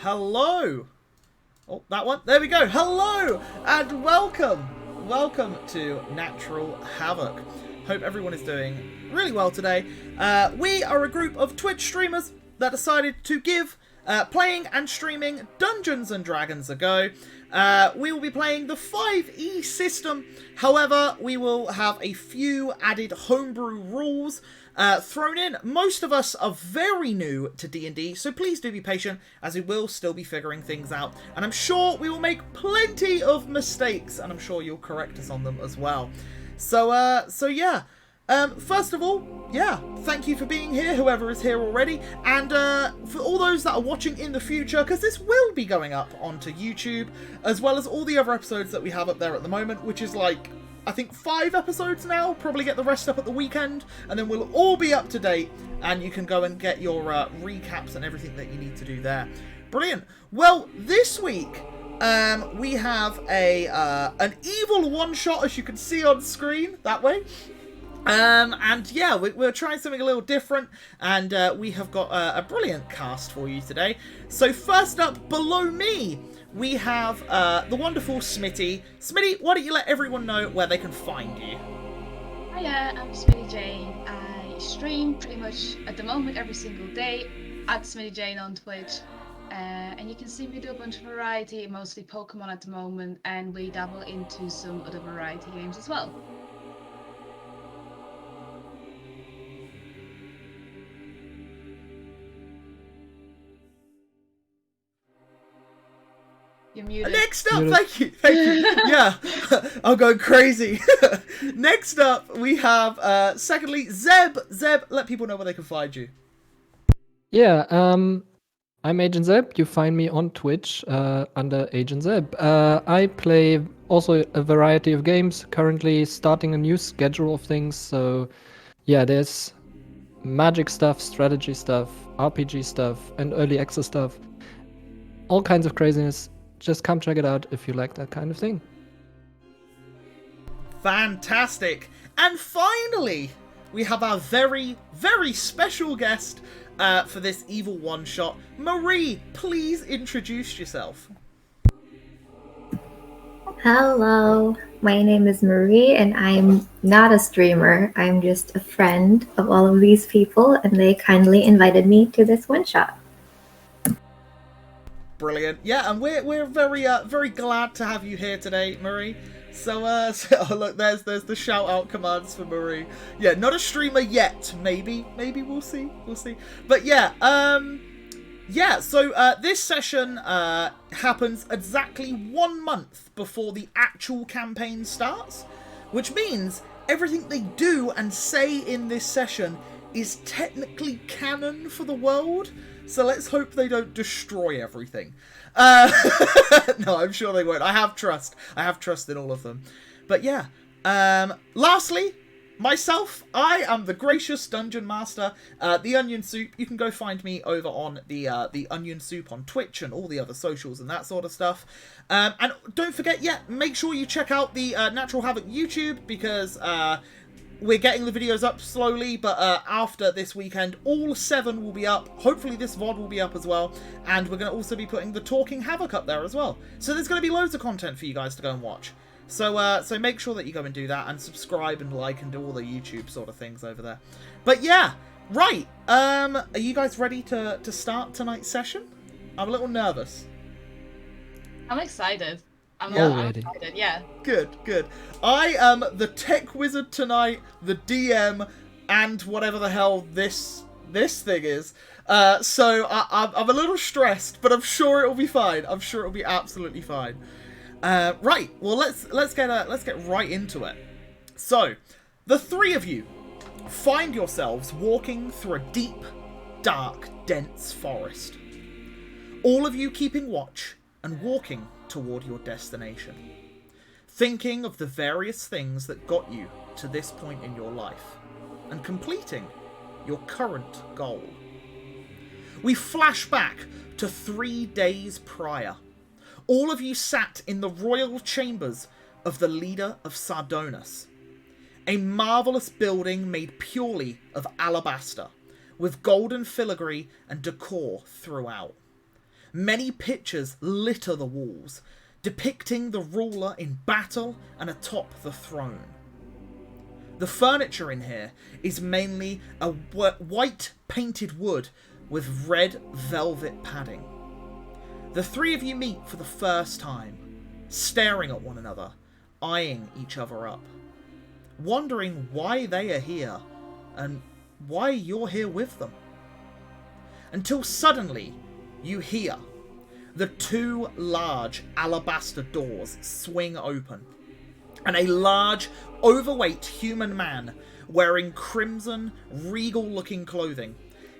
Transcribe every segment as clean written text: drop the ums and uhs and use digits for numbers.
Hello. Oh, that one. There we go. Hello and welcome. Welcome to Natural Havoc. Hope everyone is doing really well today. We are a group of Twitch streamers that decided to give playing and streaming Dungeons and Dragons a go. We will be playing the 5e system. However, we will have a few added homebrew rules thrown in. Most of us are very new to D&D, so please do be patient, as we will still be figuring things out. And I'm sure we will make plenty of mistakes, and I'm sure you'll correct us on them as well. So yeah. First of all, yeah, thank you for being here, whoever is here already, and for all those that are watching in the future, because this will be going up onto YouTube, as well as all the other episodes that we have up there at the moment, which is like, I think 5 episodes now, probably get the rest up at the weekend, and then we'll all be up to date, and you can go and get your recaps and everything that you need to do there. Brilliant. Well, this week, we have an evil one-shot, as you can see on screen, that way. And yeah, we're trying something a little different, and we have got a brilliant cast for you today. So first up, below me, we have the wonderful Smitty. Smitty, why don't you let everyone know where they can find you? Hiya, I'm Smitty Jane. I stream pretty much at the moment every single day at Smitty Jane on Twitch. And you can see me do a bunch of variety, mostly Pokemon at the moment, and we dabble into some other variety games as well. You're muted. Next up, thank you. Yeah, I'm going crazy. Next up, we have, secondly, Zeb. Zeb, let people know where they can find you. Yeah, I'm Agent Zeb. You find me on Twitch under Agent Zeb. I play also a variety of games, currently starting a new schedule of things. So yeah, there's magic stuff, strategy stuff, RPG stuff, and early access stuff. All kinds of craziness. Just come check it out if you like that kind of thing. Fantastic. And finally, we have our very, very special guest for this evil one-shot. Marie, please introduce yourself. Hello, my name is Marie, and I'm not a streamer. I'm just a friend of all of these people, and they kindly invited me to this one-shot. Brilliant. Yeah, and we're very very glad to have you here today, Marie. So oh, look, there's the shout out commands for Marie. Yeah, not a streamer yet. Maybe we'll see. But yeah, yeah. So this session happens exactly 1 month before the actual campaign starts, which means everything they do and say in this session is technically canon for the world. So let's hope they don't destroy everything. No, I'm sure they won't. I have trust. I have trust in all of them. But yeah. Lastly, myself, I am the gracious Dungeon Master, the Onion Soup. You can go find me over on the Onion Soup on Twitch and all the other socials and that sort of stuff. And don't forget, make sure you check out the Natural Havoc YouTube, because we're getting the videos up slowly, but after this weekend, all 7 will be up. Hopefully this VOD will be up as well. And we're going to also be putting the Talking Havoc up there as well. So there's going to be loads of content for you guys to go and watch. So so make sure that you go and do that, and subscribe and like and do all the YouTube sort of things over there. But yeah, right. Are you guys ready to start tonight's session? I'm a little nervous. I'm excited. I'm excited, yeah. Good. I am the tech wizard tonight, the DM, and whatever the hell this thing is. So I'm a little stressed, but I'm sure it'll be fine. I'm sure it'll be absolutely fine. Right. Well, let's get right into it. So, the 3 of you find yourselves walking through a deep, dark, dense forest. All of you keeping watch and walking toward your destination, thinking of the various things that got you to this point in your life, and completing your current goal. We flash back to 3 days prior. All of you sat in the royal chambers of the leader of Sardonis, a marvellous building made purely of alabaster, with golden filigree and decor throughout. Many pictures litter the walls, depicting the ruler in battle and atop the throne. The furniture in here is mainly a white painted wood with red velvet padding. The three of you meet for the first time, staring at one another, eyeing each other up, wondering why they are here and why you're here with them. Until suddenly you hear the two large alabaster doors swing open, and a large, overweight human man wearing crimson, regal-looking clothing,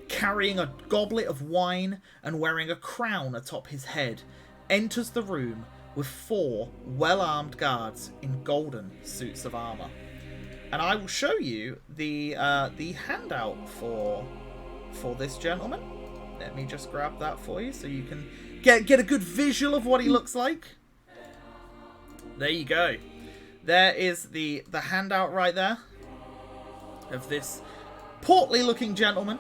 carrying a goblet of wine and wearing a crown atop his head, enters the room with 4 well-armed guards in golden suits of armour. And I will show you the handout for this gentleman. Let me just grab that for you so you can get a good visual of what he looks like. There you go. There is the handout right there of this portly looking gentleman.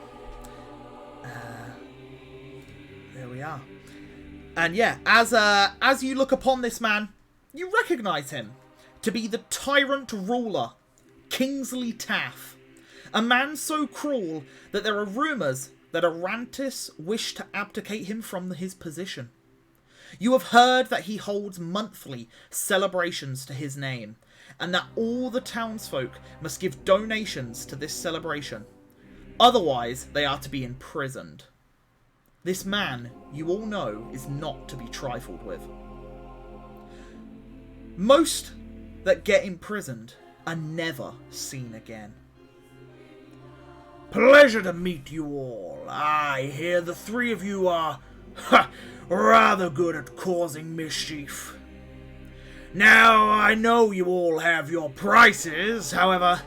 There we are. And yeah, as you look upon this man, you recognise him to be the tyrant ruler, Kingsley Taff. A man so cruel that there are rumours that Errantoll wished to abdicate him from his position. You have heard that he holds monthly celebrations to his name, and that all the townsfolk must give donations to this celebration. Otherwise, they are to be imprisoned. This man, you all know, is not to be trifled with. Most that get imprisoned are never seen again. Pleasure to meet you all. I hear the three of you are rather good at causing mischief. Now, I know you all have your prices, however,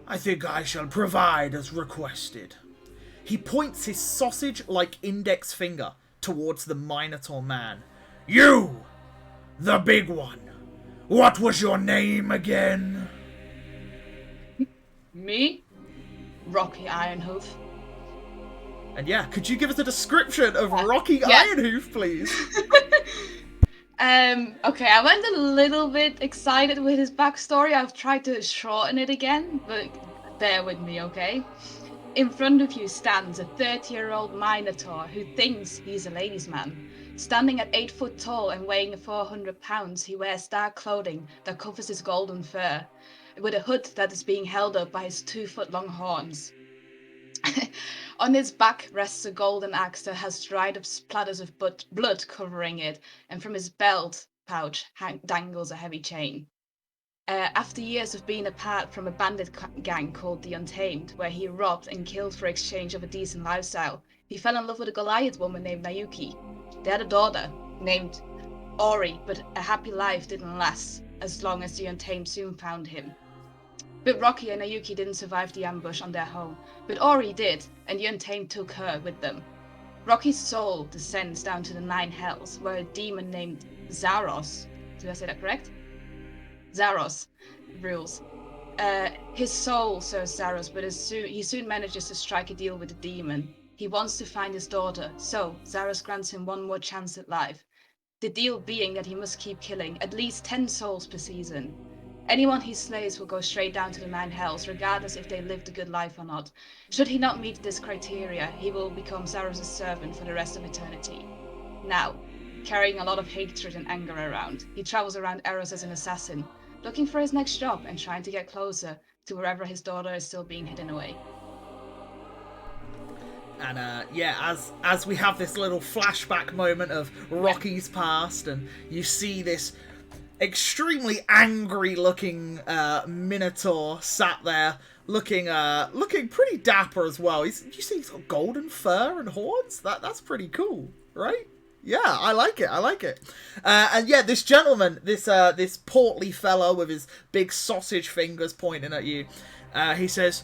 I think I shall provide as requested. He points his sausage-like index finger towards the Minotaur man. You! The big one! What was your name again? Me? Rocky Ironhoof. And yeah, could you give us a description of Rocky Ironhoof, please? Okay, I went a little bit excited with his backstory. I've tried to shorten it again, but bear with me, okay? In front of you stands a 30-year-old Minotaur who thinks he's a ladies' man. Standing at 8 foot tall and weighing 400 pounds, he wears dark clothing that covers his golden fur, with a hood that is being held up by his 2-foot-long horns. On his back rests a golden axe that has dried up splatters of blood covering it, and from his belt pouch dangles a heavy chain. After years of being apart from a bandit gang called the Untamed, where he robbed and killed for exchange of a decent lifestyle, he fell in love with a Goliath woman named Nayuki. They had a daughter named Ori, but a happy life didn't last as long as the Untamed soon found him. But Rocky and Nayuki didn't survive the ambush on their home, but Ori did, and the Untamed took her with them. Rocky's soul descends down to the 9 hells, where a demon named Zaros, did I say that correct? Zaros rules. His soul serves Zaros, but he soon manages to strike a deal with the demon. He wants to find his daughter, so Zaros grants him one more chance at life. The deal being that he must keep killing at least 10 souls per season. Anyone he slays will go straight down to the 9 hells, regardless if they lived a good life or not. Should he not meet this criteria, he will become Zaros' servant for the rest of eternity. Now, carrying a lot of hatred and anger around, he travels around Eros as an assassin, looking for his next job and trying to get closer to wherever his daughter is still being hidden away. And yeah, as we have this little flashback moment of Rocky's past, and you see this extremely angry looking Minotaur sat there looking pretty dapper as well. You see he's got golden fur and horns? That's pretty cool, right? Yeah, I like it. And yeah, this gentleman, this portly fellow with his big sausage fingers pointing at you, he says,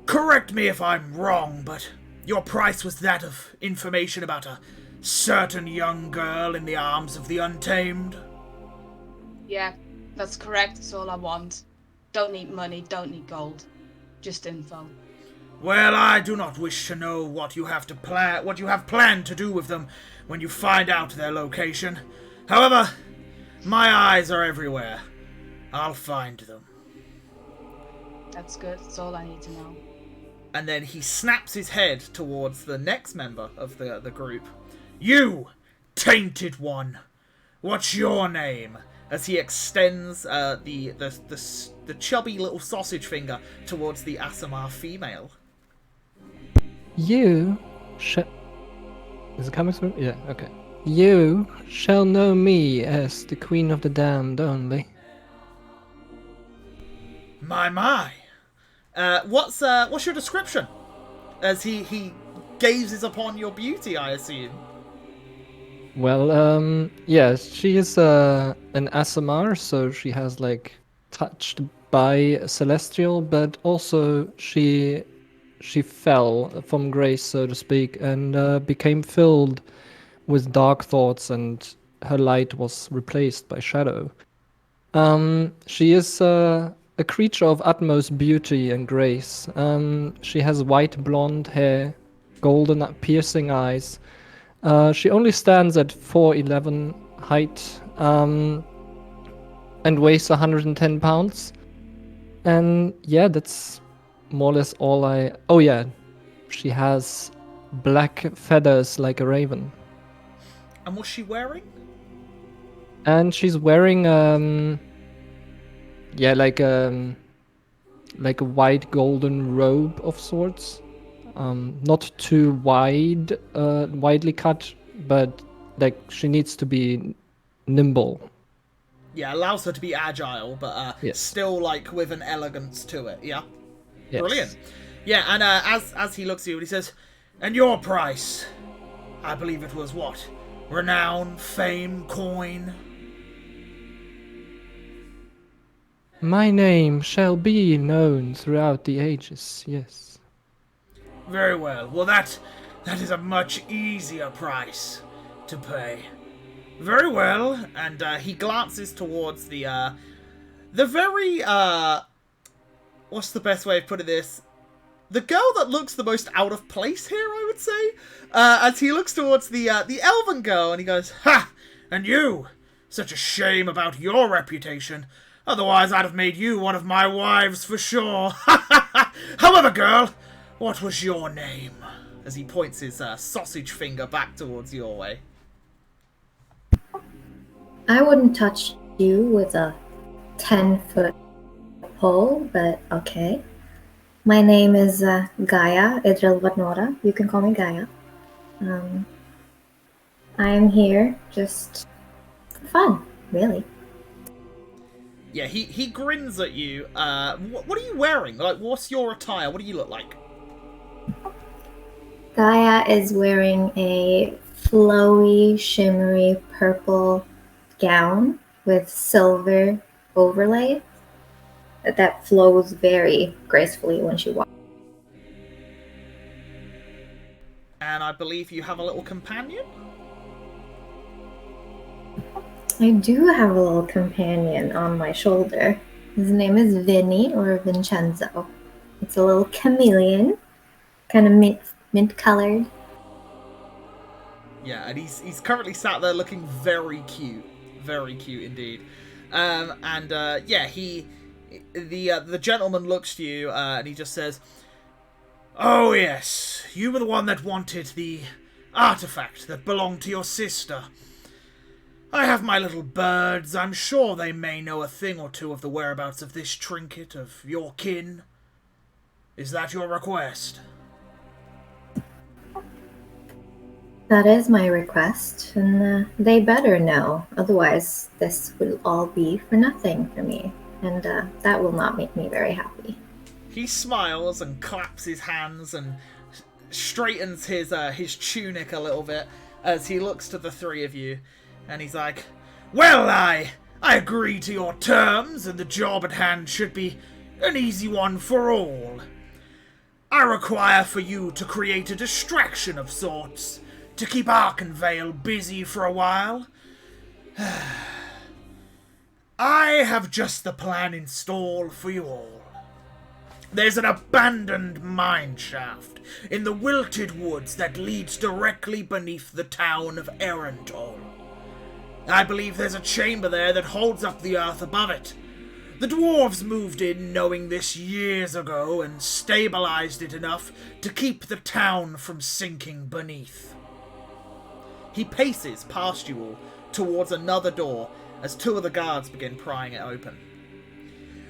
correct me if I'm wrong, but your price was that of information about a certain young girl in the arms of the Untamed? Yeah, that's correct. That's all I want. Don't need money, don't need gold. Just info. Well, I do not wish to know what you have planned to do with them when you find out their location. However, my eyes are everywhere. I'll find them. That's good. That's all I need to know. And then he snaps his head towards the next member of the group. You, tainted one. What's your name? As he extends the chubby little sausage finger towards the Aasimar female. You shall... Is it coming through? Yeah, okay. You shall know me as the Queen of the Damned only. My. What's your description? As he gazes upon your beauty, I assume. Well, yes, she is an Aasimar, so she has like touched by Celestial, but also she fell from grace, so to speak, and became filled with dark thoughts, and her light was replaced by shadow. She is a creature of utmost beauty and grace. She has white blonde hair, golden piercing eyes. She only stands at 4'11" height, and weighs 110 pounds. And yeah, that's more or less all I... Oh yeah, she has black feathers like a raven. And what's she wearing? And she's wearing like a white golden robe of sorts. Not too widely cut, but like she needs to be nimble. Yeah, allows her to be agile, but Yes. still like with an elegance to it. Yeah, Yes. brilliant. Yeah, and as he looks at you, he says, And your price? I believe it was what? Renown, fame, coin? My name shall be known throughout the ages, yes. Very well. Well, that is a much easier price to pay. very well, and he glances towards the very, what's the best way of putting this? The girl that looks the most out of place here, I would say, as he looks towards the elven girl, and he goes, Ha! And you! Such a shame about your reputation. Otherwise, I'd have made you one of my wives for sure. However, girl, what was your name? As he points his sausage finger back towards your way. I wouldn't touch you with a 10-foot pole, but okay. My name is Gaia, Idril'Vanora. You can call me Gaia. I'm here just for fun, really. Yeah, he grins at you. What are you wearing? Like, what's your attire? What do you look like? Gaia is wearing a flowy, shimmery purple gown with silver overlay that flows very gracefully when she walks. And I believe you have a little companion? I do have a little companion on my shoulder. His name is Vinny, or Vincenzo. It's a little chameleon, kind of mint colored. Yeah, and he's currently sat there looking very cute indeed. Yeah, the gentleman looks to you and he just says, Oh yes, you were the one that wanted the artifact that belonged to your sister. I have my little birds. I'm sure they may know a thing or two of the whereabouts of this trinket of your kin. Is that your request? That is my request, and they better know. Otherwise, this will all be for nothing for me, and that will not make me very happy. He smiles and claps his hands and straightens his tunic a little bit as he looks to the three of you, and he's like, Well, I agree to your terms, and the job at hand should be an easy one for all. I require for you to create a distraction of sorts, to keep Arkenvale busy for a while. I have just the plan installed for you all. There's an abandoned mine shaft in the wilted woods that leads directly beneath the town of Errantoll. I believe there's a chamber there that holds up the earth above it. The dwarves moved in knowing this years ago and stabilized it enough to keep the town from sinking beneath. He paces past you all towards another door as two of the guards begin prying it open.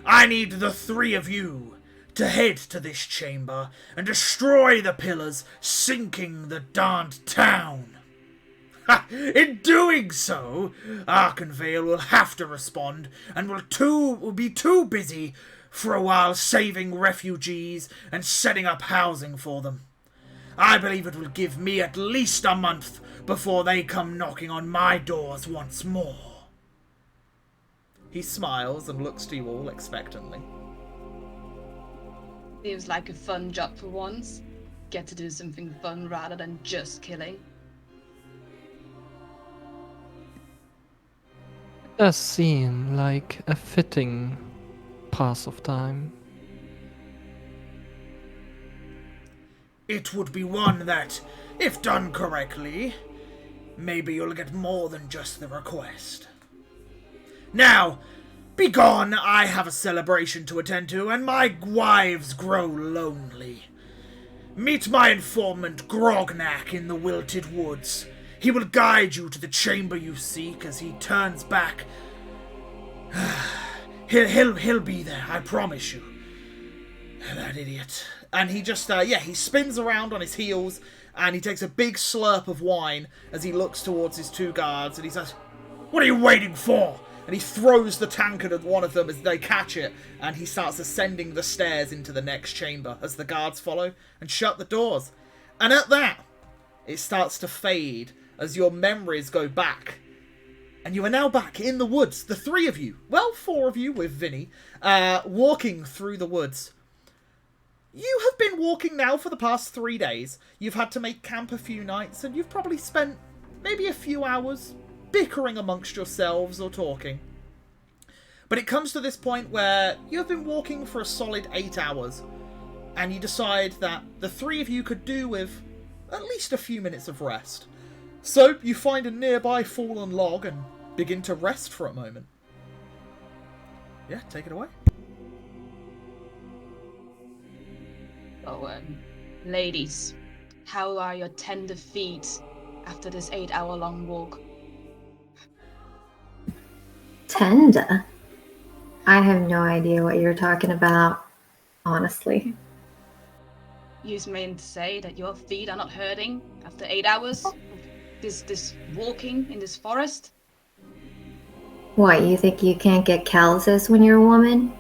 I need the three of you to head to this chamber and destroy the pillars sinking the darned town. In doing so, Arkenvale will have to respond and will be too busy for a while saving refugees and setting up housing for them. I believe it will give me at least a month before they come knocking on my doors once more. He smiles and looks to you all expectantly. Seems like a fun job for once. Get to do something fun rather than just killing. Does seem like a fitting pass of time. It would be one that, if done correctly, maybe you'll get more than just the request. Now, begone, I have a celebration to attend to, and my wives grow lonely. Meet my informant Grognak in the Wilted Woods. He will guide you to the chamber you seek as he turns back. He'll be there, I promise you. That idiot. And he just, he spins around on his heels, and he takes a big slurp of wine as he looks towards his two guards, and he says, "What are you waiting for?" And he throws the tankard at one of them as they catch it, and he starts ascending the stairs into the next chamber as the guards follow and shut the doors. And at that, it starts to fade as your memories go back. And you are now back in the woods, the three of you, well, four of you with Vinny, walking through the woods. You have been walking now for the past 3 days. You've had to make camp a few nights, and you've probably spent maybe a few hours bickering amongst yourselves or talking. But it comes to this point where you have been walking for a solid 8 hours, and you decide that the three of you could do with at least a few minutes of rest. So you find a nearby fallen log and begin to rest for a moment. Yeah, take it away. So, ladies, how are your tender feet after this 8-hour-long walk? Tenda? I have no idea what you're talking about, honestly. You mean to say that your feet are not hurting after 8 hours of this walking in this forest? What, you think you can't get calluses when you're a woman?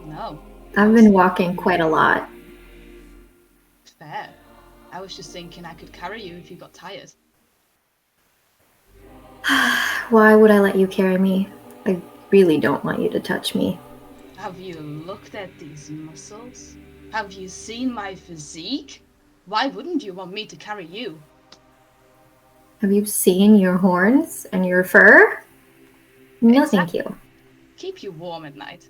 No. I've been walking quite a lot. Fair. I was just thinking I could carry you if you got tired. Why would I let you carry me? I really don't want you to touch me. Have you looked at these muscles? Have you seen my physique? Why wouldn't you want me to carry you? Have you seen your horns and your fur? No, thank you. Keep you warm at night.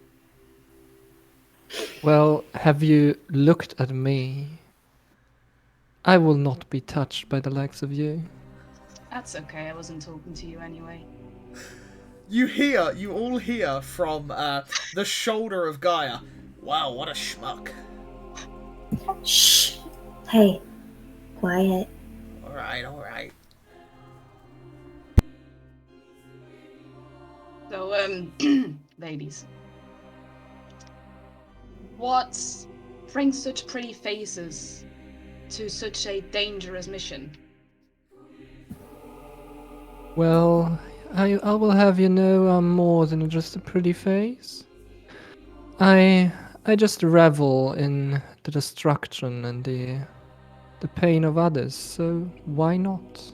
Well, have you looked at me? I will not be touched by the likes of you. That's okay, I wasn't talking to you anyway. You all hear from the shoulder of Gaia. Wow, what a schmuck. Shh. Hey, quiet. Alright. So, ladies. What brings such pretty faces to such a dangerous mission? Well, I will have you know I'm more than just a pretty face. I just revel in the destruction and the pain of others, so why not?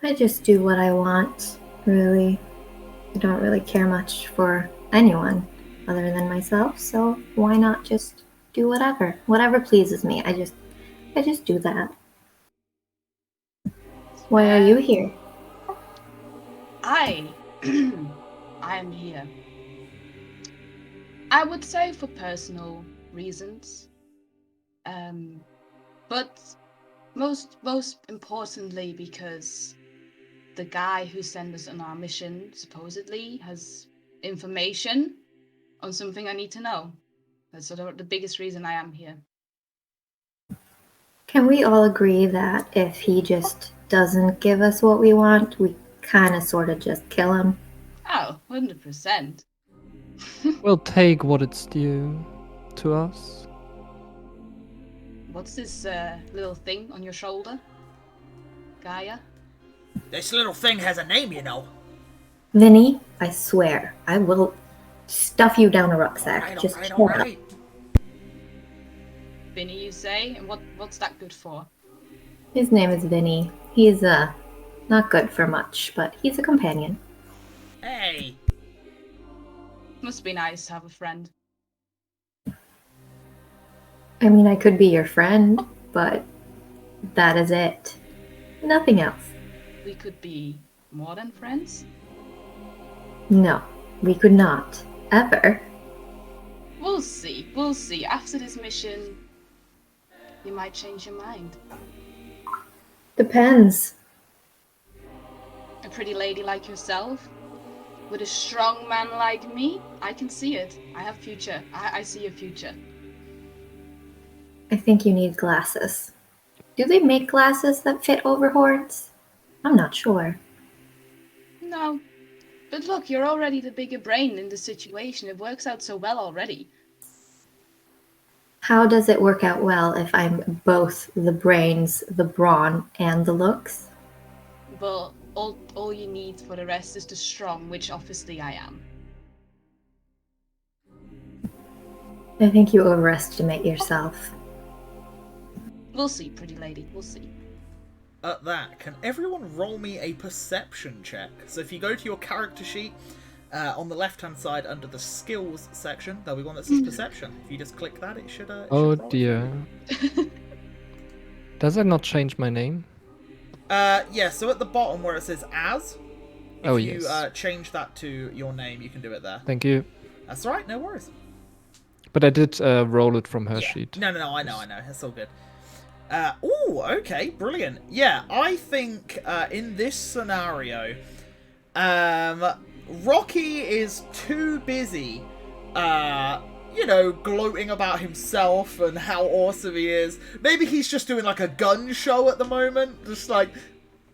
I just do what I want, really. I don't really care much for anyone other than myself, so why not just do whatever? Whatever pleases me. I just do that. Why are you here? I am here I would say for personal reasons. But most importantly because the guy who sent us on our mission supposedly has information on something I need to know. That's sort of the biggest reason I am here. Can we all agree that if he just doesn't give us what we want, we kind of sort of just kill him? Oh, 100%. We'll take what it's due to us. What's this little thing on your shoulder? Gaia? This little thing has a name, you know. Vinny, I swear, I will stuff you down a rucksack. Just shut all up. right. Vinny, you say? And what's that good for? His name is Vinny. He's not good for much, but he's a companion. Hey. Must be nice to have a friend. I mean, I could be your friend, but that is it. Nothing else. We could be more than friends? No, we could not. Ever. We'll see. We'll see. After this mission, you might change your mind. Depends. A pretty lady like yourself, with a strong man like me, I can see it. I have future. I see a future. I think you need glasses. Do they make glasses that fit over horns? I'm not sure. No. But look, you're already the bigger brain in the situation. It works out so well already. How does it work out well if I'm both the brains, the brawn, and the looks? But all you need for the rest is the strong, which obviously I am. I think you overestimate yourself. We'll see, pretty lady. We'll see. At that, can everyone roll me a perception check? So if you go to your character sheet, on the left-hand side under the skills section, there'll be one that says perception. If you just click that, it should. Oh should roll. dear. Does that not change my name? Yeah. So at the bottom where it says as, if you yes. change that to your name, you can do it there. Thank you. That's all right. No worries. But I did roll it from her Yeah. sheet. No. I know. It's all good. Okay, brilliant. Yeah, I think in this scenario, Rocky is too busy, gloating about himself and how awesome he is. Maybe he's just doing like a gun show at the moment, just like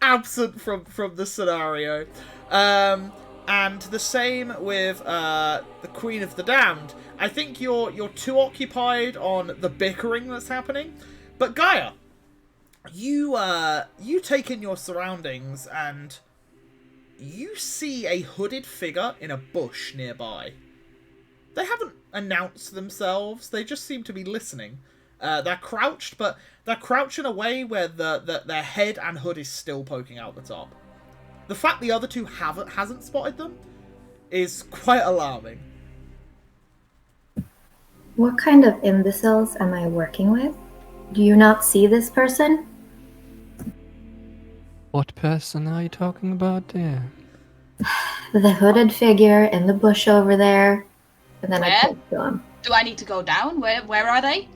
absent from the scenario. And the same with the Queen of the Damned. I think you're too occupied on the bickering that's happening. But Gaia, you take in your surroundings and you see a hooded figure in a bush nearby. They haven't announced themselves. They just seem to be listening. They're crouched, but they're crouched in a way where their head and hood is still poking out the top. The fact the other two hasn't spotted them is quite alarming. What kind of imbeciles am I working with? Do you not see this person? What person are you talking about there? The hooded figure in the bush over there. And then I Where? point to him. Do I need to go down? Where are they?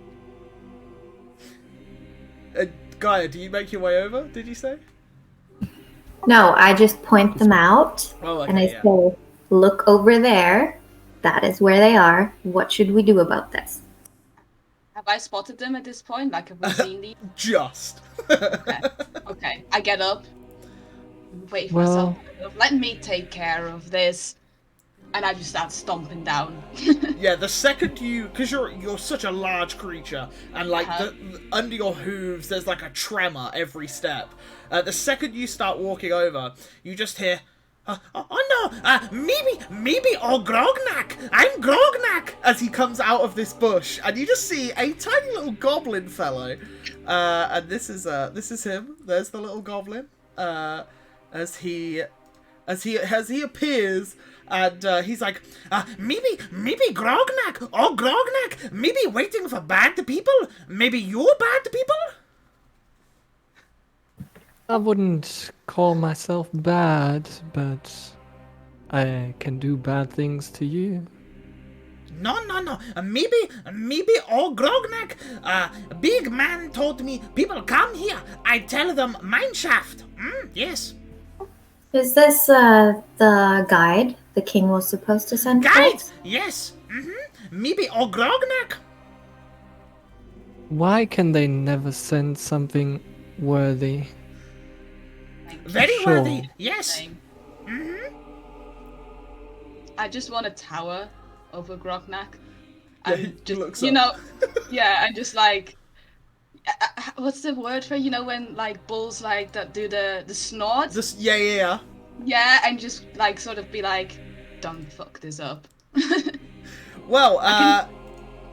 Gaia, do you make your way over, did you say? No, I just point them out. Oh, okay, and I yeah. say, look over there. That is where they are. What should we do about this? Have I spotted them at this point? Like, have we seen these? Just. Okay. I get up. Wait for Well- myself. Let me take care of this. And I just start stomping down. Yeah, the second because you're such a large creature, and like under your hooves, there's like a tremor every step. The second you start walking over, you just hear, "Oh no, maybe Grognak. I'm Grognak," as he comes out of this bush, and you just see a tiny little goblin fellow, and this is him. There's the little goblin, as he appears. And he's like, maybe Grognak, oh Grognak, maybe waiting for bad people, maybe you're bad people? I wouldn't call myself bad, but I can do bad things to you. No. Maybe all Grognak. Big man told me people come here. I tell them mineshaft. Yes. Is this the guide the king was supposed to send? Guide. us? Yes. Maybe all Grognak. Why can they never send something worthy? Very Sure. worthy. Yes. Same. I just want a tower over Grognak. Yeah, And he just, looks you up. know, yeah, and just like, what's the word for, when like bulls like that do the snort? Just yeah. Yeah, and just like sort of be like, don't fuck this up. Well, I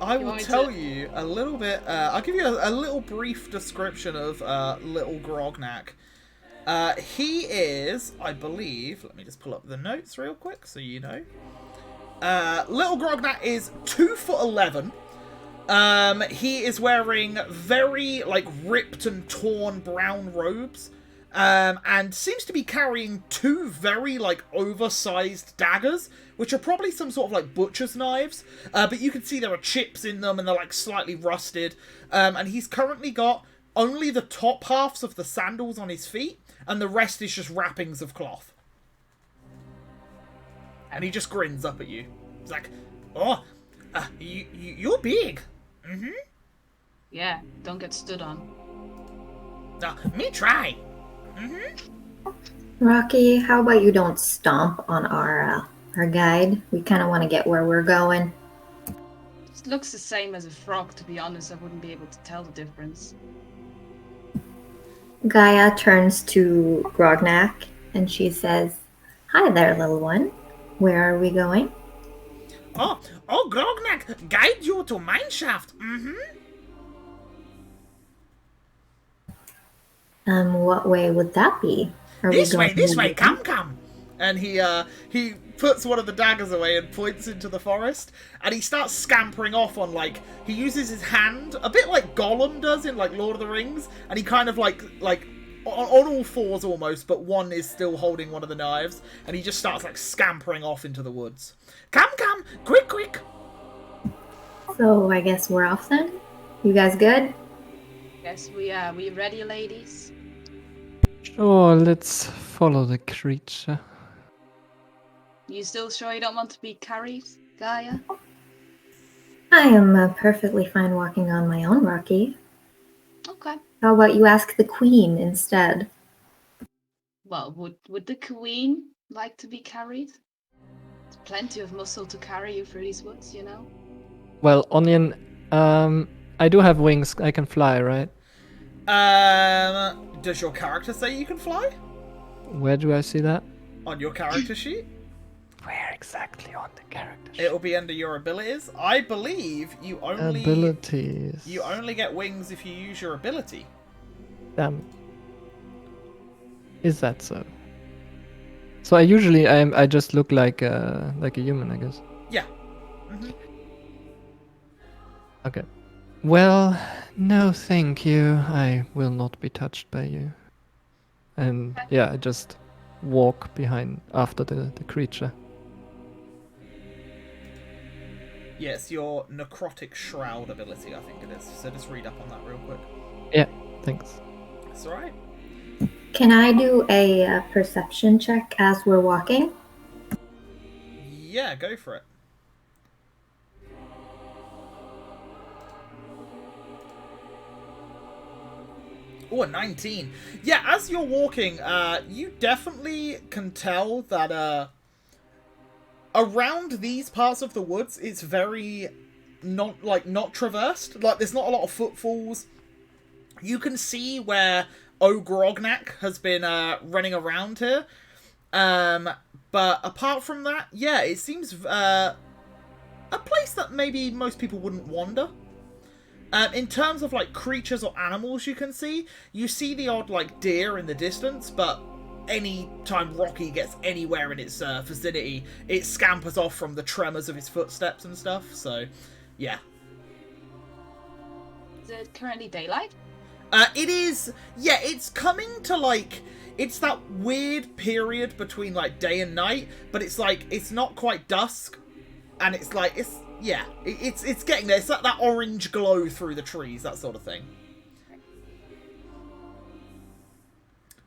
You will want me tell to- you a little bit. I'll give you a little brief description of little Grognak. He is, I believe. Let me just pull up the notes real quick so you know. Little Grognak is 2'11". He is wearing very ripped and torn brown robes. And seems to be carrying two very oversized daggers, which are probably some sort of butcher's knives. But you can see there are chips in them and they're slightly rusted. And he's currently got only the top halves of the sandals on his feet, and the rest is just wrappings of cloth. And he just grins up at you. He's like, "Oh, you're big. Yeah, don't get stood on. Me try." Rocky, how about you don't stomp on our guide? We kind of want to get where we're going. It looks the same as a frog, to be honest. I wouldn't be able to tell the difference. Gaia turns to Grognak and she says, "Hi there, little one. Where are we going?" Oh, Grognak, guide you to mineshaft. What way would that be? Are we This going way, come. And he puts one of the daggers away and points into the forest, and he starts scampering off on he uses his hand a bit like Gollum does in Lord of the Rings, and he kind of like on all fours almost, but one is still holding one of the knives, and he just starts scampering off into the woods. Come, quick. So I guess we're off then? You guys good? Yes, we are. We ready, ladies? Sure, let's follow the creature. You still sure you don't want to be carried, Gaia? I am perfectly fine walking on my own, Rocky. Okay. How about you ask the queen instead? Well, would the queen like to be carried? There's plenty of muscle to carry you through these woods, Well, Onion, I do have wings. I can fly, right? Does your character say you can fly? Where do I see that? On your character sheet? Where exactly on the character sheet? It'll be under your abilities. I believe you only Abilities. you only get wings if you use your ability. Damn. Is that so? So I just look like a human, I guess. Yeah. Okay. Well, no, thank you. I will not be touched by you. And yeah, I just walk behind after the creature. Yes, your necrotic shroud ability, I think it is. So just read up on that real quick. Yeah, thanks. That's alright. Can I do a perception check as we're walking? Yeah, go for it. Oh, a 19. Yeah, as you're walking, you definitely can tell that around these parts of the woods, it's very not traversed. There's not a lot of footfalls. You can see where Grognak has been running around here. But apart from that, yeah, it seems a place that maybe most people wouldn't wander. In terms of creatures or animals you see the odd deer in the distance, but any time Rocky gets anywhere in its vicinity, it scampers off from the tremors of his footsteps and stuff, so yeah. Is it currently daylight? It is, yeah, it's coming to it's that weird period between day and night, but it's it's not quite dusk, and it's yeah, it's getting there. It's like that orange glow through the trees, that sort of thing.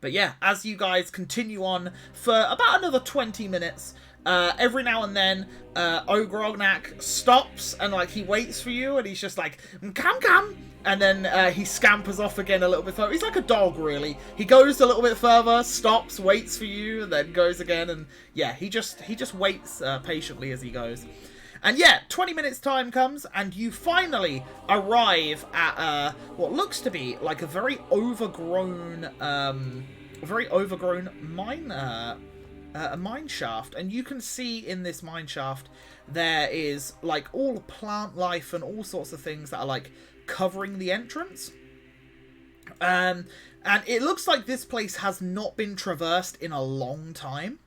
But yeah, as you guys continue on for about another 20 minutes, every now and then, Ogrognak stops and like he waits for you, and he's just like, come, and then he scampers off again a little bit further. He's like a dog, really. He goes a little bit further, stops, waits for you, and then goes again, and yeah, he just waits patiently as he goes. And yeah, 20 minutes time comes, and you finally arrive at what looks to be like a very overgrown mine, a mine shaft. And you can see in this mine shaft there is like all plant life and all sorts of things that are like covering the entrance. And it looks like this place has not been traversed in a long time.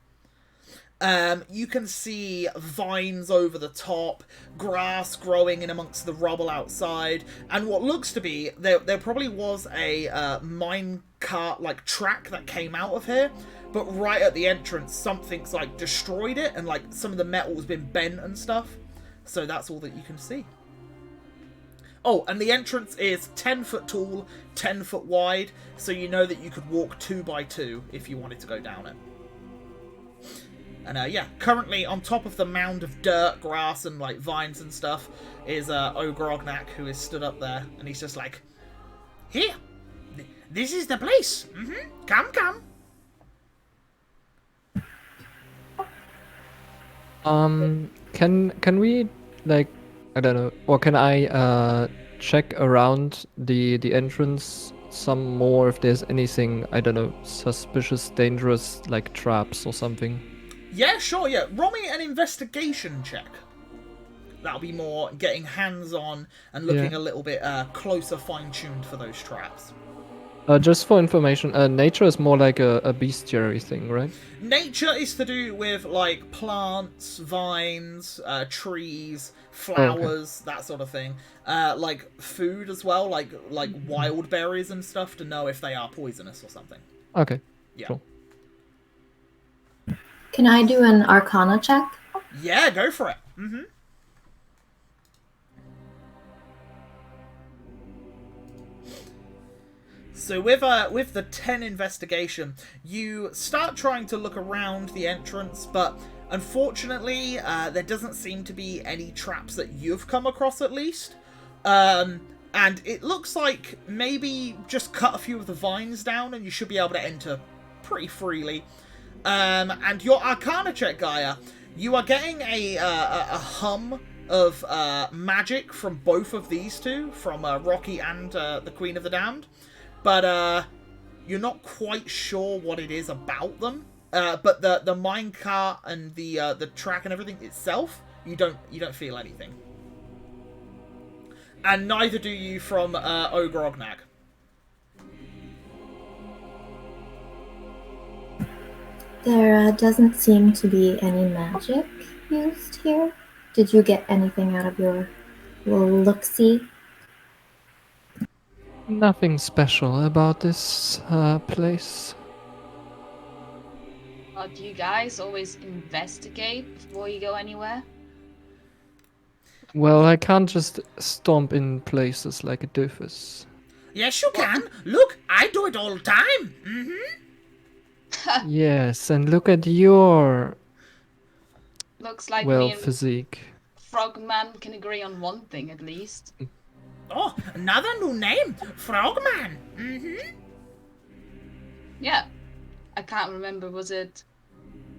You can see vines over the top, grass growing in amongst the rubble outside, and what looks to be, there probably was a mine cart like track that came out of here, but right at the entrance something's like destroyed it, and like some of the metal's been bent and stuff, so that's all that you can see. Oh, and the entrance is 10 foot tall, 10 foot wide, so you know that you could walk 2 by 2 if you wanted to go down it. And yeah, currently on top of the mound of dirt, grass, and like vines and stuff is Ogrognak, who is stood up there, and he's just like, "Here, this is the place. Come." Can we, like, I don't know, or can I check around the entrance some more if there's anything, I don't know, suspicious, dangerous, like traps or something? Yeah, sure, yeah. Roll me an investigation check. That'll be more getting hands-on and looking a little bit closer, fine-tuned for those traps. Just for information, nature is more like a bestiary thing, right? Nature is to do with, like, plants, vines, trees, flowers, that sort of thing. Like, food as well, like wild berries and stuff, to know if they are poisonous or something. Okay, Yeah. cool. Can I do an Arcana check? Yeah, go for it. So with the 10 investigation, you start trying to look around the entrance, but unfortunately, there doesn't seem to be any traps that you've come across, at least. And it looks like maybe just cut a few of the vines down, and you should be able to enter pretty freely. And your Arcana check, Gaia, you are getting a hum of magic from both of these two, from Rocky and the Queen of the Damned, but you're not quite sure what it is about them. But the minecart and the track and everything itself, you don't feel anything, and neither do you from Ogrognak. There doesn't seem to be any magic used here. Did you get anything out of your little look-see? Nothing special about this place. Do you guys always investigate before you go anywhere? Well, I can't just stomp in places like a doofus. Yes, you can. Look, I do it all the time. Yes, and look at your, Looks like well, me and physique. Frogman can agree on one thing at least. Oh, another new name, Frogman. Yeah. I can't remember, was it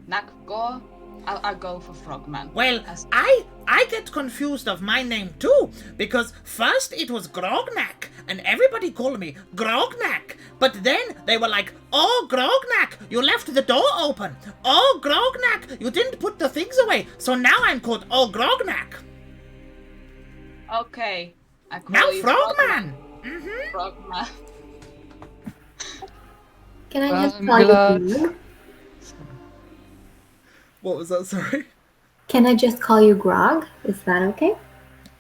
Nakgor? I'll go for Frogman. Well, As- I get confused of my name too, because first it was Grognak, and everybody called me Grognak. But then they were like, "Oh, Grognak, you left the door open. Oh, Grognak, you didn't put the things away. So now I'm called Oh Grognak. Okay. I call Now you Frogman." Frogman. Can I just I'm call glad- you Grog? What was that, sorry? Can I just call you Grog? Is that okay?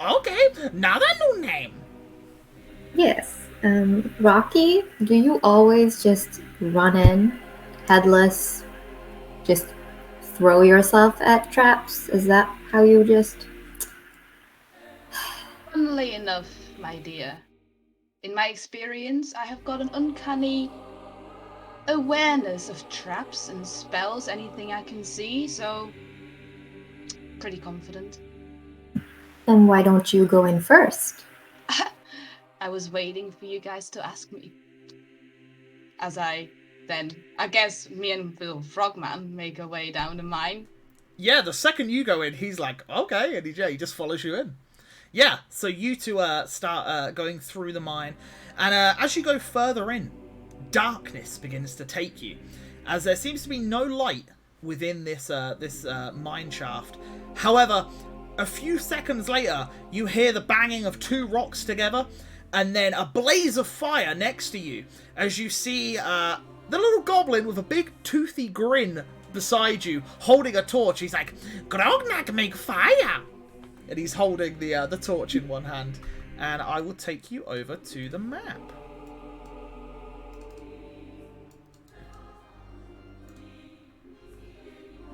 Okay, another new name. Yes. Rocky, do you always just run in, headless, just throw yourself at traps? Is that how you just Funnily enough, my dear, in my experience, I have got an uncanny awareness of traps and spells, anything I can see, so pretty confident. Then why don't you go in first? I was waiting for you guys to ask me. I guess me and little frogman make our way down the mine. Yeah, the second you go in, he's like, okay, and he just follows you in. Yeah, so you two start going through the mine, and as you go further in, darkness begins to take you, as there seems to be no light within this mine shaft. However, a few seconds later, you hear the banging of two rocks together, and then a blaze of fire next to you, as you see the little goblin with a big toothy grin beside you, holding a torch. He's like, "Grognak make fire!" And he's holding the torch in one hand. And I will take you over to the map.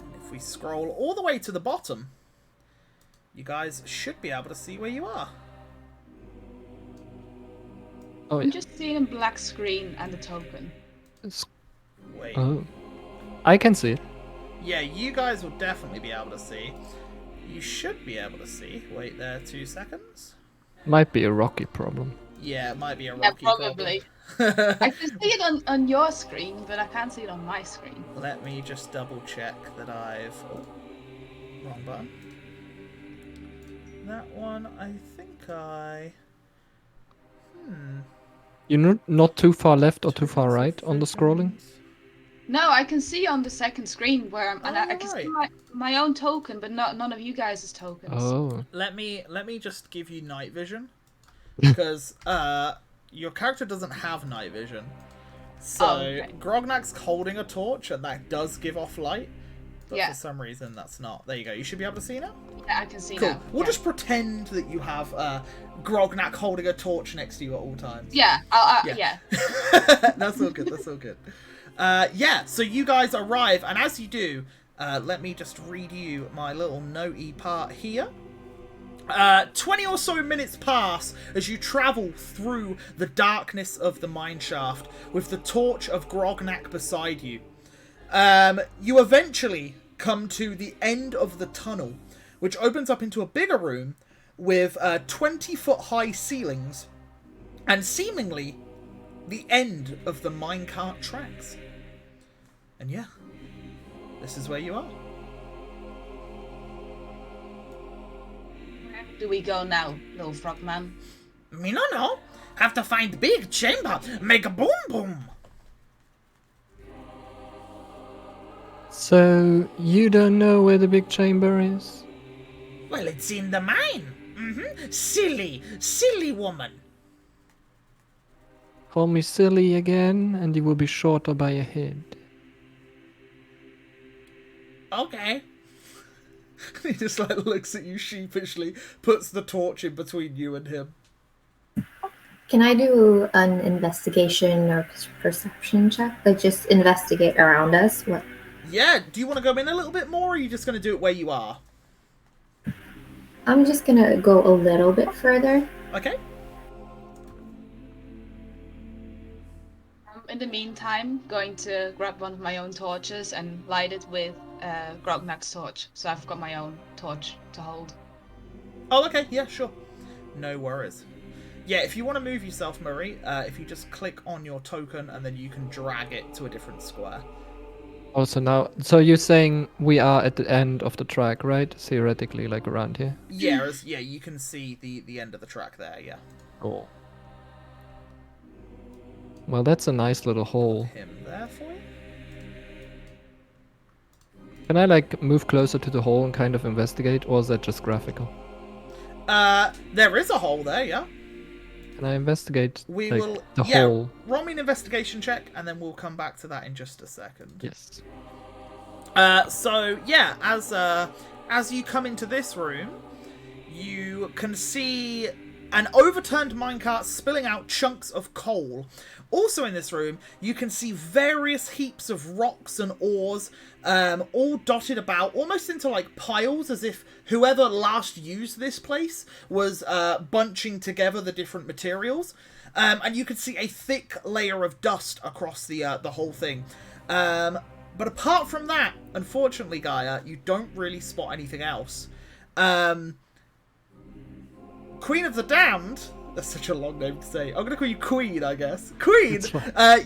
And if we scroll all the way to the bottom, you guys should be able to see where you are. Oh, yeah. I'm just seeing a black screen and a token. Wait. Oh. I can see it. Yeah, you guys will definitely be able to see. You should be able to see. Wait there 2 seconds. Might be a rocky problem. Yeah, it might be a Yeah, rocky probably. problem. I can see it on your screen, but I can't see it on my screen. Let me just double check that I've... Oh, wrong button. That one, I think I... You're not too far left or too far right on the scrolling? No, I can see on the second screen where I can see right. my own token, but none of you guys' tokens. Oh. Let me just give you night vision. Because your character doesn't have night vision. So okay. Grognak's holding a torch and that does give off light. But Yeah. for some reason that's not. There you go. You should be able to see now. Yeah, I can see Cool. now. We'll yeah. just pretend that you have Grognak holding a torch next to you at all times. Yeah, yeah. That's all good. That's all good. Yeah, so you guys arrive, and as you do, let me just read you my little note-y part here. 20 or so minutes pass as you travel through the darkness of the mine shaft with the torch of Grognak beside you. You eventually come to the end of the tunnel, which opens up into a bigger room with 20-foot-high ceilings and seemingly the end of the minecart tracks. And yeah, this is where you are. Where do we go now, little frogman? Me no. Have to find big chamber. Make a boom boom. So, you don't know where the big chamber is? Well, it's in the mine. Silly woman. Call me silly again, and you will be shorter by a head. Okay. He just like looks at you sheepishly, puts the torch in between you and him. Can I do an investigation or perception check? Like just investigate around us? What? Yeah, do you want to go in a little bit more, or are you just going to do it where you are? I'm just gonna go a little bit further. Okay. In the meantime, going to grab one of my own torches and light it with Grognak's torch. So I've got my own torch to hold. Oh, okay. Yeah, sure. No worries. Yeah, if you want to move yourself, Marie, if you just click on your token and then you can drag it to a different square. Also now, so you're saying we are at the end of the track, right? Theoretically, like around here? Yeah, you can see the end of the track there, yeah. Cool. Well, that's a nice little hole. Him there for you. Can I, like, move closer to the hole and kind of investigate, or is that just graphical? There is a hole there, yeah. Can I investigate, We like, will... the yeah, hole? roll me an investigation check, and then we'll come back to that in just a second. Yes. So, yeah, as you come into this room, you can see an overturned minecart spilling out chunks of coal. Also in this room, you can see various heaps of rocks and ores, all dotted about, almost into like piles, as if whoever last used this place was bunching together the different materials. And you can see a thick layer of dust across the whole thing. But apart from that, unfortunately, Gaia, you don't really spot anything else. Queen of the Damned, that's such a long name to say. I'm going to call you Queen, I guess. Queen,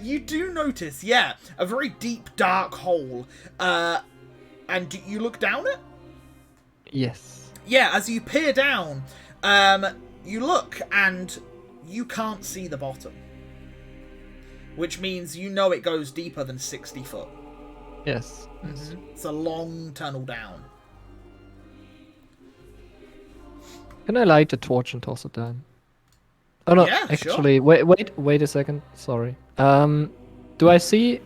you do notice, yeah, a very deep, dark hole. And you look down it? Yes. Yeah, as you peer down, you look and you can't see the bottom. Which means you know it goes deeper than 60 foot. Yes. It's a long tunnel down. Can I light a torch and toss it down? Oh no, Yeah, actually, sure. wait a second. Sorry. Do I see?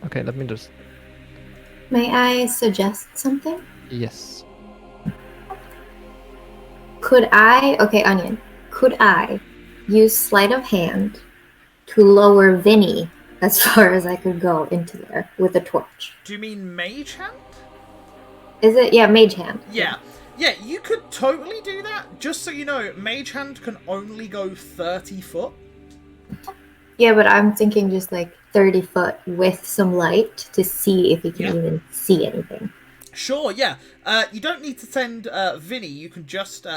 Okay, let me just. May I suggest something? Yes. Okay, Onion, could I use sleight of hand to lower Vinny as far as I could go into there with a torch? Do you mean Mage Hand? Is it? Yeah, mage hand. Yeah. Yeah, you could totally do that. Just so you know, Mage Hand can only go 30 foot. Yeah, but I'm thinking just like 30 foot with some light to see if you can even see anything. Sure, yeah. You don't need to send Vinny. You can just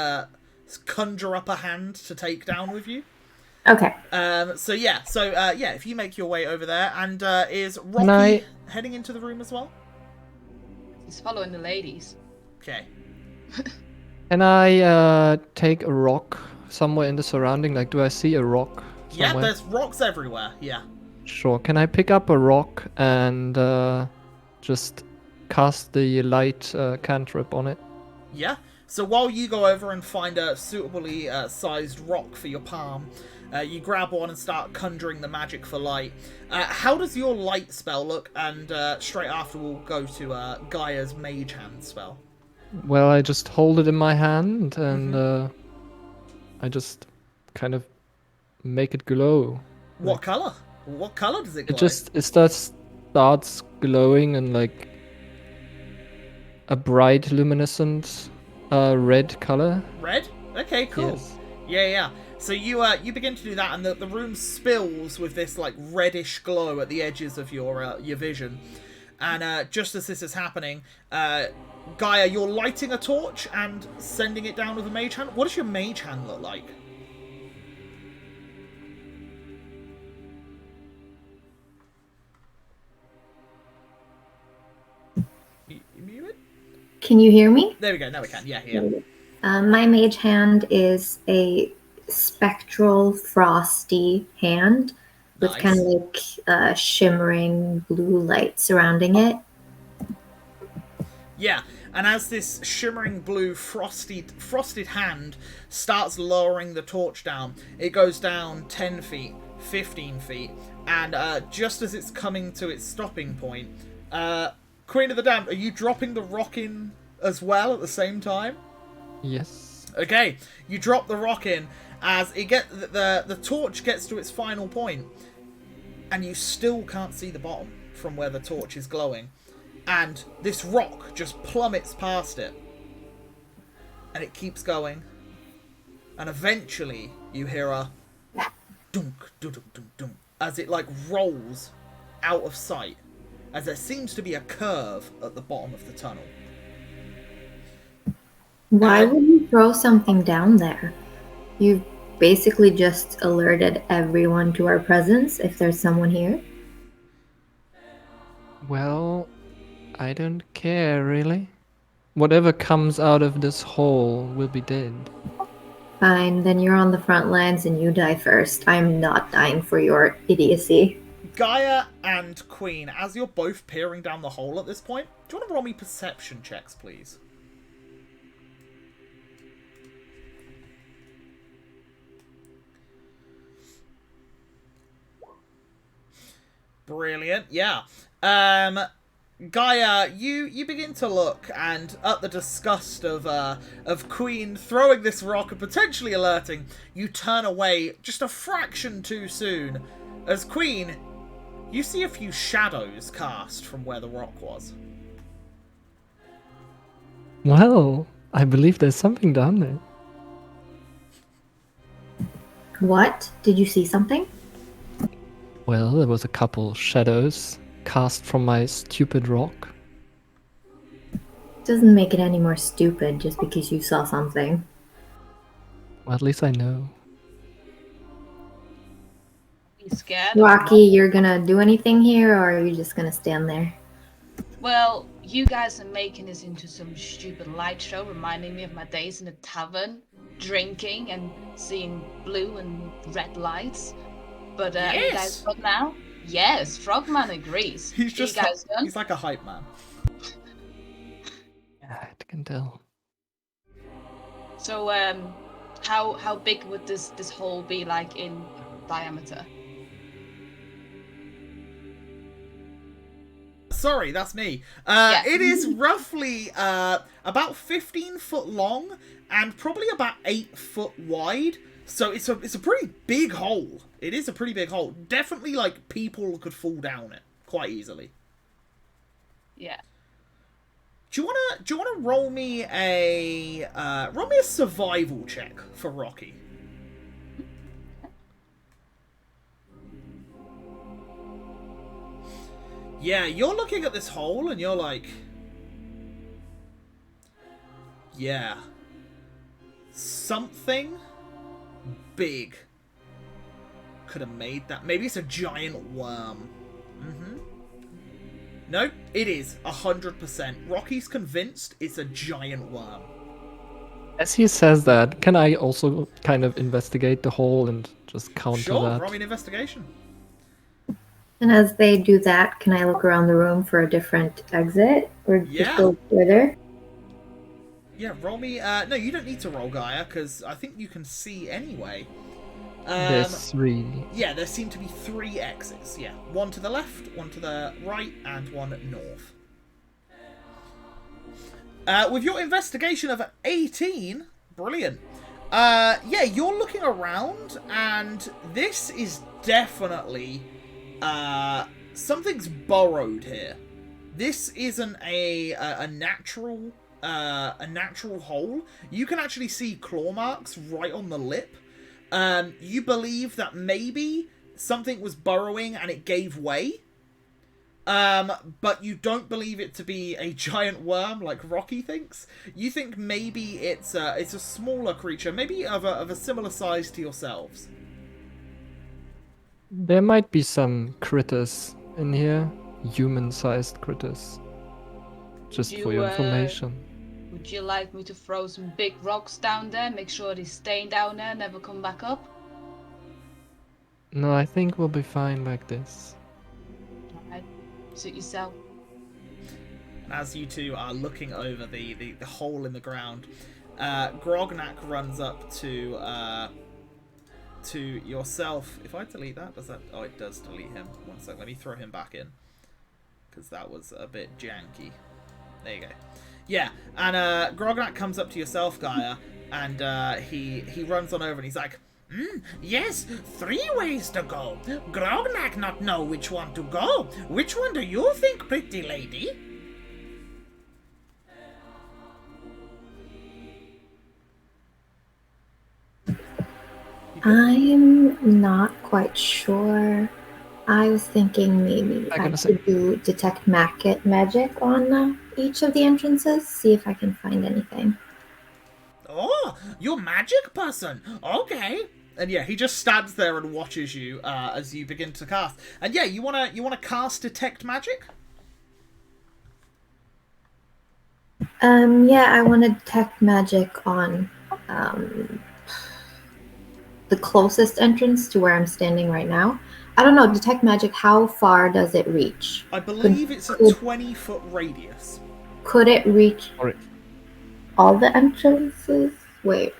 conjure up a hand to take down with you. Okay. So yeah, if you make your way over there, and is Rocky heading into the room as well? He's following the ladies. Okay. Can I take a rock somewhere in the surrounding? Like, do I see a rock somewhere? Yeah, there's rocks everywhere. Yeah. Sure. Can I pick up a rock and just cast the light cantrip on it? Yeah. So while you go over and find a suitably sized rock for your palm, you grab one and start conjuring the magic for light. How does your light spell look? And straight after we'll go to Gaia's Mage Hand spell. Well, I just hold it in my hand and I just kind of make it glow. What color? What color does it glow? It starts glowing in like a bright luminescent red color. Red? Okay, cool. Yes. Yeah. So you begin to do that, and the room spills with this like reddish glow at the edges of your vision. And just as this is happening, Gaia, you're lighting a torch and sending it down with a mage hand. What does your mage hand look like? You muted? Can you hear me? There we go. Now we can. Yeah. My mage hand is a spectral, frosty hand with Nice. kind of like shimmering blue light surrounding it. Yeah, and as this shimmering blue frosted hand starts lowering the torch down, it goes down 10 feet, 15 feet, and just as it's coming to its stopping point, Queen of the Damned, are you dropping the rock in as well at the same time? Yes. Okay, you drop the rock in as the torch gets to its final point, and you still can't see the bottom from where the torch is glowing. And this rock just plummets past it. And it keeps going. And eventually you hear a dunk, dunk, dunk, dunk, dunk, as it like rolls out of sight. As there seems to be a curve at the bottom of the tunnel. Why would you throw something down there? You basically just alerted everyone to our presence if there's someone here. Well, I don't care really. Whatever comes out of this hole will be dead. Fine, then you're on the front lines and you die first. I'm not dying for your idiocy. Gaia and Queen, as you're both peering down the hole at this point, do you want to roll me perception checks, please? Brilliant, yeah. Gaia, you begin to look, and at the disgust of Queen throwing this rock and potentially alerting, you turn away just a fraction too soon. As Queen, you see a few shadows cast from where the rock was. Well, I believe there's something down there. What? Did you see something? Well, there was a couple shadows cast from my stupid rock. Doesn't make it any more stupid just because you saw something. Well, at least I know. You scared? Rocky, you're gonna do anything here, or are you just gonna stand there? Well, you guys are making this into some stupid light show, reminding me of my days in the tavern, drinking and seeing blue and red lights. But are you guys good now? Yes, Frogman agrees. He's just you guys done? he's like a hype man. Yeah, I can tell. So, how big would this hole be, like, in diameter? Sorry, that's me. Yeah. It is roughly about 15 foot long and probably about 8 foot wide. So it's a pretty big hole. It is a pretty big hole. Definitely, like, people could fall down it quite easily. Yeah. Do you wanna roll me a survival check for Rocky? Yeah, you're looking at this hole and you're like, yeah, something big could have made that. Maybe it's a giant worm. Nope, it is 100%. Rocky's convinced it's a giant worm. As he says that, can I also kind of investigate the hole and just counter Sure, that? roll me an investigation. And as they do that, can I look around the room for a different exit? Or Yeah. just go further? Yeah, roll me... no, you don't need to roll, Gaia, because I think you can see anyway. There's 3. Yeah, there seem to be 3 exits. Yeah, one to the left, one to the right, and one north. With your investigation of 18, brilliant. Yeah, you're looking around, and this is definitely something's burrowed here. This isn't a natural hole. You can actually see claw marks right on the lip. You believe that maybe something was burrowing and it gave way. But you don't believe it to be a giant worm like Rocky thinks. You think maybe it's a smaller creature, maybe of a similar size to yourselves. There might be some critters in here. Human-sized critters. Just for your information. Would you like me to throw some big rocks down there, make sure they stay down there, never come back up? No, I think we'll be fine like this. Alright, suit yourself. And as you two are looking over the hole in the ground, Grognak runs up to yourself. If I delete that, does that... Oh, it does delete him. One sec, let me throw him back in. Because that was a bit janky. There you go. Yeah, and Grognak comes up to yourself, Gaia, and he runs on over and he's like, Yes, 3 ways to go. Grognak not know which one to go. Which one do you think, pretty lady? I'm not quite sure. I was thinking maybe I could do detect magic on each of the entrances, see if I can find anything. Oh, you're a magic person. Okay. and yeah, he just stands there and watches you as you begin to cast. And yeah, you wanna cast detect magic? Yeah, I want to detect magic on the closest entrance to where I'm standing right now. I don't know, detect magic, how far does it reach? I believe it's a 20-foot radius. Could it reach all the entrances? Wait.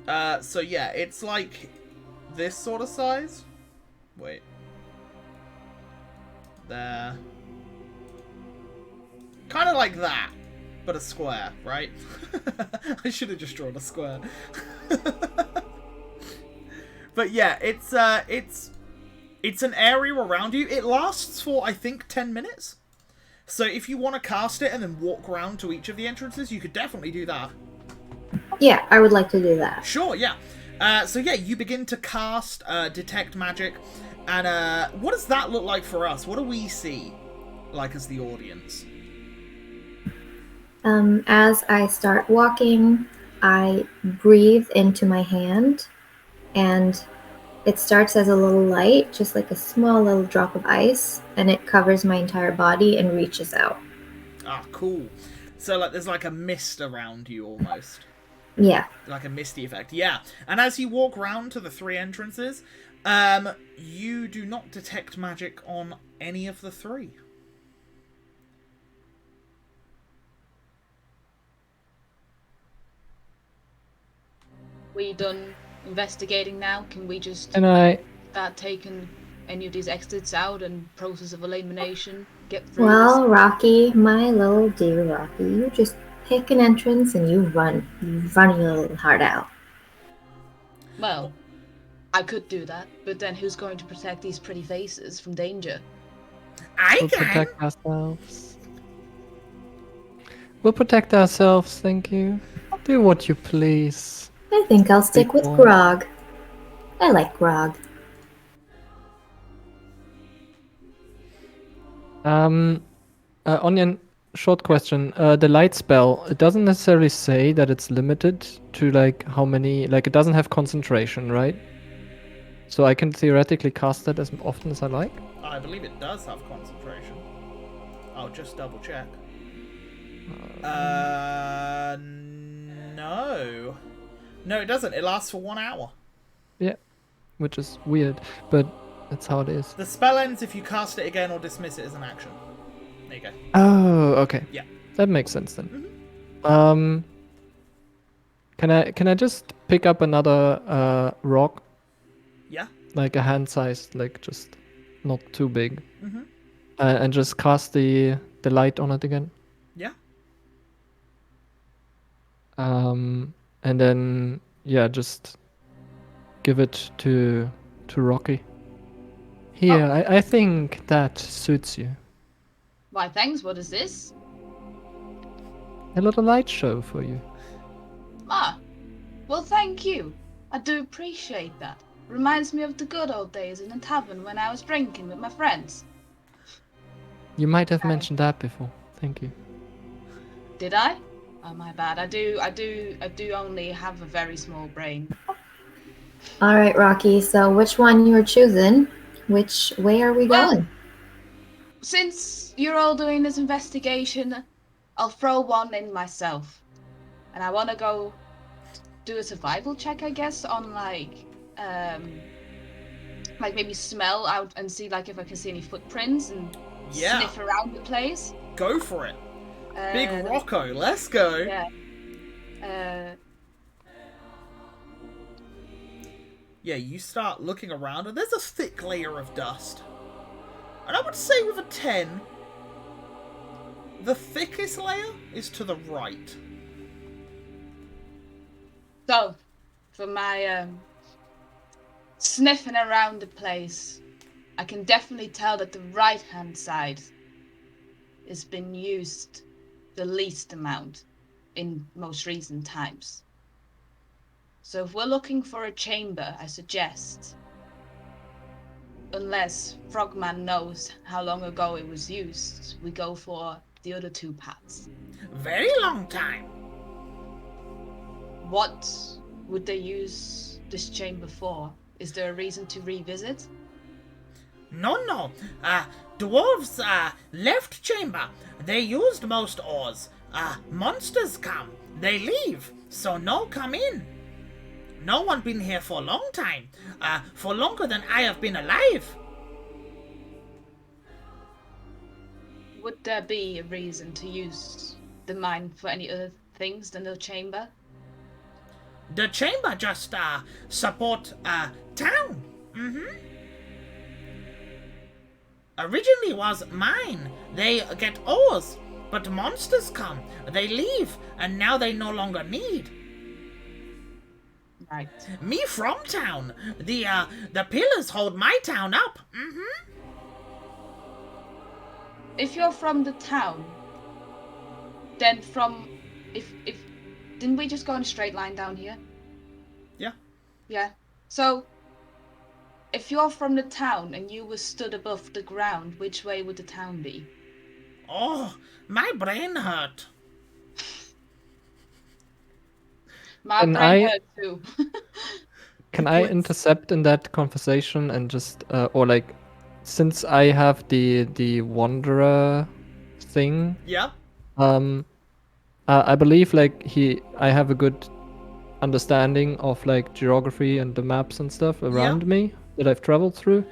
So yeah, it's like this sort of size. Wait. There. Kind of like that, but a square, right? I should have just drawn a square. But yeah, it's an area around you. It lasts for, I think, 10 minutes. So if you want to cast it and then walk around to each of the entrances, you could definitely do that. Yeah, I would like to do that. Sure, yeah. So yeah, you begin to cast Detect Magic. And what does that look like for us? What do we see, like, as the audience? As I start walking, I breathe into my hand, and it starts as a little light, just like a small little drop of ice, and it covers my entire body and reaches out. Ah, cool. So like, there's like a mist around you almost. Yeah. Like a misty effect, yeah. And as you walk round to the 3 entrances, you do not detect magic on any of the 3. We done investigating now? Can we just Can start taking any of these exits out and process of elimination? Get through Well, Rocky, my little dear Rocky, you just pick an entrance and you run. You run your little heart out. this? Well, I could do that, but then who's going to protect these pretty faces from danger? we'll protect ourselves. We'll protect ourselves, thank you. Do what you please. I think I'll stick with boy. Grog. I like Grog. Onion, short question. The light spell, it doesn't necessarily say that it's limited to like how many, like it doesn't have concentration, right? So I can theoretically cast it as often as I like? I believe it does have concentration. I'll just double check. No. No, it doesn't. It lasts for 1 hour. Yeah, which is weird, but that's how it is. The spell ends if you cast it again or dismiss it as an action. There you go. Oh, okay. Yeah. That makes sense then. Mm-hmm. Can I just pick up another rock? Yeah. Like a hand sized, like just not too big. Mm-hmm. And just cast the light on it again. Yeah. And then yeah, just give it to Rocky. Here, I think that suits you. Why, thanks. What is this? A little light show for you. Ah, well, thank you. I do appreciate that. Reminds me of the good old days in a tavern when I was drinking with my friends. You might have mentioned that before. Thank you. Did I? Oh, my bad. I do only have a very small brain. All right, Rocky. So which one you're choosing? Which way are we Well, going? Since you're all doing this investigation, I'll throw one in myself. And I want to go do a survival check, I guess, on like maybe smell out and see like if I can see any footprints and sniff around the place. Go for it. Big Rocco, let's go. Yeah. Yeah, you start looking around and there's a thick layer of dust. And I would say with a 10, the thickest layer is to the right. So, for my sniffing around the place, I can definitely tell that the right-hand side has been used the least amount in most recent times. So if we're looking for a chamber, I suggest, unless Frogman knows how long ago it was used, we go for the other 2 paths. Very long time. What would they use this chamber for? Is there a reason to revisit? No. Dwarves, left chamber. They used most ores. Monsters come. They leave. So no come in. No one been here for a long time. For longer than I have been alive. Would there be a reason to use the mine for any other things than the chamber? The chamber just, support, town. Originally was mine. They get ores. But monsters come, they leave, and now they no longer need. Right. Me from town. The pillars hold my town up. If you're from the town, then if didn't we just go in a straight line down here? Yeah. Yeah. So if you're from the town and you were stood above the ground, which way would the town be? Oh, my brain hurt. My Can brain I- hurt too. Can I points. intercept in that conversation and just, or like, since I have the wanderer thing, Yeah. I believe like I have a good understanding of like geography and the maps and stuff around me that I've traveled through.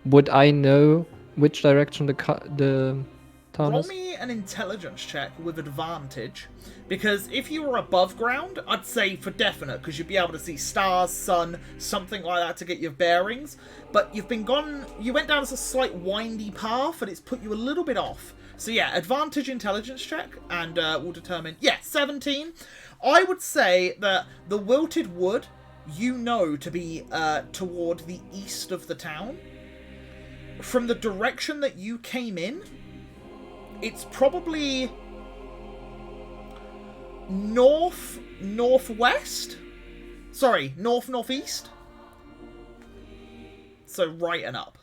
Would I know which direction the town Roll is? me an intelligence check with advantage, because if you were above ground, I'd say for definite, because you'd be able to see stars, sun, something like that to get your bearings. But you went down as a slight windy path, and it's put you a little bit off. So yeah, advantage intelligence check, and we'll determine. Yeah, 17. I would say that the wilted wood, you know, to be toward the east of the town. From the direction that you came in, it's probably northwest. Sorry, northeast. So right and up.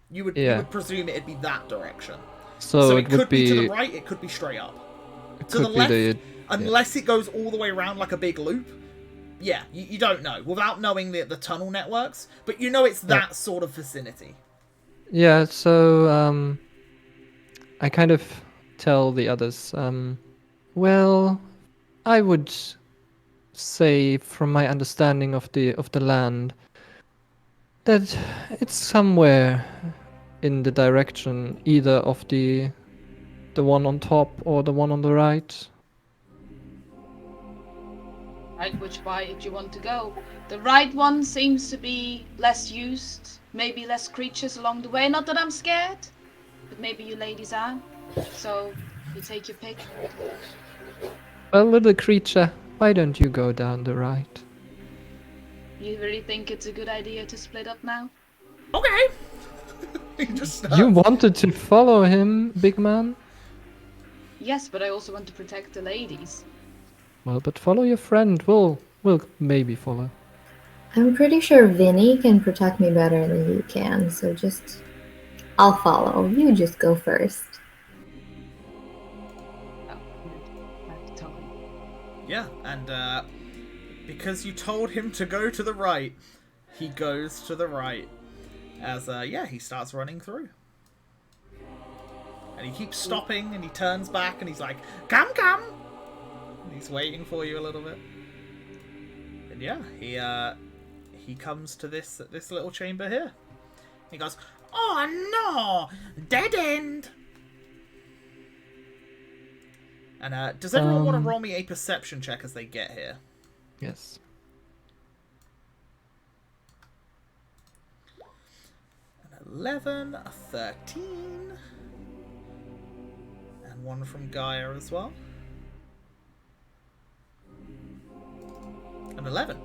You would presume it'd be that direction. So it it would could be to be the right, it could be straight up. it To the could be left, unless it goes all the way around like a big loop. Yeah, you don't know without knowing the tunnel networks, but you know it's that sort of vicinity. Yeah, so I kind of tell the others, well, I would say from my understanding of the land that it's somewhere in the direction either of the one on top or the one on the right. Right, which way do you want to go? The right one seems to be less used, maybe less creatures along the way. Not that I'm scared, but maybe you ladies are. So you take your pick. Well, little creature, why don't you go down the right? You really think it's a good idea to split up now? Okay. He just You wanted to follow him, big man? Yes, but I also want to protect the ladies. Well, but follow your friend. We'll maybe follow. I'm pretty sure Vinny can protect me better than you can, so I'll follow. You just go first. Oh, I have to tell him. Yeah, and because you told him to go to the right, he goes to the right. As he starts running through. And he keeps stopping and he turns back and he's like, "Come, come!" And he's waiting for you a little bit. And yeah, he comes to this little chamber here. He goes, "Oh no! Dead end!" And does everyone want to roll me a perception check as they get here? Yes. An 11, a 13, and one from Gaia as well. An 11.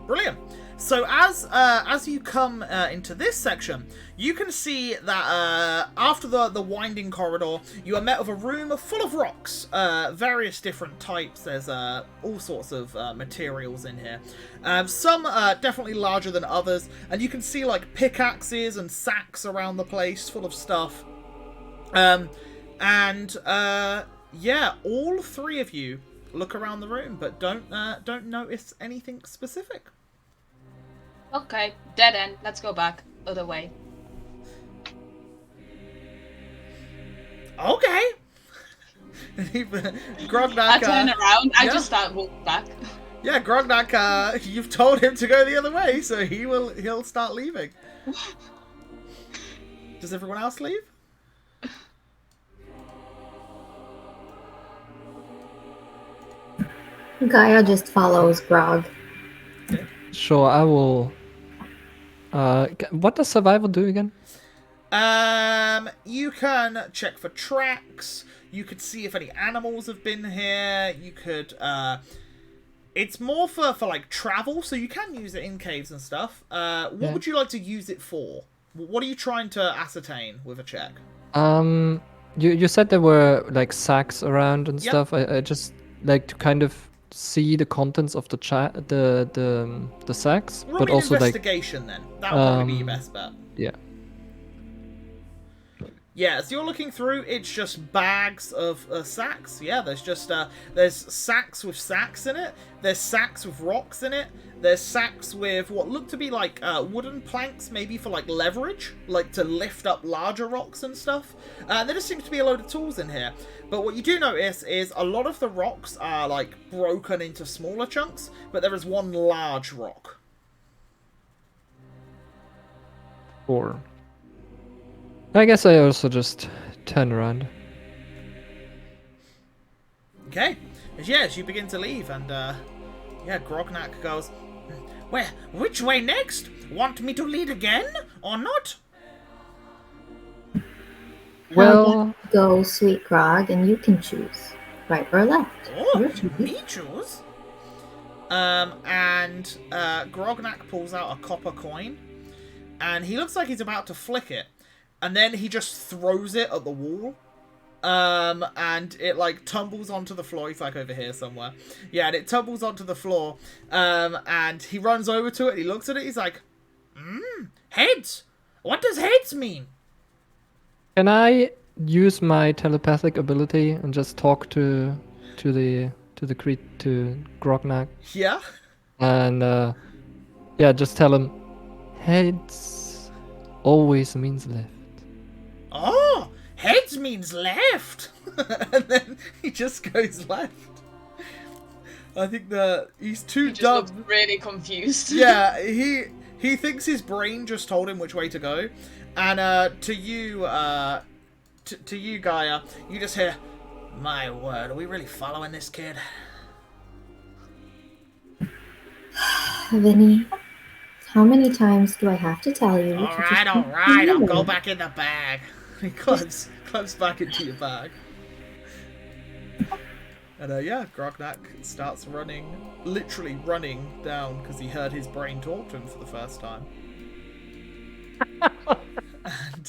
Brilliant. So as you come into this section, you can see that after the winding corridor, you are met with a room full of rocks, various different types. There's all sorts of materials in here. Some definitely larger than others, and you can see like pickaxes and sacks around the place full of stuff. All three of you look around the room, but don't notice anything specific. Okay, dead end. Let's go back. Other way. Okay. Grognak. I turn around. I yeah. just start walking back. Yeah, Grognak. You've told him to go the other way, so he'll start leaving. Does everyone else leave? Gaia just follows Grog. Sure, I will. What does survival do again? You can check for tracks. You could see if any animals have been here. You could, it's more for like travel, so you can use it in caves and stuff. What would you like to use it for? What are you trying to ascertain with a check? You said there were like sacks around and Yep. stuff. I just like to kind of see the contents of the the sacks, Roll but me an also like investigation then. That'll probably be your best bet. yeah. Yeah, as you're looking through, it's just bags of sacks. Yeah, there's just there's sacks with sacks in it. There's sacks with rocks in it. There's sacks with what look to be like wooden planks, maybe for like leverage, like to lift up larger rocks and stuff. There just seems to be a load of tools in here. But what you do notice is a lot of the rocks are like broken into smaller chunks, but there is one large rock. 4. I guess I also just turn around. Okay. Yes, you begin to leave, and yeah, Grognak goes, "Where? Which way next? Want me to lead again, or not?" Well, Go, sweet Grog, and you can choose right or left. Oh, Your choice. me choose. And Grognak pulls out a copper coin, and he looks like he's about to flick it, and then he just throws it at the wall. And it like tumbles onto the floor. He's like over here somewhere. Yeah, and it tumbles onto the floor. And he runs over to it. And he looks at it. He's like, heads. What does heads mean? can I use my telepathic ability and just talk to Grognak Yeah. and yeah, just tell him heads always means left. Oh, heads means left. And then he just goes left. I think he's too He just dumb. looks really confused. Yeah, he thinks his brain just told him which way to go. And to you, Gaia, you just hear, "My word, are we really following this kid?" Vinny, how many times do I have to tell you? All right, I'll go back in the bag. He climbs back into your bag. And yeah, Grognak starts literally running down because he heard his brain talk to him for the first time.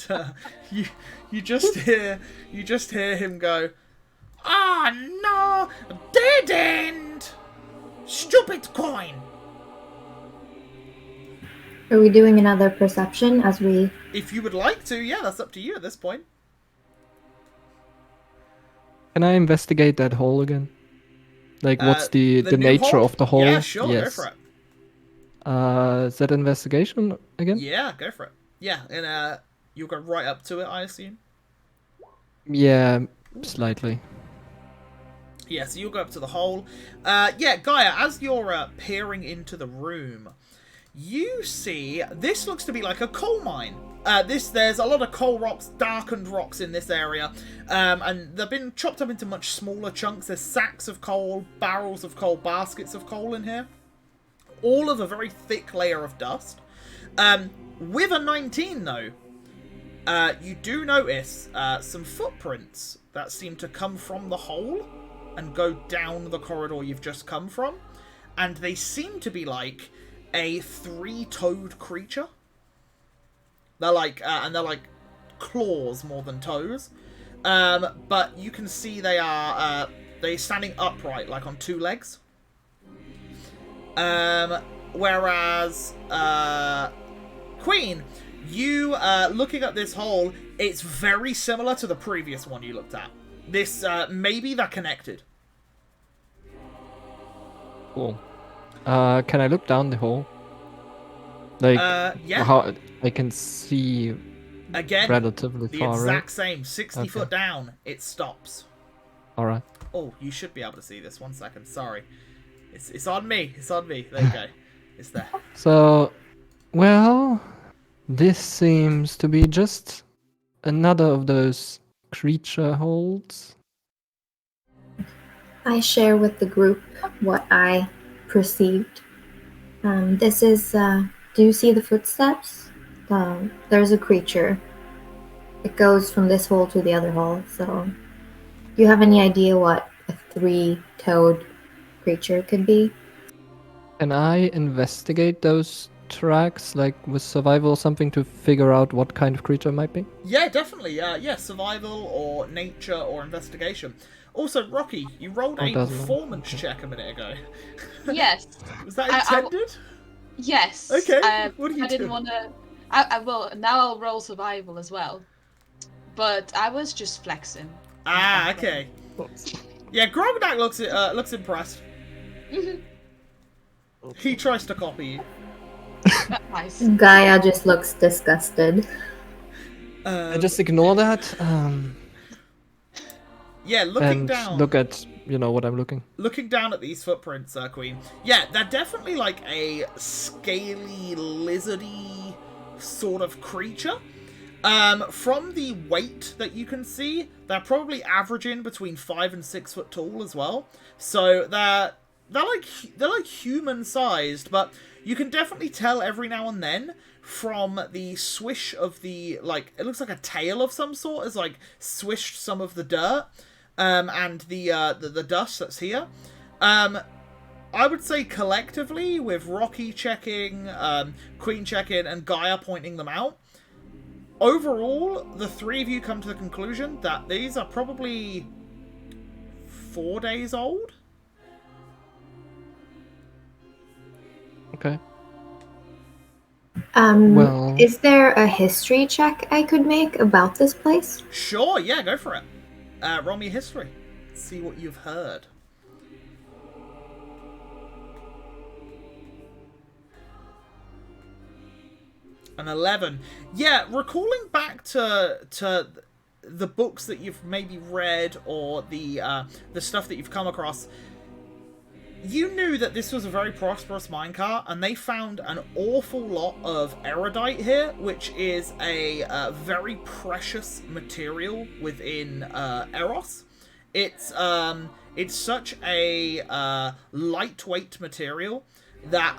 And you just hear him go, "Ah, no, dead end, stupid coin." Are we doing another perception as we... If you would like to, yeah, that's up to you at this point. Can I investigate that hole again? Like, what's the new nature hole? of the hole? Yeah, sure, yes. go for it. Is that investigation again? Yeah, go for it. Yeah, and you'll go right up to it, I assume. Yeah, slightly. Yeah, so you'll go up to the hole. Yeah, Gaia, as you're peering into the room, you see this looks to be like a coal mine. There's a lot of coal rocks, darkened rocks in this area, and they've been chopped up into much smaller chunks. There's sacks of coal, barrels of coal, baskets of coal in here, all of a very thick layer of dust. With a 19 though, you do notice some footprints that seem to come from the hole and go down the corridor you've just come from, and they seem to be like a 3-toed creature. They're like claws more than toes, but you can see they're standing upright, like on 2 legs. Whereas Queen, you looking at this hole, it's very similar to the previous one you looked at. This maybe they're connected. Cool. Can I look down the hole? Like, yeah. how I can see Again, relatively the far, exact right? same. 60 Okay. foot down, it stops. Alright. Oh, you should be able to see this. 1 second. Sorry. It's on me. It's on me. There you go. It's there. So, well, this seems to be just another of those creature holes. I share with the group what I perceived. This is, do you see the footsteps? There's a creature it goes from this hole to the other hole. So, do you have any idea what a 3-toed creature could be? Can I investigate those tracks, like with survival or something, to figure out what kind of creature it might be? Yeah, definitely. Yeah, survival or nature or investigation. Also, Rocky, you rolled a doesn't matter. performance check a minute ago. Yes. Was that intended? Yes. Okay. What are you I didn't doing? want to. Well, now I'll roll survival as well. But I was just flexing. Ah, okay. Yeah, Grognak looks impressed. He tries to copy you. Nice. Gaia just looks disgusted. I just ignore that. Yeah, looking and down. look at what I'm looking. Looking down at these footprints, Queen. Yeah, they're definitely like a scaly, lizardy sort of creature. From the weight that you can see, they're probably averaging between 5 and 6 foot tall as well. So they're like human sized, but you can definitely tell every now and then from the swish of the, like, it looks like a tail of some sort has like swished some of the dirt. And the dust that's here. I would say collectively, with Rocky checking, Queen checking, and Gaia pointing them out, overall, the three of you come to the conclusion that these are probably 4 days old. Okay. Well, is there a history check I could make about this place? Sure, yeah, go for it. Roll me history. See what you've heard. An 11. Yeah, recalling back to the books that you've maybe read or the stuff that you've come across, you knew that this was a very prosperous minecart, and they found an awful lot of erudite here, which is a very precious material within Eros. It's such a lightweight material that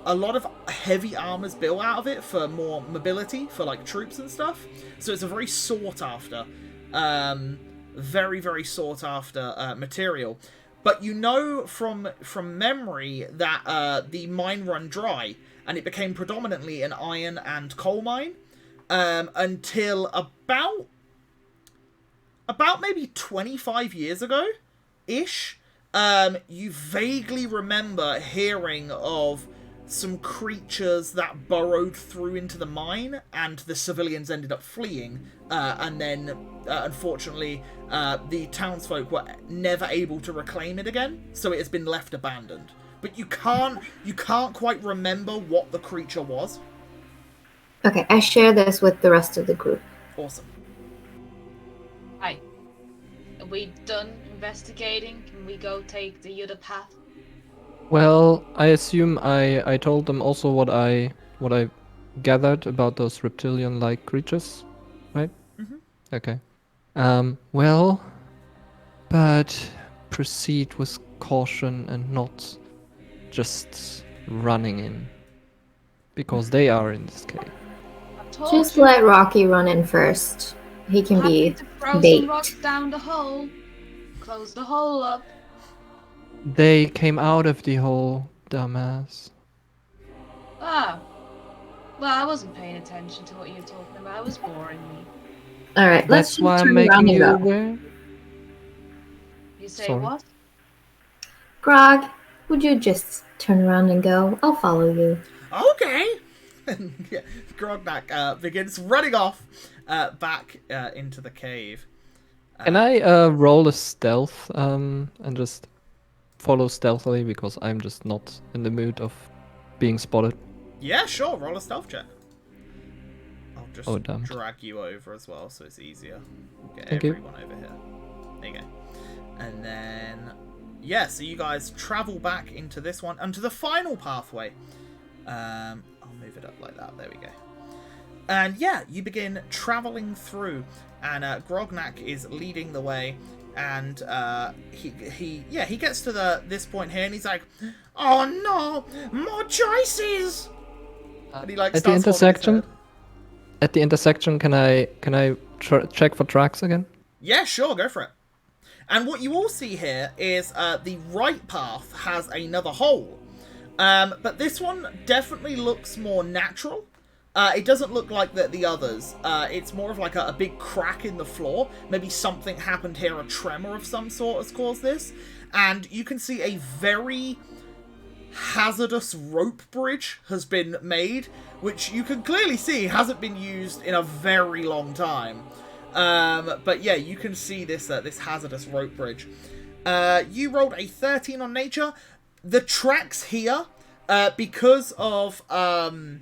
a lot of heavy armor's built out of it for more mobility for like troops and stuff. So it's a very sought after, very, very sought after material. But you know from memory that the mine run dry, and it became predominantly an iron and coal mine until about maybe 25 years ago ish. You vaguely remember hearing of some creatures that burrowed through into the mine, and the civilians ended up fleeing, and then unfortunately the townsfolk were never able to reclaim it again, so it has been left abandoned. But you can't quite remember what the creature was. Okay, I share this with the rest of the group. Awesome. Hi. Are we done investigating? Can we go take the other path? Well, I assume I told them also what I gathered about those reptilian-like creatures, right? Mm-hmm. Okay. Well, but proceed with caution and not just running in, because they are in this cave. Just let Rocky run in first. He can Happy be to throw bait. some rocks down the hole. Close the hole up. They came out of the hole, dumbass. Ah. Well, I wasn't paying attention to what you were talking about. It was boring me. All right, let's That's just why I'm turn around making and you go. aware. You say Sorry. what? Grog, would you just turn around and go? I'll follow you. Okay. And yeah, Grognak begins running off back into the cave. Can I roll a stealth and just follow stealthily, because I'm just not in the mood of being spotted? Yeah, sure. Roll a stealth check. I'll just damn it. drag you over as well, so it's easier. Get Thank you. everyone over here. There you go. And then, yeah, so you guys travel back into this one, and to the final pathway. I'll move it up like that. There we go. And yeah, you begin traveling through, and Grognak is leading the way. And he gets to this point here, and he's like, "Oh no, more choices!" And he like At the starts holding his intersection? head. at the intersection, can I check for tracks again? Yeah, sure, go for it. And what you all see here is the right path has another hole. But this one definitely looks more natural. It doesn't look like the others. It's more of like a big crack in the floor. Maybe something happened here, a tremor of some sort has caused this. And you can see a very hazardous rope bridge has been made, which you can clearly see hasn't been used in a very long time. But yeah, you can see this this hazardous rope bridge. You rolled a 13 on nature. The tracks here, because of Rocky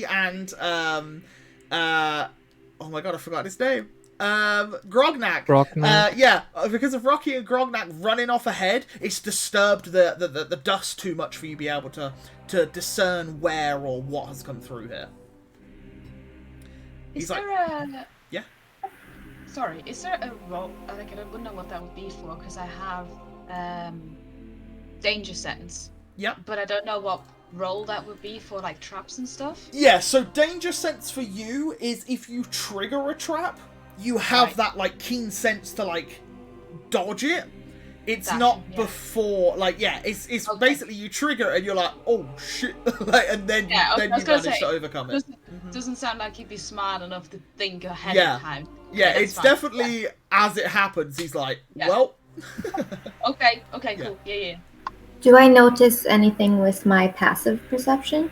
and oh my god, I forgot his name. Grognak. Yeah, because of Rocky and Grognak running off ahead, it's disturbed the dust too much for you to be able to discern where or what has come through here. Is there a... Yeah? Sorry, is there a role... Like, I wouldn't know what that would be for, because I have danger sense. Yeah. But I don't know what role that would be for, like, traps and stuff. Yeah, so danger sense for you is if you trigger a trap, you have that, like, keen sense to, like, dodge it. It's not before, like, yeah, it's okay. Basically you trigger it and you're like, oh shit, like, and then you manage to overcome it. Doesn't sound like you'd be smart enough to think ahead of time. Yeah, it's fine. Definitely as it happens, he's like, well. Okay, cool, yeah. Do I notice anything with my passive perception?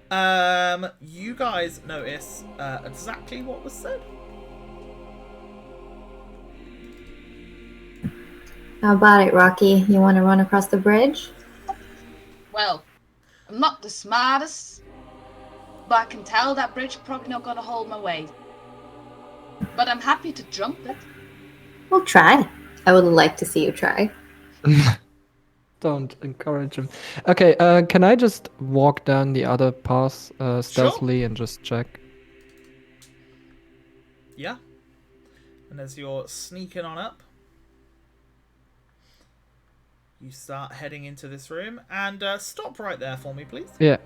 You guys notice exactly what was said. How about it, Rocky? You want to run across the bridge? Well, I'm not the smartest, but I can tell that bridge probably not gonna hold my weight. But I'm happy to jump it. We'll try. I would like to see you try. Don't encourage him. Okay, can I just walk down the other path stealthily and just check? Yeah. And as you're sneaking on up, you start heading into this room. And stop right there for me, please. Yeah.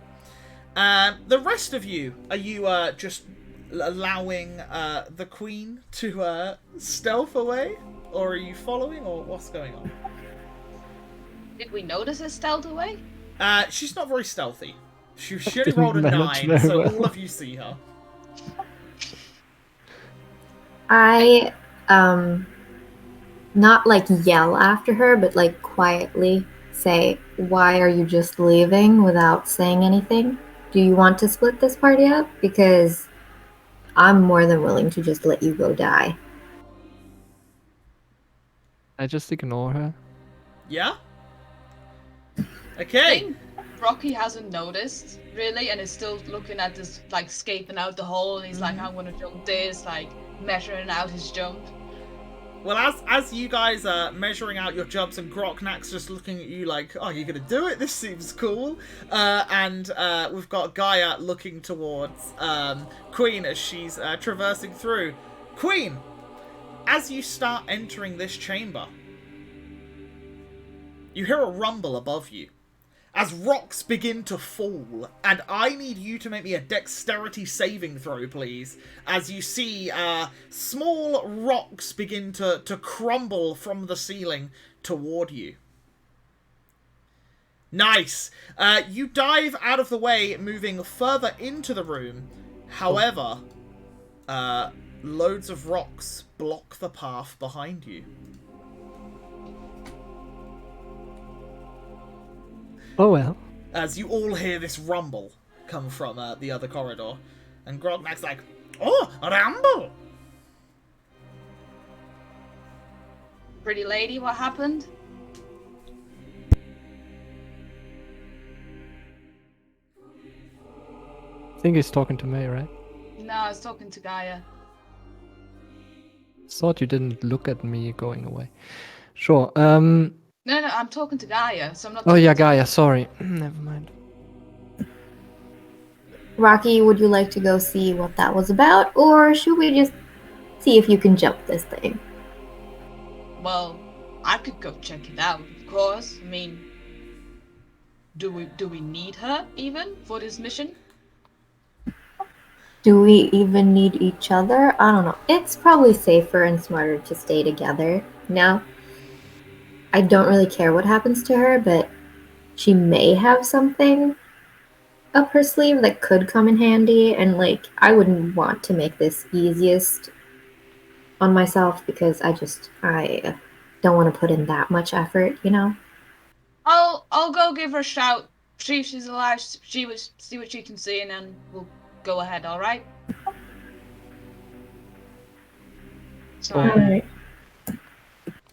The rest of you, are you just allowing the queen to stealth away? Or are you following, or what's going on? Did we notice her stealth away? She's not very stealthy. She only rolled a 9, so all of you see her. I, not like yell after her, but like quietly say, why are you just leaving without saying anything? Do you want to split this party up? Because I'm more than willing to just let you go die. I just ignore her. Yeah? I Okay. think Rocky hasn't noticed, really, and is still looking at this, like, scaping out the hole, and he's like, I'm gonna jump this, like, measuring out his jump. Well, as you guys are measuring out your jumps and Groknak's just looking at you like, oh, you're going to do it? This seems cool. And we've got Gaia looking towards Queen as she's traversing through. Queen, as you start entering this chamber, you hear a rumble above you as rocks begin to fall, and I need you to make me a dexterity saving throw, please, as you see small rocks begin to crumble from the ceiling toward you. Nice! You dive out of the way, moving further into the room. However, loads of rocks block the path behind you. Oh well. As you all hear this rumble come from the other corridor. And Grognak's like, oh, a rumble! Pretty lady, what happened? I think he's talking to me, right? No, I was talking to Gaia. Thought you didn't look at me going away. Sure. No, I'm talking to Gaia, so I'm not... Oh yeah, Gaia, sorry. Never mind. Rocky, would you like to go see what that was about, or should we just see if you can jump this thing? Well, I could go check it out, of course. I mean, do we need her, even, for this mission? Do we even need each other? I don't know. It's probably safer and smarter to stay together. Now, I don't really care what happens to her, but she may have something up her sleeve that could come in handy, and like I wouldn't want to make this easiest on myself because I don't want to put in that much effort, you know? I'll go give her a shout. See if she's alive. See what she can see, and then we'll go ahead. All right. So I Alright.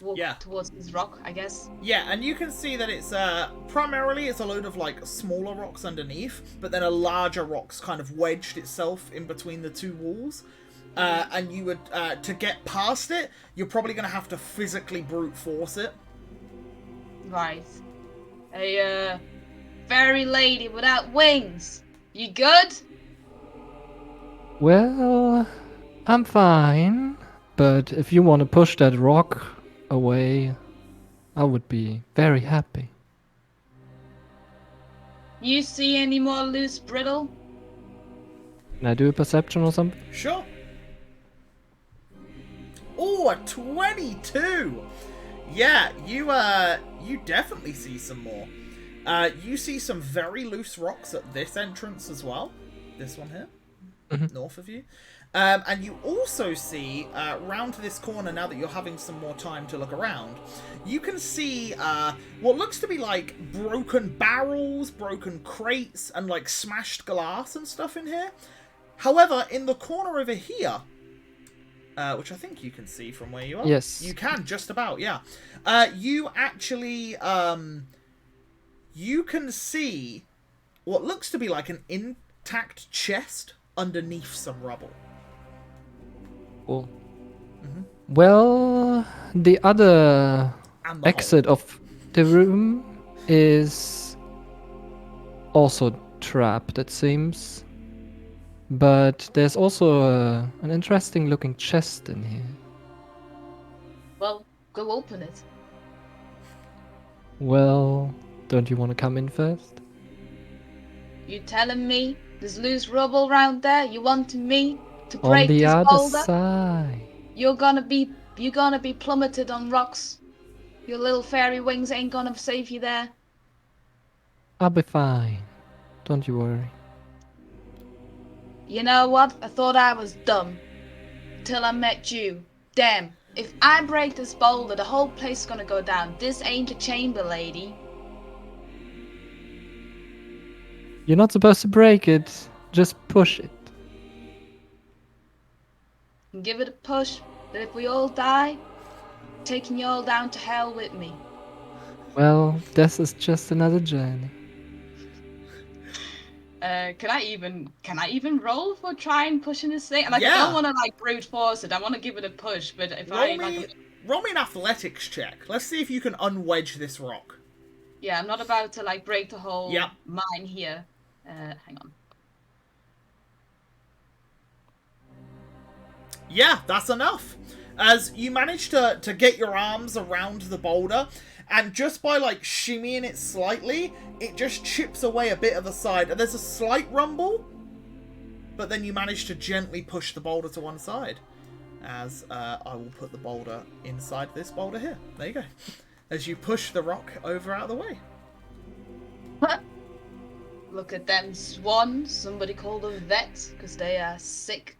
walk Yeah. towards this rock, I guess. Yeah, and you can see that it's primarily it's a load of like smaller rocks underneath, but then a larger rock's kind of wedged itself in between the two walls. And you would to get past it, you're probably going to have to physically brute force it. Right. A fairy lady without wings. You good? Well, I'm fine. But if you want to push that rock away, I would be very happy. You see any more loose brittle? Can I do a perception or something? Sure. Oh, a 22. Yeah, you definitely see some more. You see some very loose rocks at this entrance as well. This one here, north of you. And you also see, round to this corner, now that you're having some more time to look around, you can see what looks to be like broken barrels, broken crates, and like smashed glass and stuff in here. However, in the corner over here, which I think you can see from where you are. Yes. You can, just about, yeah. You actually, you can see what looks to be like an intact chest underneath some rubble. Cool. Well, the other And the exit of the room is also trapped, it seems. But there's also an interesting looking chest in here. Well, go open it. Well, don't you want to come in first? You telling me there's loose rubble round there? You wanting me to On break the this other boulder? side. You're gonna be plummeted on rocks. Your little fairy wings ain't gonna save you there. I'll be fine. Don't you worry. You know what? I thought I was dumb. Till I met you. Damn. If I break this boulder, the whole place is gonna go down. This ain't a chamber, lady. You're not supposed to break it. Just push it. And give it a push. But if we all die, I'm taking you all down to hell with me. Well, this is just another journey. Can I even roll for trying pushing this thing? Like, Yeah. I don't want to like brute force it. I want to give it a push, but if Roll me an athletics check. Let's see if you can unwedge this rock. yeah, I'm not about to like break the whole Yep. mine here. Hang on. Yeah, that's enough. As you manage to get your arms around the boulder, and just by like shimmying it slightly, it just chips away a bit of the side. And there's a slight rumble, but then you manage to gently push the boulder to one side. As I will put the boulder inside this boulder here. There you go. As you push the rock over out of the way. Look at them swans. Somebody called them vets because they are sick.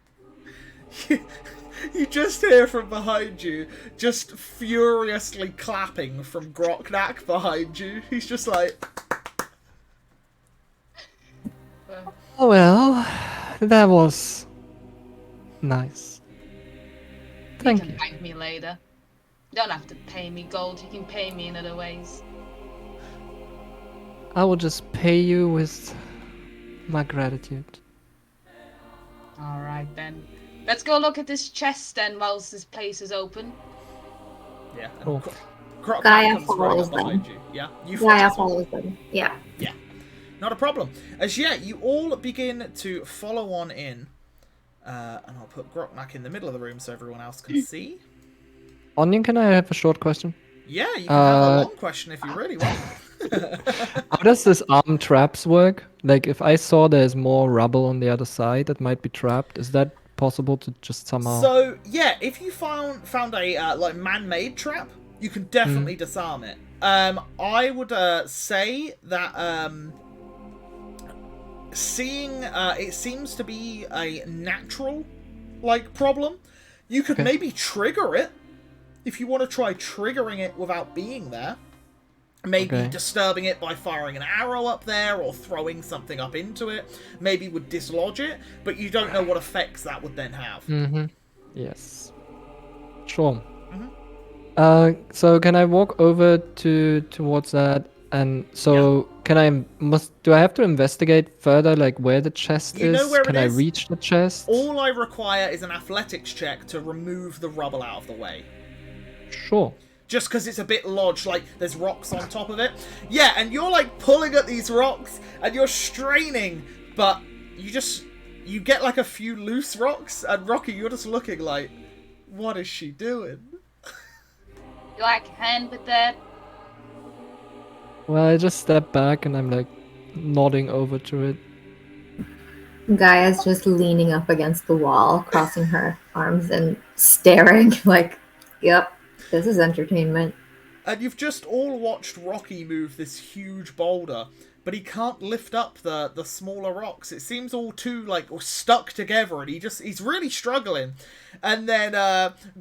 You just hear from behind you, just furiously clapping from Groknak behind you. He's just like... Oh well, that was nice. Thank You you. can thank me later. You don't have to pay me gold. You can pay me in other ways. I will just pay you with my gratitude. All right then. Let's go look at this chest then, whilst this place is open. Yeah. And Cool. Groknak Gaia comes right follows up behind them. you. Yeah. You Gaia follow. follows them. Yeah. Yeah. Not a problem. As yet, you all begin to follow on in. And I'll put Groknak in the middle of the room so everyone else can see. Onion, can I have a short question? Yeah, you can have a long question if you really want. How does this arm traps work? Like, if I saw there's more rubble on the other side that might be trapped, is that possible to just somehow? So yeah, if you found a like man-made trap, you can definitely disarm it. I would say that seeing it seems to be a natural like problem. You could maybe trigger it if you want to try triggering it without being there. Maybe disturbing it by firing an arrow up there or throwing something up into it. Maybe would dislodge it, but you don't know what effects that would then have. Yes. Sure. So can I walk over towards that? And so do I have to investigate further, like where the chest is? You know where can it I is? reach the chest? All I require is an athletics check to remove the rubble out of the way. Sure. Just because it's a bit lodged, like there's rocks on top of it. Yeah, and you're like pulling at these rocks and you're straining, but you get like a few loose rocks, and Rocky, you're just looking like, what is she doing? You like a hand with that? Well, I just step back and I'm like nodding over to it. Gaia's just leaning up against the wall, crossing her arms and staring like, yep, this is entertainment. And you've just all watched Rocky move this huge boulder, but he can't lift up the smaller rocks. It seems all too like stuck together, and he's really struggling. And then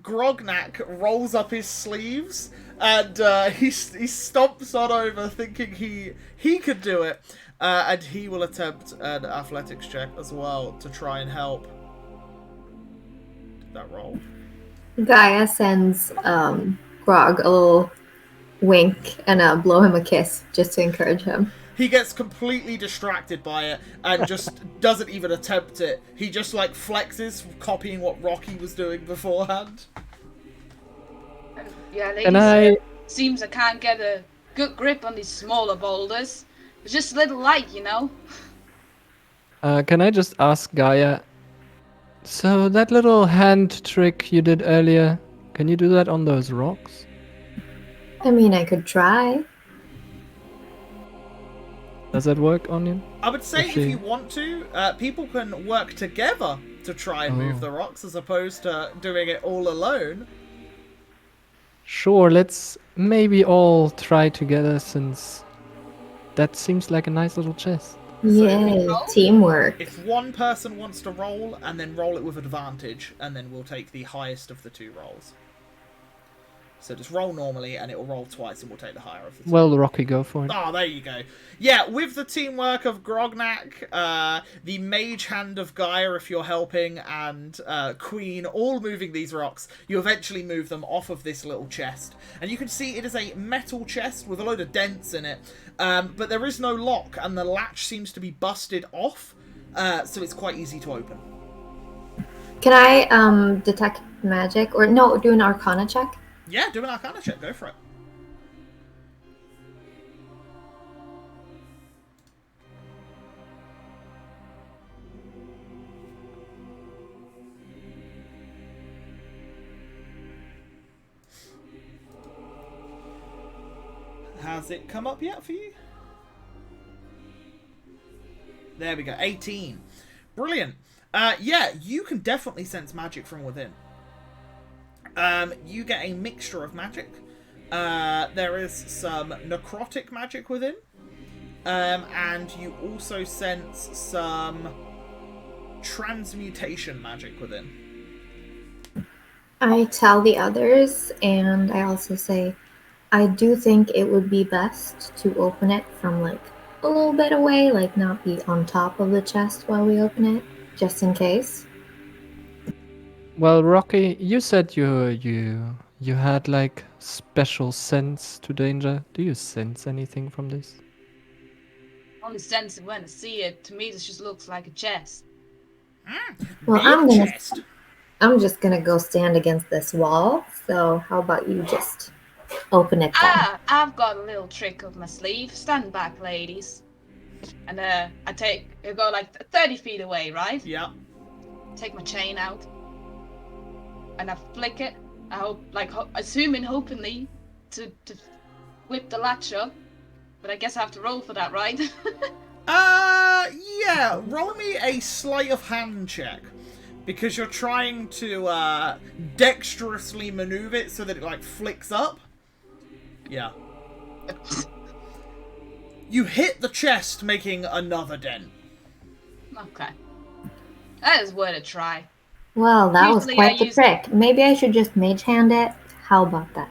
Grognak rolls up his sleeves, and he stomps on over, thinking he could do it. And he will attempt an athletics check as well to try and help. Did that roll? Gaia sends Grog a little wink and blow him a kiss just to encourage him. He gets completely distracted by it and just doesn't even attempt it. He just like flexes, copying what Rocky was doing beforehand. Yeah, ladies, And I seems I can't get a good grip on these smaller boulders. It's just a little light, you know? can I just ask Gaia? So that little hand trick you did earlier, can you do that on those rocks? I mean, I could try. Does that work, Onion? I would say Okay. if you want to, people can work together to try and move the rocks as opposed to doing it all alone. Sure, let's maybe all try together since that seems like a nice little chest. Yay, teamwork. If one person wants to roll, and then roll it with advantage, and then we'll take the highest of the two rolls. So just roll normally, and it will roll twice, and we'll take the higher of the two. Well, Rocky, go for it. Oh, there you go. Yeah, with the teamwork of Grognak, the mage hand of Gaia, if you're helping, and Queen, all moving these rocks, you eventually move them off of this little chest. And you can see it is a metal chest with a load of dents in it, but there is no lock, and the latch seems to be busted off, so it's quite easy to open. Can I detect magic? Or no, do an arcana check? Yeah, do an arcana check, go for it. Has it come up yet for you? There we go, 18. Brilliant. Yeah, you can definitely sense magic from within. You get a mixture of magic. There is some necrotic magic within. And you also sense some transmutation magic within. I tell the others, and I also say, I do think it would be best to open it from like a little bit away, like not be on top of the chest while we open it, just in case. Well, Rocky, you said you had like special sense to danger. Do you sense anything from this? Only sense it when I see it. To me, this just looks like a chest. Well, Big chest. I'm just gonna go stand against this wall. So how about you just open it then? I've got a little trick up my sleeve. Stand back, ladies. And I go like 30 feet away, right? Yeah. Take my chain out. And I flick it. I hope, hopingly, to whip the latch up. But I guess I have to roll for that, right? Yeah. Roll me a sleight of hand check. Because you're trying to, dexterously maneuver it so that it, like, flicks up. Yeah. You hit the chest, making another dent. Okay. That is worth a try. Well, that was Usually quite I the use- trick. Maybe I should just mage hand it. How about that?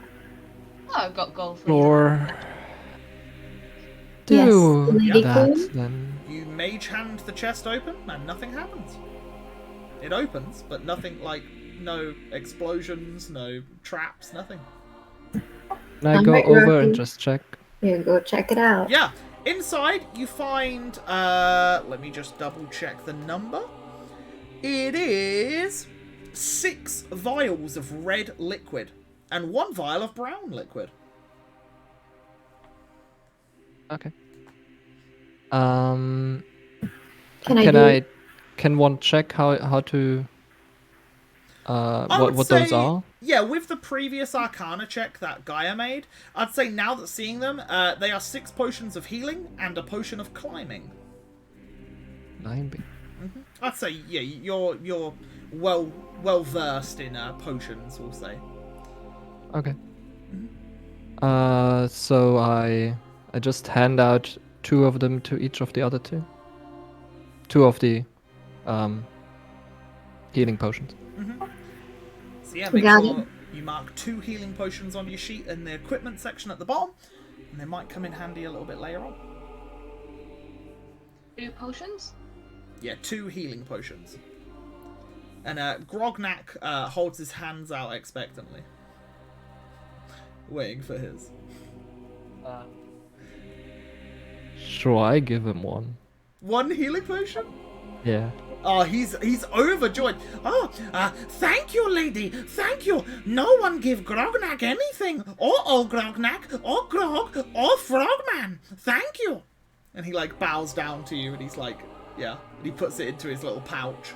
Oh, I've got gold for you. Or Yes, do Lady that Queen. then. You mage hand the chest open, and nothing happens. It opens, but nothing, like, no explosions, no traps, nothing. Can I I'm go right, over and Rocky. just check? Here, go check it out. Yeah, inside you find, let me just double check the number. It is 6 vials of red liquid and 1 vial of brown liquid. Okay. Can Can one check how to I would what say, those are? yeah, with the previous Arcana check that Gaia made, I'd say now that seeing them, they are 6 potions of healing and a potion of climbing. Climbing. I'd say, yeah, you're well versed in potions, we'll say. Okay. So I just hand out 2 of them to each of the other 2. 2 of the healing potions. So yeah, make Got sure it. you mark 2 healing potions on your sheet in the equipment section at the bottom, and they might come in handy a little bit later on. 2 potions? Yeah, 2 healing potions. And Grognak holds his hands out expectantly, waiting for his. Sure, I give him 1. 1 healing potion? Yeah. Oh, he's overjoyed. Oh, thank you, lady. Thank you. No one give Grognak anything. Or Grognak, or Grog, or Frogman. Thank you. And he, like, bows down to you, and he's like, yeah. And he puts it into his little pouch.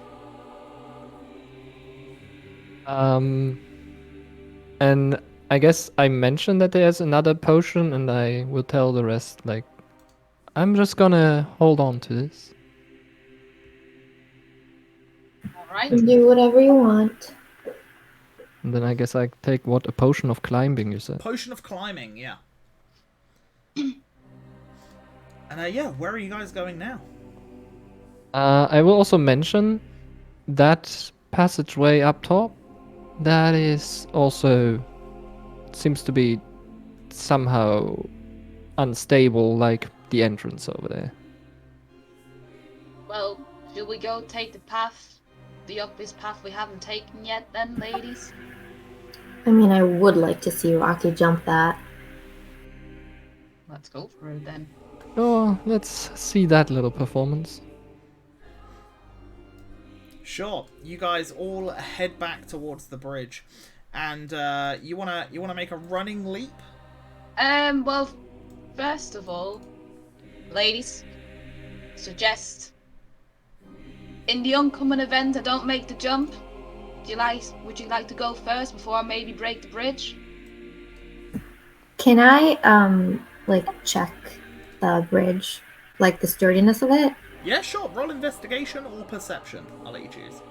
And I guess I mentioned that there's another potion, and I will tell the rest, like, I'm just gonna hold on to this. Alright. Do whatever you want. And then I guess I take what, a potion of climbing, you said? Potion of climbing, yeah. And, yeah, where are you guys going now? I will also mention that passageway up top. That is also seems to be somehow unstable, like the entrance over there. Well, should we go take the obvious path we haven't taken yet then, ladies? I mean, I would like to see Rocky jump that. Let's go for it then. Oh, let's see that little performance. Sure. You guys all head back towards the bridge. And you wanna make a running leap? Well, first of all, ladies, suggest in the oncoming event I don't make the jump, would you like to go first before I maybe break the bridge? Can I, like, check the bridge? Like, the sturdiness of it? Yeah, sure. Roll investigation or perception. I'll let you choose.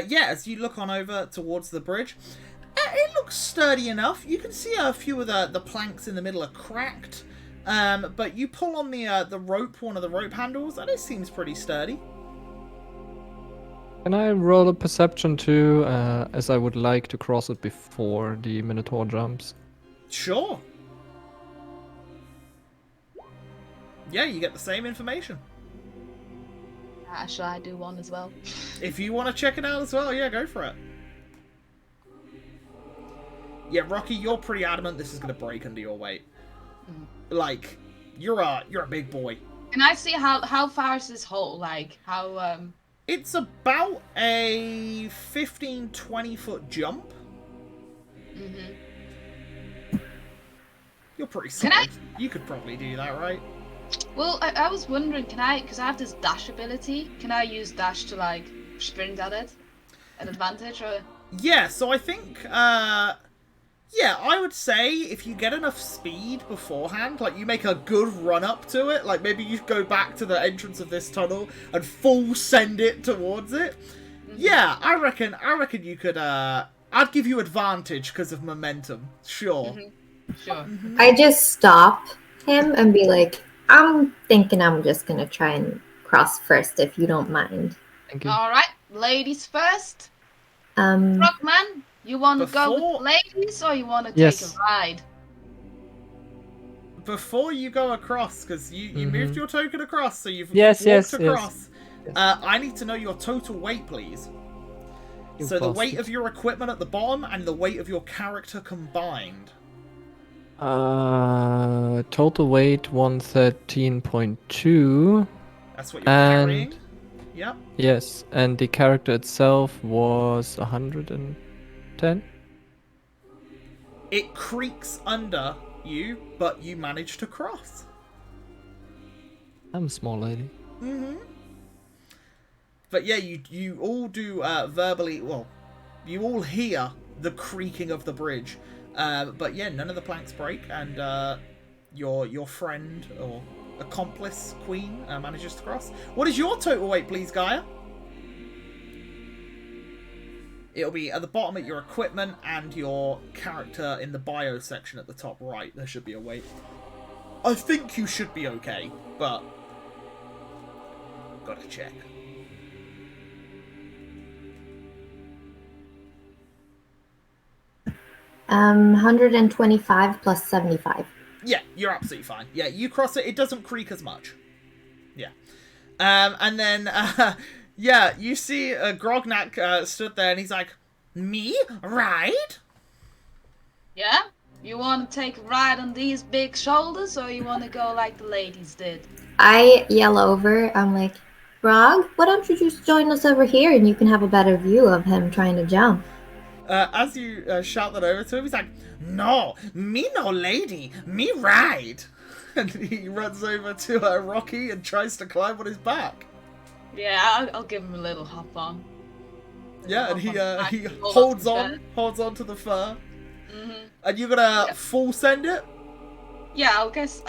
Yeah, as you look on over towards the bridge, it looks sturdy enough. You can see a few of the planks in the middle are cracked, but you pull on the rope, one of the rope handles, and it seems pretty sturdy. Can I roll a perception too, as I would like to cross it before the Minotaur jumps? Sure. Yeah, you get the same information. Shall I do one as well? If you want to check it out as well, yeah, go for it. Yeah, Rocky, you're pretty adamant this is going to break under your weight. Like, you're a big boy. Can I see how far is this hole? Like, how It's about a 15, 20-foot jump. Mm-hmm. You're pretty Can I- solid. You could probably do that, right? Well, I was wondering, can I, because I have this dash ability, can I use dash to like sprint at it? An advantage or? Yeah, so I think, yeah, I would say if you get enough speed beforehand, like you make a good run up to it, like maybe you go back to the entrance of this tunnel and full send it towards it. Yeah, I reckon you could, I'd give you advantage because of momentum. Sure. Sure. I just stop him and be like, I'm thinking I'm just gonna try and cross first if you don't mind. Thank you. All right, ladies first. Um, Frogman, you want to go with Before- the ladies or you want to Yes. take a ride? Before you go across, because you moved your token across, so you've Yes, walked yes, across. yes. I need to know your total weight, please. You So the weight bastard. of your equipment at the bottom and the weight of your character combined. Total weight 113.2. That's what you're And- carrying. Yep. Yes, and the character itself was 110. It creaks under you, but you manage to cross. I'm a small lady. But yeah, you all do verbally. Well, you all hear the creaking of the bridge. But yeah, none of the planks break, and your friend or accomplice queen manages to cross. What is your total weight, please, Gaia? It'll be at the bottom of your equipment and your character in the bio section at the top right. There should be a weight. I think you should be okay, but gotta check. um, 125 plus 75. Yeah, you're absolutely fine. Yeah, you cross it. It doesn't creak as much. Yeah. And then, yeah, you see Grognak stood there and he's like, me? Ride? Yeah? You want to take a ride on these big shoulders or you want to go like the ladies did? I yell over, I'm like, Frog, why don't you just join us over here and you can have a better view of him trying to jump? As you shout that over to him, he's like, no, me no lady, me ride. And he runs over to Rocky and tries to climb on his back. Yeah, I'll give him a little hop on. Yeah, and Hop he hold on holds on to the fur. Mm-hmm. And you're gonna full send it? Yeah, I'll guess.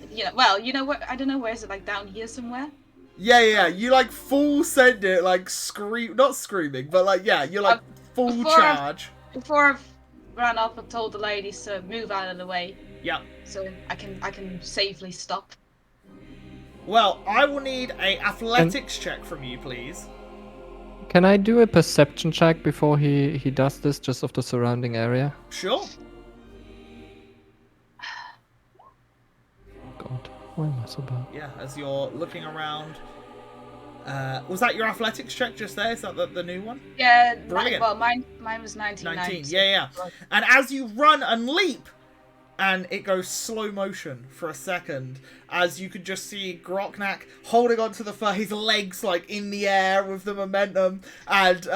Yeah. Well, you know what? I don't know. Where is it? Like down here somewhere? Yeah. You like full send it, like not screaming, but like yeah, you're like full charge. Before I've ran off, I've told the ladies to move out of the way. Yep. So I can safely stop. Well, I will need a athletics check from you, please. Can I do a perception check before he does this, just of the surrounding area? Sure. God, why am I so bad? Yeah, as you're looking around. Was that your athletics check just there? Is that the new one? Yeah. Brilliant. Well, mine was 19. 19. Yeah. And as you run and leap, and it goes slow motion for a second, as you can just see Groknak holding onto the fur, his legs like in the air with the momentum, and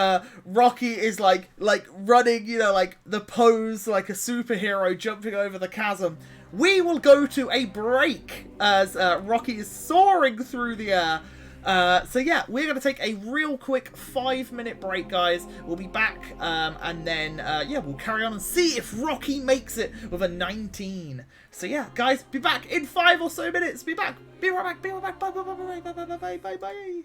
Rocky is like running, you know, like the pose like a superhero jumping over the chasm. We will go to a break as Rocky is soaring through the air. So yeah, we're going to take a real quick 5-minute break, guys. We'll be back, and then, yeah, we'll carry on and see if Rocky makes it with a 19. So yeah, guys, be back in 5 or so minutes. Be back. Be right back. Be right back. Bye, bye, bye, bye, bye, bye, bye, bye, bye, bye.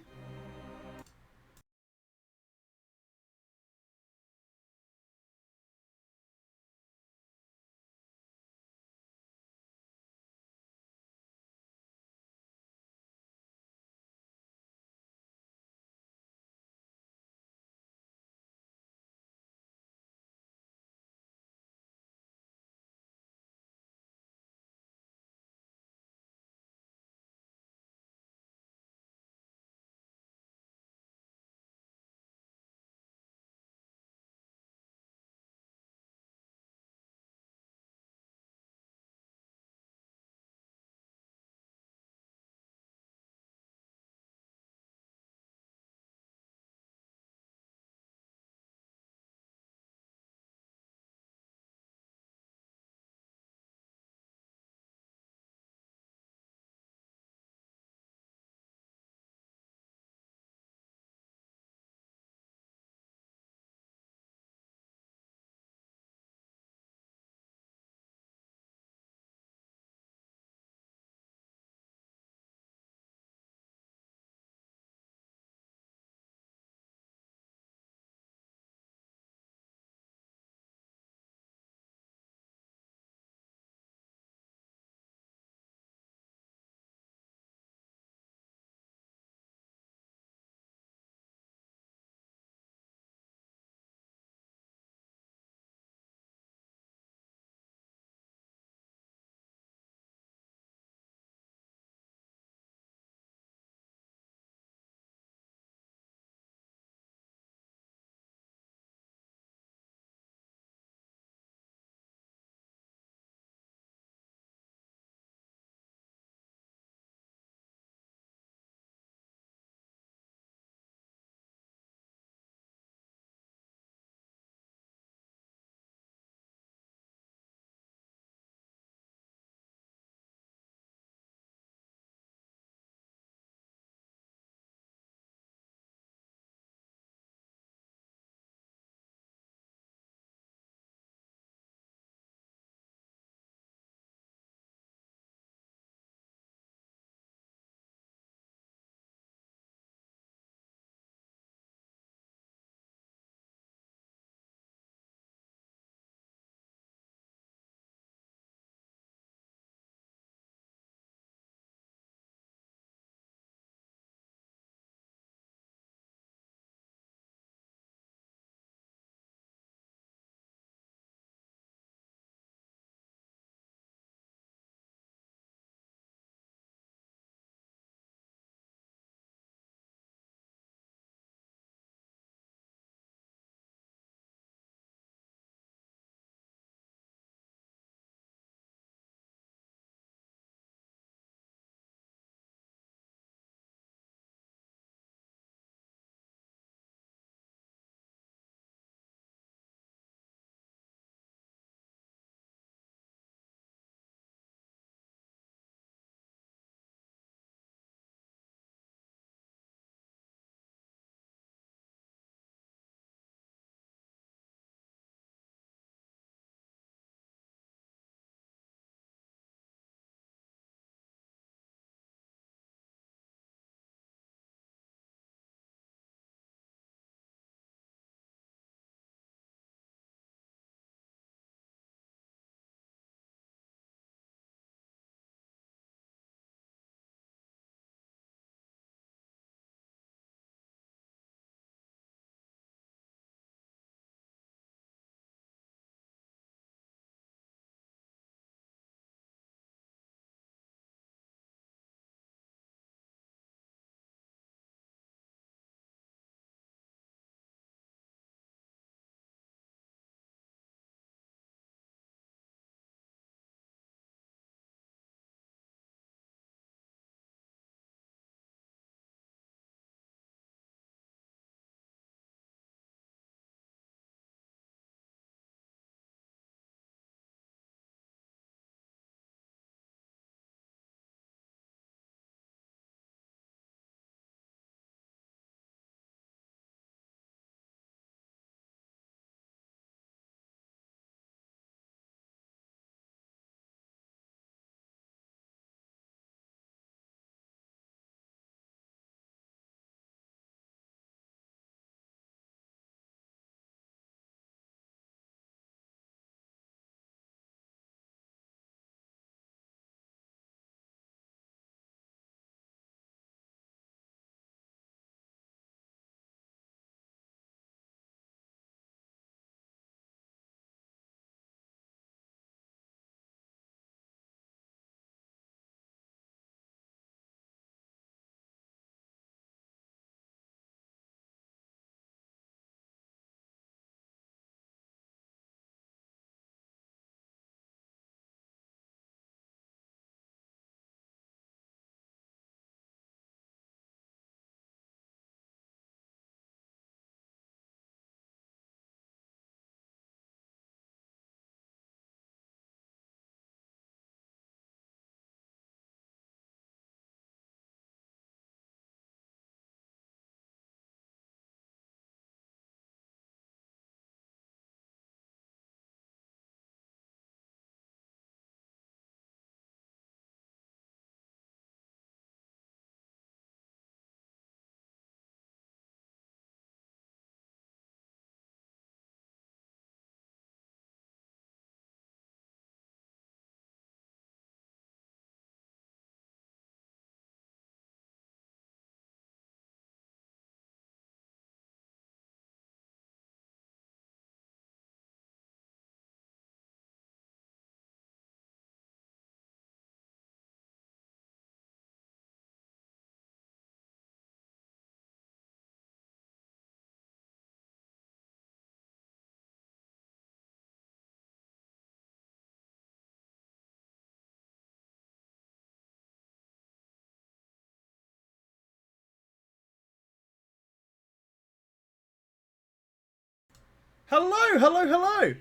Hello.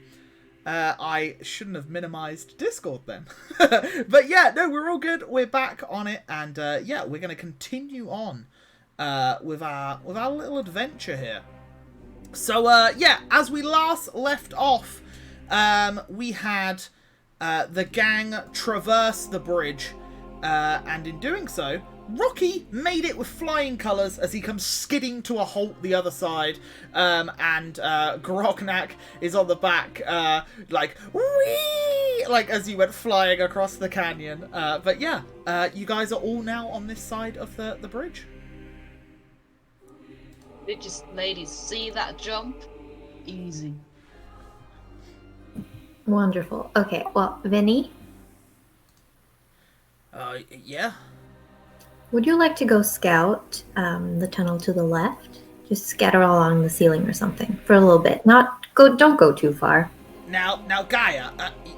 I shouldn't have minimized Discord then. But yeah, no, we're all good. We're back on it, and yeah, we're going to continue on with our little adventure here. So yeah, as we last left off, we had the gang traverse the bridge, and in doing so, Rocky made it with flying colours as he comes skidding to a halt the other side, and Grognak is on the back, like, whee! Like, as he went flying across the canyon. But yeah, you guys are all now on this side of the bridge. Did you ladies see that jump? Easy. Wonderful. Okay, well, Vinny, Yeah? would you like to go scout the tunnel to the left? Just scatter along the ceiling or something for a little bit. Don't go too far. Now, Gaia,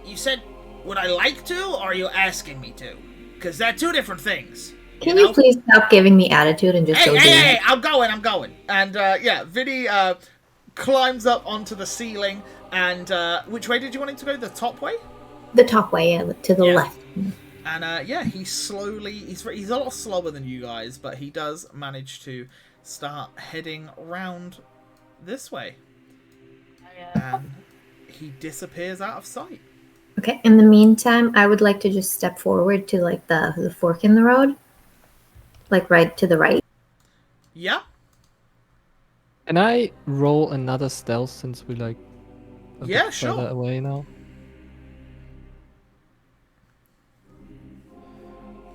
you said, would I like to, or are you asking me to? Because they're two different things. Can you please stop giving me attitude and just go do it? Hey, I'm going. And, yeah, Vinny climbs up onto the ceiling, and, which way did you want him to go? The top way? The top way, yeah, to the left. And, yeah, he's a lot slower than you guys, but he does manage to start heading round this way. And he disappears out of sight. Okay, in the meantime, I would like to just step forward to, like, the fork in the road. Like, right to the right. Yeah? Can I roll another stealth since we like a bit sure. further away now?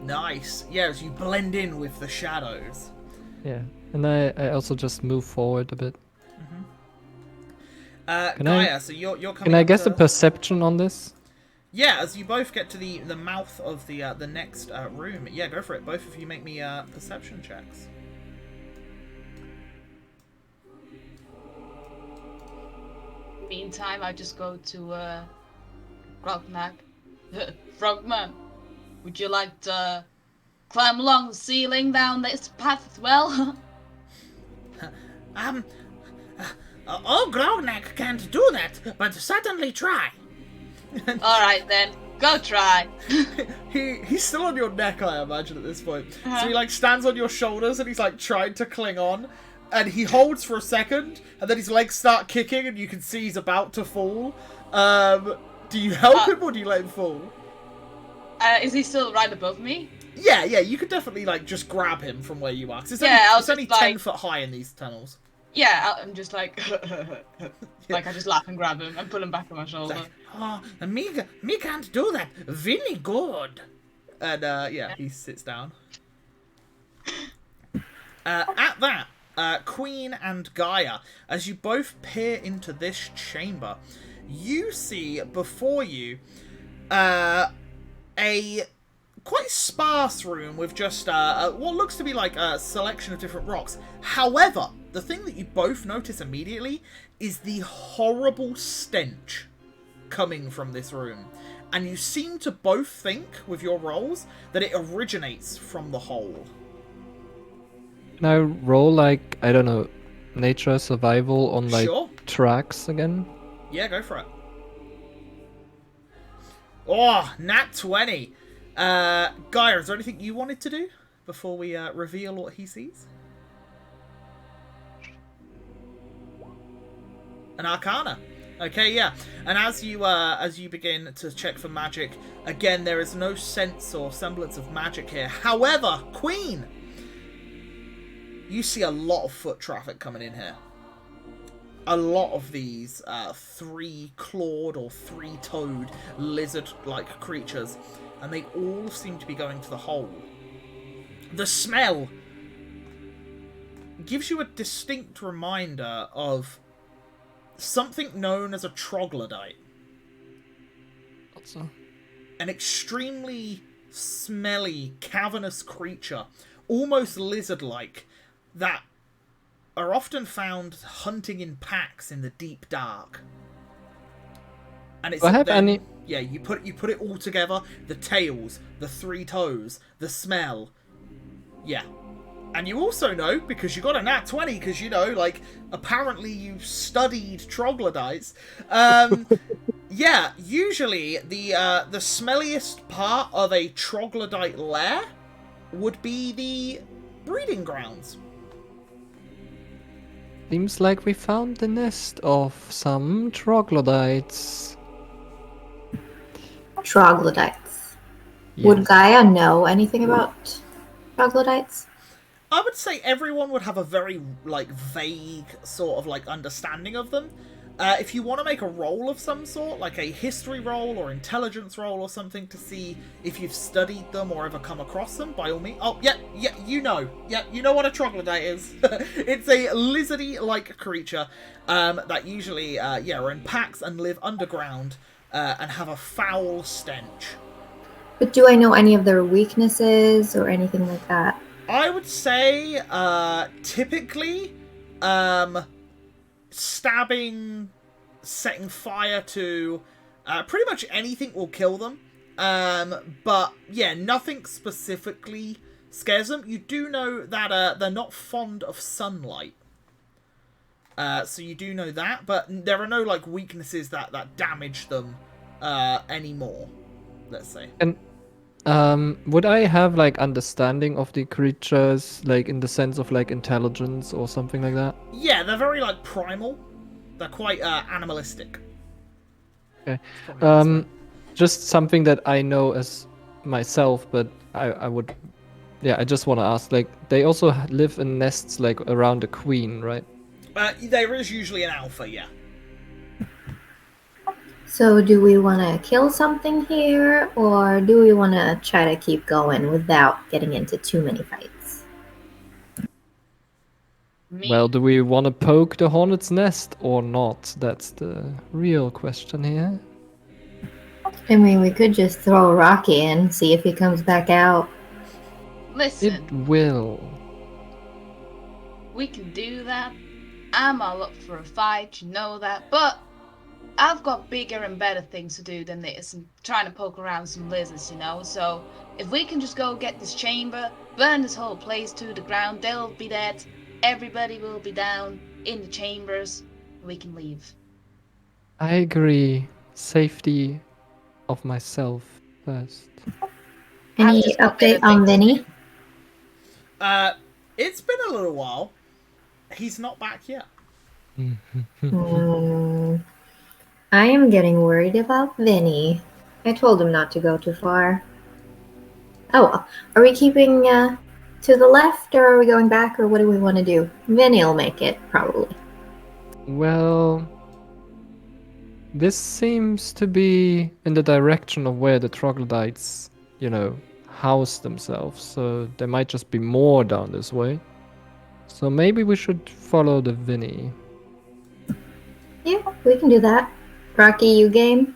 Nice. Yeah, as you blend in with the shadows. Yeah, and I also just move forward a bit. Gaia, so you're coming. Can I up guess to... a perception on this? Yeah, as you both get to the mouth of the next room. Yeah, go for it. Both of you make me perception checks. Meantime, I just go to Grognak. Frogman, would you like to climb along the ceiling down this path as well? Grognak can't do that, but certainly try. Alright then, go try. He's still on your neck, I imagine, at this point. So he like stands on your shoulders and he's like trying to cling on, and he holds for a second, and then his legs start kicking, and you can see he's about to fall. Do you help him or do you let him fall? Is he still right above me? Yeah, you could definitely like just grab him from where you are. 'Cause it's only 10 foot high in these tunnels. Yeah, I'm just like, like I just laugh and grab him and pull him back on my shoulder. Me can't do that. Vinny good. And yeah, he sits down. At that, Queen and Gaia, as you both peer into this chamber, you see before you a quite sparse room with just what looks to be like a selection of different rocks. However, the thing that you both notice immediately is the horrible stench coming from this room. And you seem to both think, with your rolls, that it originates from the hole. Can I roll like, I don't know, nature survival on like Sure. tracks again? Yeah, go for it. Oh, nat 20. Gaia, is there anything you wanted to do before we reveal what he sees? An Arcana. Okay, yeah. And as you begin to check for magic, again, there is no sense or semblance of magic here. However, Queen, you see a lot of foot traffic coming in here. A lot of these three-clawed or three-toed lizard-like creatures, and they all seem to be going to the hole. The smell gives you a distinct reminder of something known as a troglodyte. What's An extremely smelly, cavernous creature, almost lizard-like, that are often found hunting in packs in the deep dark. And it's Do I have any? Yeah, you put it all together, the tails, the three toes, the smell. Yeah. And you also know, because you got a nat 20, because, you know, like, apparently you studied troglodytes. Yeah, usually the smelliest part of a troglodyte lair would be the breeding grounds. Seems like we found the nest of some troglodytes. Troglodytes. Yes. Would Gaia know anything about troglodytes? I would say everyone would have a very, like, vague sort of, like, understanding of them. If you want to make a roll of some sort, like a history roll or intelligence roll or something to see if you've studied them or ever come across them, by all means. Oh, yeah, you know. Yeah, you know what a troglodyte is. It's a lizardy-like creature that usually, are in packs and live underground and have a foul stench. But do I know any of their weaknesses or anything like that? I would say, typically, stabbing, setting fire to pretty much anything will kill them. But yeah, nothing specifically scares them. You do know that they're not fond of sunlight. So you do know that, but there are no like weaknesses that damage them anymore, let's say. And would I have like understanding of the creatures, like in the sense of like intelligence or something like that? Yeah, they're very like primal. They're quite animalistic. Okay. Just something that I know as myself, but I would, yeah, I just want to ask. Like, they also live in nests like around the queen, right? There is usually an alpha, yeah. So do we want to kill something here, or do we want to try to keep going without getting into too many fights? Me. Well, do we want to poke the hornet's nest or not? That's the real question here. I mean, we could just throw a rock in, see if he comes back out. Listen, It will. we can do that. I'm all up for a fight, you know that. But I've got bigger and better things to do than this and trying to poke around some lizards, you know? So if we can just go get this chamber, burn this whole place to the ground, they'll be dead. Everybody will be down in the chambers. We can leave. I agree. Safety of myself first. Any just got update better on things to Vinny? It's been a little while. He's not back yet. I am getting worried about Vinny. I told him not to go too far. Oh, are we keeping to the left, or are we going back, or what do we want to do? Vinny will make it, probably. Well, this seems to be in the direction of where the troglodytes, you know, house themselves. So there might just be more down this way. So maybe we should follow the Vinny. Yeah, we can do that. Rocky, you game?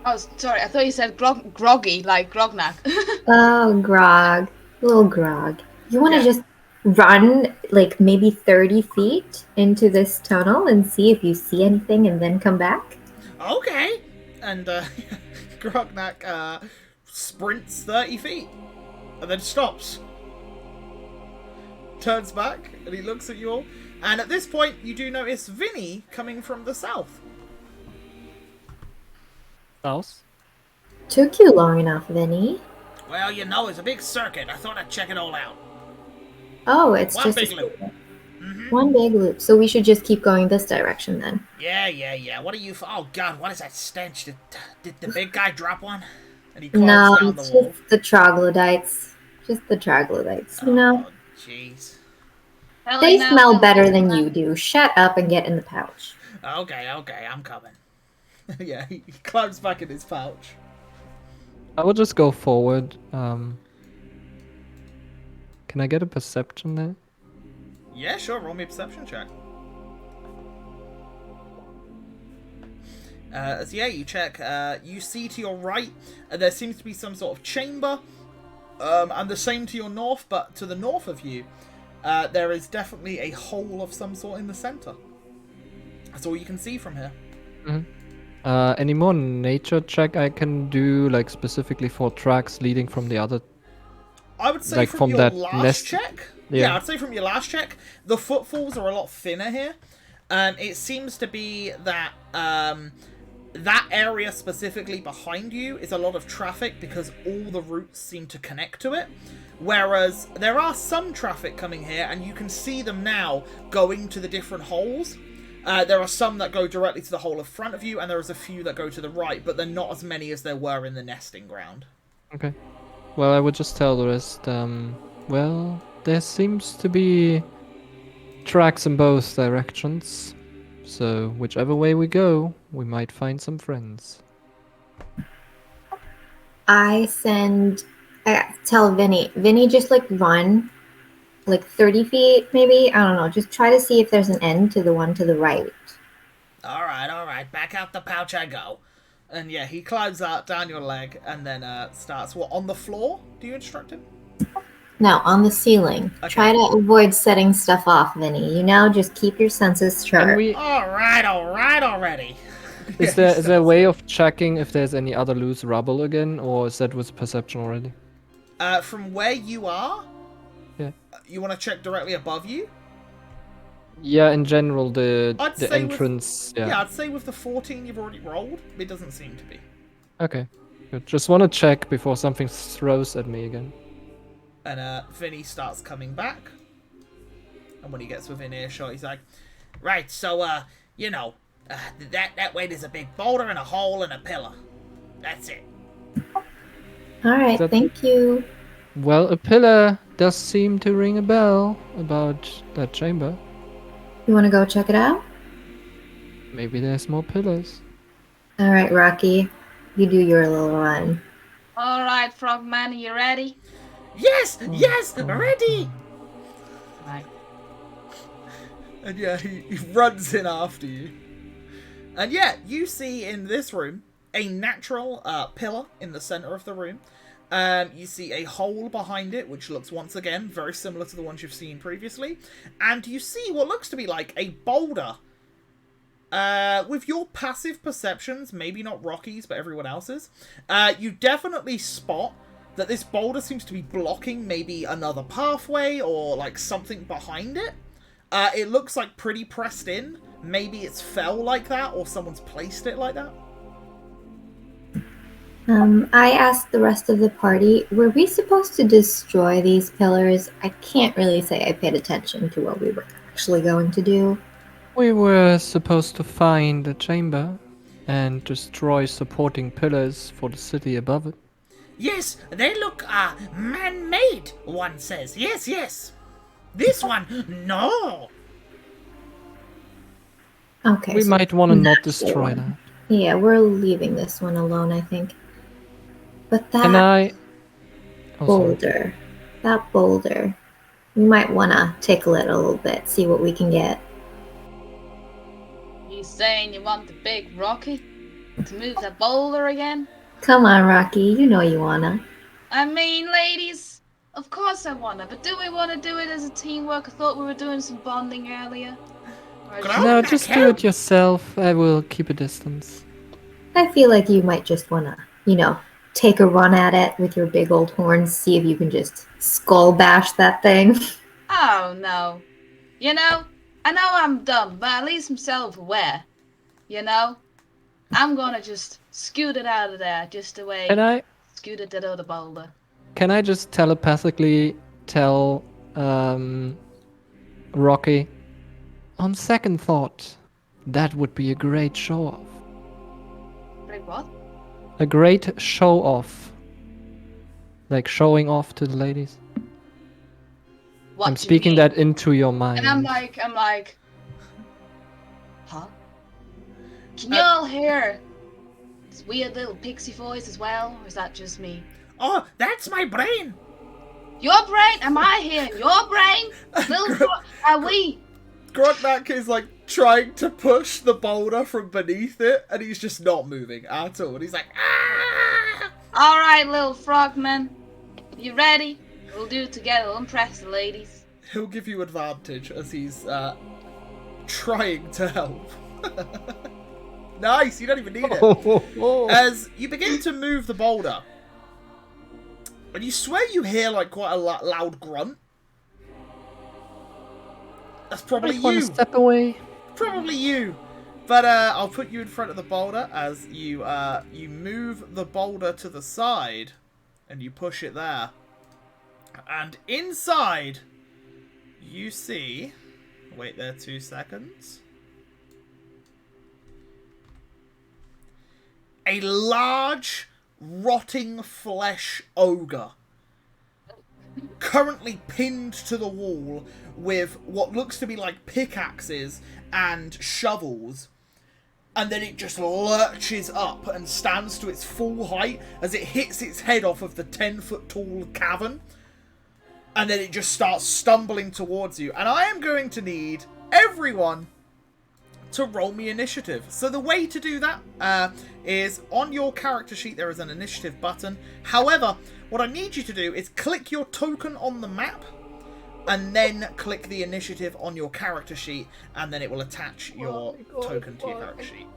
Oh, sorry, I thought you said groggy, like grognak. Oh, Grog. Little Grog. You want to Yeah. just run, like, maybe 30 feet into this tunnel and see if you see anything and then come back? Okay. And Grognak sprints 30 feet and then stops. Turns back and he looks at you all. And at this point, you do notice Vinny coming from the south. House? Took you long enough, Vinny. Well, you know, it's a big circuit. I thought I'd check it all out. Oh, it's One just big a loop. secret. Mm-hmm. One big loop. So we should just keep going this direction then. Yeah. What are you... Oh, God, what is that stench? Did the big guy drop one? And he climbs No, down the it's wall. just the troglodytes. Just the troglodytes. You know? Oh, jeez. They smell better than you do. Shut up and get in the pouch. Okay, I'm coming. Yeah, he climbs back in his pouch. I will just go forward. Can I get a perception there? Yeah, sure. Roll me a perception check. So yeah, you check. You see to your right, there seems to be some sort of chamber, and the same to your north. But to the north of you, there is definitely a hole of some sort in the center. That's all you can see from here. Any more nature check I can do, like specifically for tracks leading from the other I would say Like from from your that last nest- check. Yeah. I'd say from your last check, the footfalls are a lot thinner here. It seems to be that that area specifically behind you is a lot of traffic because all the routes seem to connect to it. Whereas there are some traffic coming here, and you can see them now going to the different holes. There are some that go directly to the hole in front of you, and there is a few that go to the right, but they're not as many as there were in the nesting ground. Okay. Well, I would just tell the rest, well, there seems to be tracks in both directions. So, whichever way we go, we might find some friends. I tell Vinny, just like run like 30 feet, maybe. I don't know. Just try to see if there's an end to the one to the right. All right. Back out the pouch I go. And yeah, he climbs out down your leg and then starts, on the floor? Do you instruct him? No, on the ceiling. Okay. Try to avoid setting stuff off, Vinny. Just keep your senses Can sharp. we... All right already. Is there a way of checking if there's any other loose rubble again, or is that with perception already? From where you are? Yeah. You want to check directly above you? Yeah, in general, the say entrance. Yeah, I'd say with the 14 you've already rolled, it doesn't seem to be. Okay. Good. Just want to check before something throws at me again. And Vinny starts coming back. And when he gets within earshot, he's like, right, so, that way there's a big boulder and a hole and a pillar. That's it. All right, thank you. Well, a pillar does seem to ring a bell about that chamber. You want to go check it out? Maybe there's more pillars. All right, Rocky. You do your little run. All right, Frogman, are you ready? Yes, ready! Right. And yeah, he runs in after you. And yeah, you see in this room a natural pillar in the center of the room. You see a hole behind it, which looks once again very similar to the ones you've seen previously. And you see what looks to be like a boulder. With your passive perceptions, maybe not Rocky's, but everyone else's, you definitely spot that this boulder seems to be blocking maybe another pathway or like something behind it. It looks like pretty pressed in. Maybe it's fell like that or someone's placed it like that. I asked the rest of the party, were we supposed to destroy these pillars? I can't really say I paid attention to what we were actually going to do. We were supposed to find a chamber and destroy supporting pillars for the city above it. Yes, they look man-made, one says. Yes. This one, no. Okay. We so might want to not that's the destroy one. that. Yeah, we're leaving this one alone, I think. But that Can I... Oh, sorry. boulder, we might want to tickle it a little bit, see what we can get. You saying you want the big Rocky to move that boulder again? Come on, Rocky, you know you wanna. I mean, ladies, of course I wanna, but do we want to do it as a teamwork? I thought we were doing some bonding earlier. Or Can I- No, just do it yourself. I will keep a distance. I feel like you might just wanna, take a run at it with your big old horns, see if you can just skull bash that thing. Oh, no. I know I'm dumb, but at least I'm self-aware. I'm gonna just scoot it out of there, just the way scoot it out of the boulder. Can I just telepathically tell Rocky, on second thought, that would be a great show-off. Like what? A great show-off. Like showing off to the ladies. What I'm do you speaking mean? that into your mind. And I'm like, huh? Can you all hear this weird little pixie voice as well, or is that just me? Oh, that's my brain. Your brain? Am I hearing your brain? Are we? Grognak is like trying to push the boulder from beneath it, and he's just not moving at all. And he's like, ah! All right, little frogman, you ready? We'll do it together. We'll impress the ladies. He'll give you advantage as he's trying to help. Nice, you don't even need it. As you begin to move the boulder, And you swear you hear like quite a loud grunt. That's probably Might wanna you. step away. Probably you. But I'll put you in front of the boulder as you move the boulder to the side and you push it there. And inside you see, wait there 2 seconds, a large rotting flesh ogre currently pinned to the wall with what looks to be like pickaxes and shovels, and then it just lurches up and stands to its full height as it hits its head off of the 10-foot tall cavern, and then it just starts stumbling towards you. And I am going to need everyone to roll me initiative. So the way to do that is on your character sheet there is an initiative button. However, what I need you to do is click your token on the map and then click the initiative on your character sheet, and then it will attach your token to your character sheet.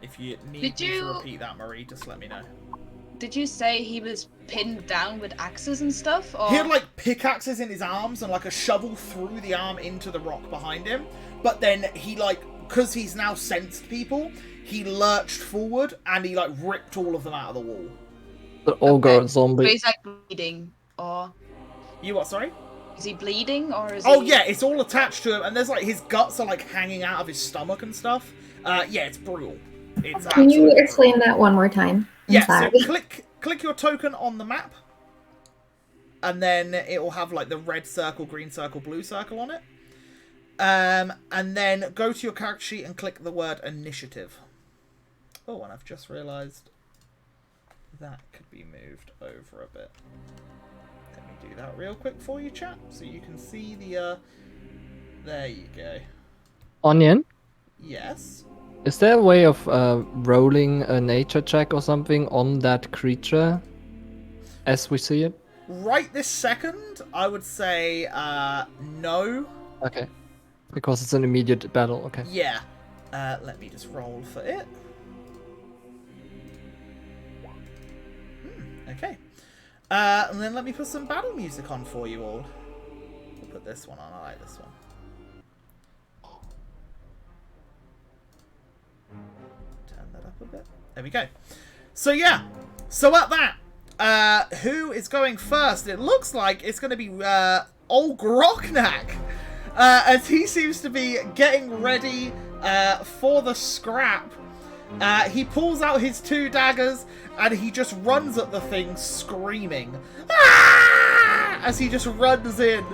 If you need me to repeat that, Marie, just let me know. Did you say he was pinned down with axes and stuff? Or... He had like pickaxes in his arms and like a shovel through the arm into the rock behind him. But then he because he's now sensed people, he lurched forward and he like ripped all of them out of the wall. The ogre zombie. So he's like bleeding, or... You what, sorry? Is he bleeding, or is Oh he... yeah, it's all attached to him, and there's like his guts are like hanging out of his stomach and stuff. Yeah, it's brutal. It's Can you absolutely explain that one more time? I'm Yeah, sorry. so click your token on the map, and then it will have like the red circle, green circle, blue circle on it. And then go to your character sheet and click the word initiative. Oh, and I've just realised that could be moved over a bit. Let me do that real quick for you, chat, so you can see the... There you go. Onion, Yes? is there a way of rolling a nature check or something on that creature as we see it? Right this second, I would say no. Okay. Because it's an immediate battle, okay. Yeah. Let me just roll for it. Okay. And then let me put some battle music on for you all. We'll put this one on. I like this one. Turn that up a bit. There we go. So yeah. So at that, who is going first? It looks like it's going to be old Groknak. As he seems to be getting ready for the scrap. He pulls out his 2 daggers and he just runs at the thing screaming. Ah! As he just runs in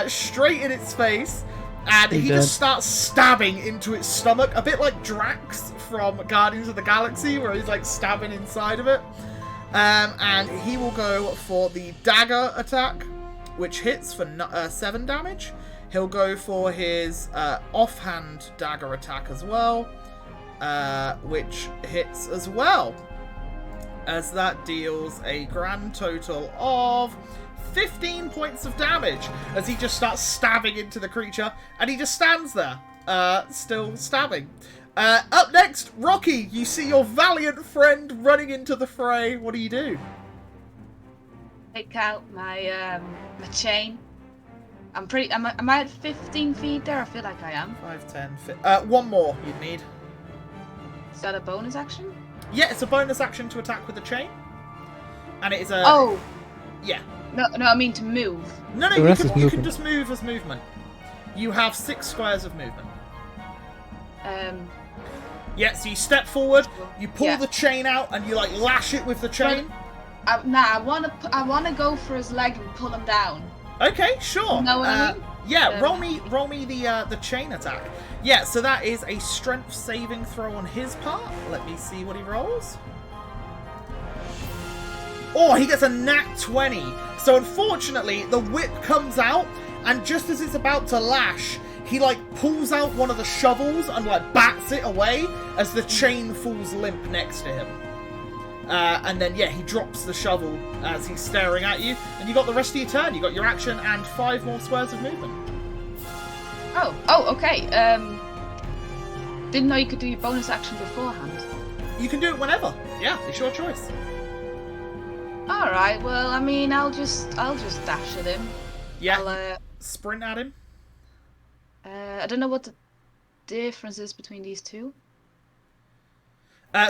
straight in its face, and he just starts stabbing into its stomach, a bit like Drax from Guardians of the Galaxy, where he's like stabbing inside of it. And he will go for the dagger attack, which hits for 7 damage. He'll go for his offhand dagger attack as well, which hits as well, as that deals a grand total of 15 points of damage as he just starts stabbing into the creature, and he just stands there, still stabbing. Up next, Rocky, you see your valiant friend running into the fray. What do you do? Take out my my chain. Am I at 15 feet there? I feel like I am. 5, 10, one more you'd need. Is that a bonus action? Yeah, it's a bonus action to attack with the chain. And it is a... Oh! Yeah. No, I mean to move. No, you can just move as movement. You have 6 squares of movement. Yeah, so you step forward, you pull the chain out, and you like lash it with the chain. I wanna go for his leg and pull him down. Okay, sure. You know what I mean? Yeah, roll me the chain attack. Yeah, so that is a strength saving throw on his part. Let me see what he rolls. Oh, he gets a nat 20. So unfortunately, the whip comes out, and just as it's about to lash, he like pulls out one of the shovels and like bats it away as the chain falls limp next to him. And then, yeah, he drops the shovel as he's staring at you, and you got the rest of your turn. You got your action and 5 more squares of movement. Oh, okay. Didn't know you could do your bonus action beforehand. you can do it whenever. Yeah, it's your choice. All right. Well, I mean, I'll just dash at him. Yeah. I'll, sprint at him. I don't know what the difference is between these two.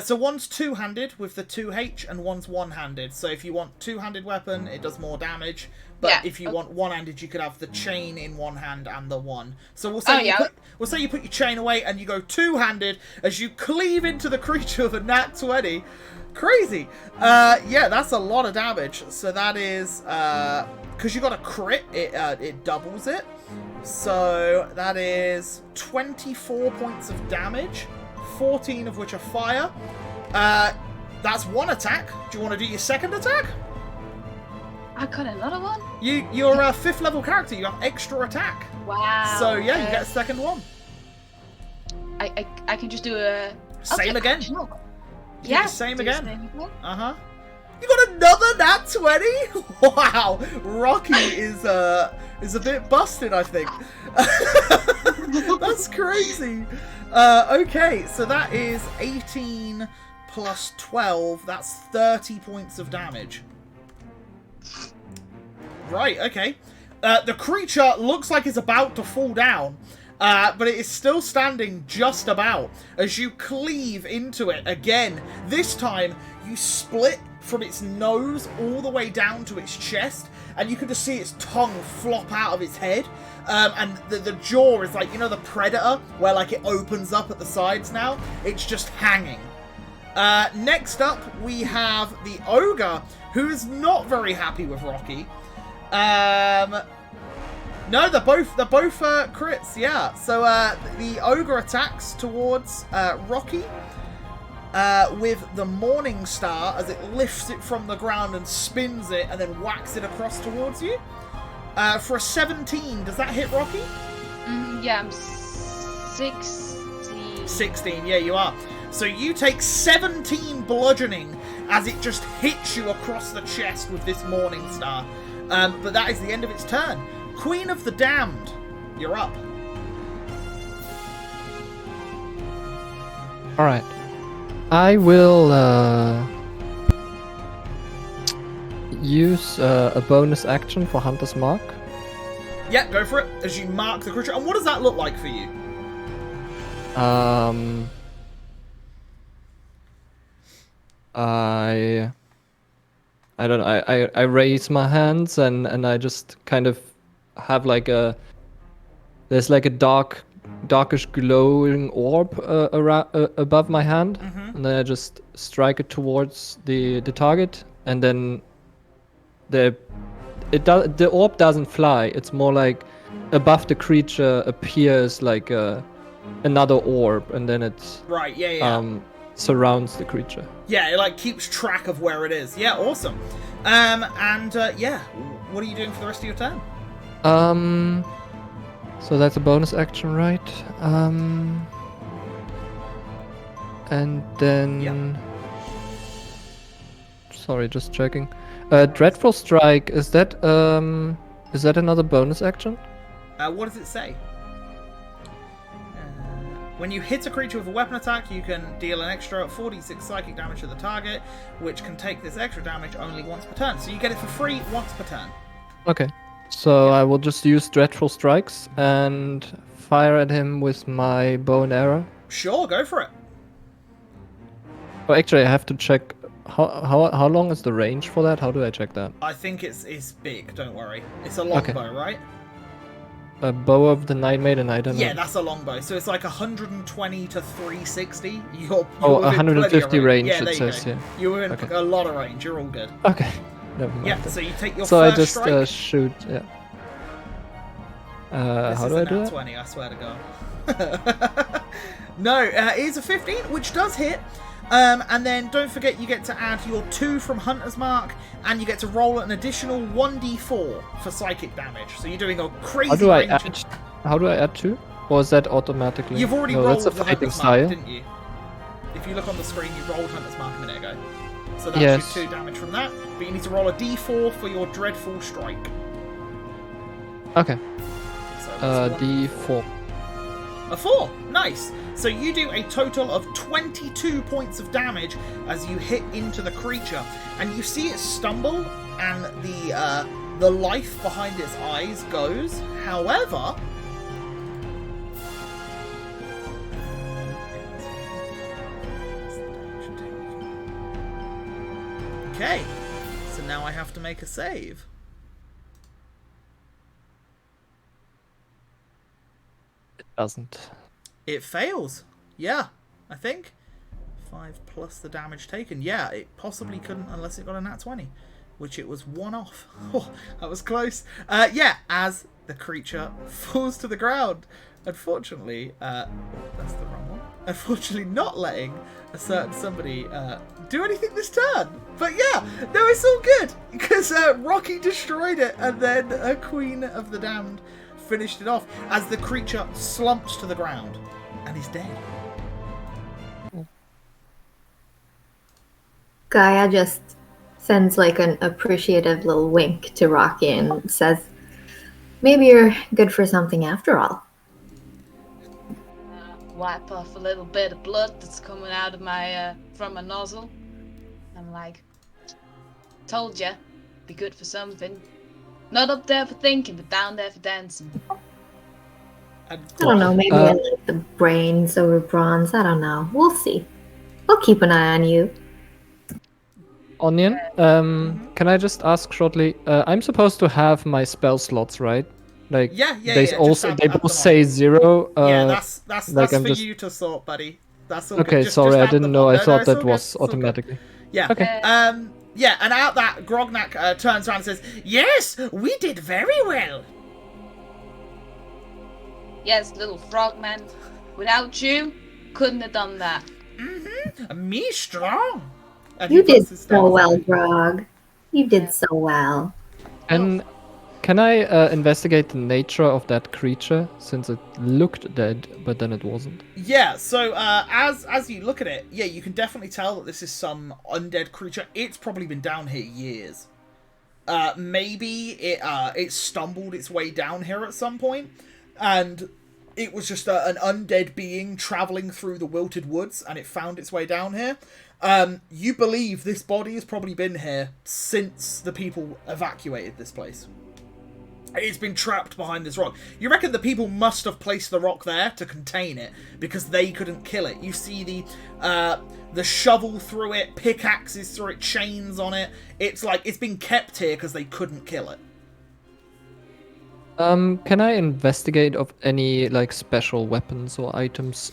So one's two-handed with the 2H, and one's one-handed. So if you want two-handed weapon, it does more damage. But Yeah, if you okay. want one-handed, you could have the chain in one hand and the one. So we'll say you put your chain away and you go two-handed as you cleave into the creature with a nat 20. Crazy. Yeah, that's a lot of damage. So that is because you got a crit, it doubles it. So that is 24 points of damage. 14 of which are fire. That's one attack. Do you want to do your second attack? I got another one. You're a 5th level character. You have extra attack. Wow. So yeah, you get a second one. I can just do a Same again. No. You do Yeah. the same do again. same again. You got another nat 20. Wow, Rocky is a bit busted, I think. That's crazy. Okay, so that is 18 plus 12. That's 30 points of damage. Right, okay. The creature looks like it's about to fall down, but it is still standing just about as you cleave into it again. This time, you split from its nose all the way down to its chest, and you can just see its tongue flop out of its head. And the jaw is like, you know, the Predator, where like it opens up at the sides now? It's just hanging. Next up, we have the Ogre, who is not very happy with Rocky. No, they're both crits, yeah. So the Ogre attacks towards Rocky with the Morning Star as it lifts it from the ground and spins it and then whacks it across towards you. For a 17, does that hit Rocky? Yeah, I'm 16. 16, yeah, you are. So you take 17 bludgeoning as it just hits you across the chest with this Morning Star. But that is the end of its turn. Queen of the Damned, you're up. Alright. I will use a bonus action for Hunter's Mark. Yeah, go for it, as you mark the creature. And what does that look like for you? I don't know. I raise my hands and I just kind of have like there's like a darkish glowing orb above my hand, and then I just strike it towards the target, and then the orb doesn't fly. It's more like above the creature appears like another orb, and then it's right. Yeah. Surrounds the creature. Yeah, it like keeps track of where it is. Yeah, awesome. Yeah, what are you doing for the rest of your turn? So that's a bonus action, right? And then... Yeah. Sorry, just checking. Dreadful Strike, is that another bonus action? What does it say? When you hit a creature with a weapon attack, you can deal an extra 4d6 psychic damage to the target, which can take this extra damage only once per turn. So you get it for free once per turn. Okay. So I will just use Dreadful Strikes and fire at him with my bow and arrow. Sure, go for it. Oh, actually, I have to check how long is the range for that? How do I check that? I think it's big, don't worry. It's a longbow, right? A bow of the Night Maiden, I don't know. Yeah, that's a longbow. So it's like 120 to 360. You're 150 range, yeah, it says, yeah. You're in a lot of range. You're all good. Okay. Never mind. Yeah, so you take your so first I just strike. shoot, yeah. How do I do that? 20, I swear to God. No, it is a 15, which does hit. And then don't forget you get to add your 2 from Hunter's Mark, and you get to roll an additional 1d4 for psychic damage. So you're doing a crazy How do I range. How do I add 2? Or is that automatically? You've already no, rolled that's a the fighting Hunter's style. Mark, didn't you? If you look on the screen, you rolled Hunter's Mark a minute ago. So that's Yes. your 2 damage from that. But you need to roll a d4 for your Dreadful Strike. Okay. So that's one D4. A 4. Nice. So you do a total of 22 points of damage as you hit into the creature, and you see it stumble, and the life behind its eyes goes. However, okay, so now I have to make a save. It doesn't. It fails. Yeah, I think. 5 plus the damage taken. Yeah, it possibly couldn't unless it got a nat 20, which it was 1 off. Oh, that was close. Yeah, as the creature falls to the ground. Unfortunately, that's the wrong one. Unfortunately, not letting a certain somebody do anything this turn. But yeah, no, it's all good because Rocky destroyed it, and then a Queen of the Damned finished it off as the creature slumps to the ground and is dead. Gaia just sends like an appreciative little wink to Rocky and says, maybe you're good for something after all. Wipe off a little bit of blood that's coming out of my from my nozzle. I'm like, told ya, be good for something. Not up there for thinking, but down there for dancing. I don't know, maybe I like the brains over bronze. I don't know. We'll see. We'll keep an eye on you. Onion, can I just ask shortly? I'm supposed to have my spell slots, right? Like, yeah. They also they both say 0. Yeah, that's like for just... you to sort, buddy. That's all okay. good. Just Sorry, I have didn't them know. on. I No, thought it's all that good. was It's all good. automatically. Yeah. Okay. Yeah, and out that Grognak turns around and says, "Yes, we did very well." Yes, little frogman. Without you, couldn't have done that. Me strong. And You he did puts his so stance well, on. Grog. You did so well. And can I investigate the nature of that creature, since it looked dead, but then it wasn't? Yeah, so as you look at it, yeah, you can definitely tell that this is some undead creature. It's probably been down here years. Maybe it stumbled its way down here at some point, and it was just an undead being traveling through the wilted woods, and it found its way down here. You believe this body has probably been here since the people evacuated this place. It's been trapped behind this rock. You reckon the people must have placed the rock there to contain it because they couldn't kill it. You see the shovel through it, pickaxes through it, chains on it. It's like it's been kept here because they couldn't kill it. Can I investigate of any like special weapons or items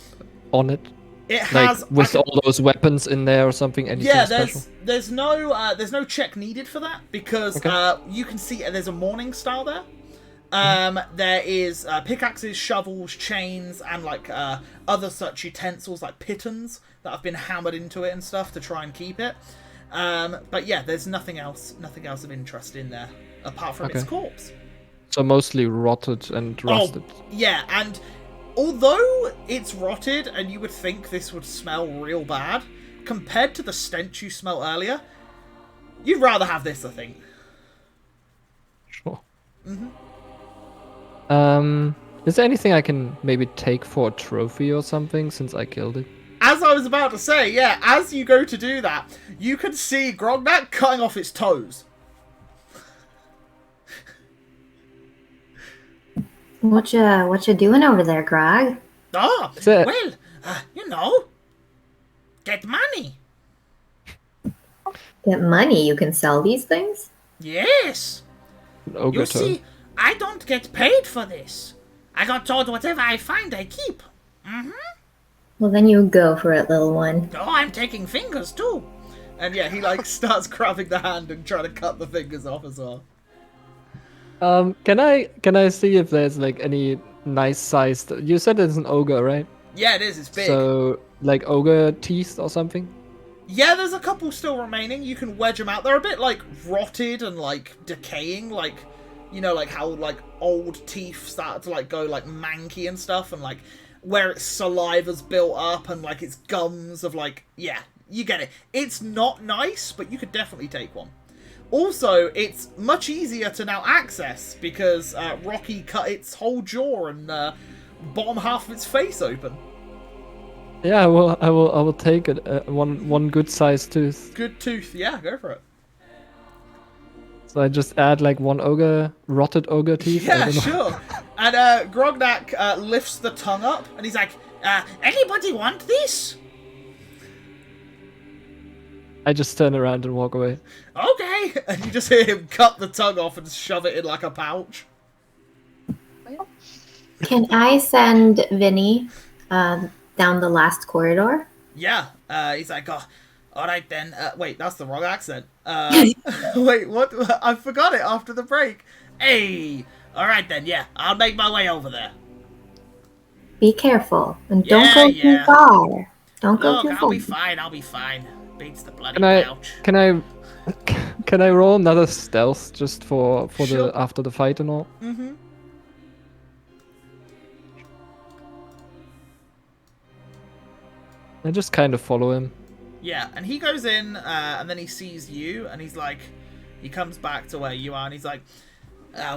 on it? It has like with all those weapons in there or something. Anything special? there's no check needed for that because you can see there's a morning star there. There is pickaxes, shovels, chains, and like other such utensils like pitons that have been hammered into it and stuff to try and keep it. But yeah, there's nothing else of interest in there apart from its corpse. So mostly rotted and rusted. Oh, yeah, and although it's rotted and you would think this would smell real bad, compared to the stench you smelled earlier, you'd rather have this, I think. Sure. Is there anything I can maybe take for a trophy or something since I killed it? As I was about to say, yeah, as you go to do that, you can see Grognak cutting off its toes. What you doing over there, Grog? Oh, well, get money. Get money? You can sell these things? Yes. Ogre You see, I don't get paid for this. I got told whatever I find, I keep. Well, then you go for it, little one. Oh, I'm taking fingers too. And yeah, he like starts grabbing the hand and trying to cut the fingers off as well. Can I see if there's like any nice sized? You said it's an ogre, right? Yeah, it is. It's big. So like ogre teeth or something? Yeah, there's a couple still remaining. You can wedge them out. They're a bit like rotted and like decaying, like you know, like how like old teeth start to like go like manky and stuff, and like where its saliva's built up and like its gums of like you get it. It's not nice, but you could definitely take one. Also, it's much easier to now access because Rocky cut its whole jaw and bottom half of its face open. Yeah, I will take it. One good sized tooth. Good tooth. Yeah, go for it. So I just add like one rotted ogre teeth. I Yeah, don't know. sure. And Grognak lifts the tongue up, and he's like, anybody want this? I just turn around and walk away. Okay. And you just hear him cut the tongue off and shove it in like a pouch. Can I send Vinny down the last corridor? Yeah. He's like, oh, all right then. Wait, that's the wrong accent. Wait, what? I forgot it after the break. Hey. All right then. Yeah, I'll make my way over there. Be careful and Yeah, don't go yeah. too far. Don't go Look, too I'll far. be fine. I'll be fine. Beats the bloody Can I pouch. can I roll another stealth just for Sure. the after the fight and all? Mm-hmm. I just kind of follow him. Yeah, and he goes in, and then he sees you, and he's like, he comes back to where you are, and he's like,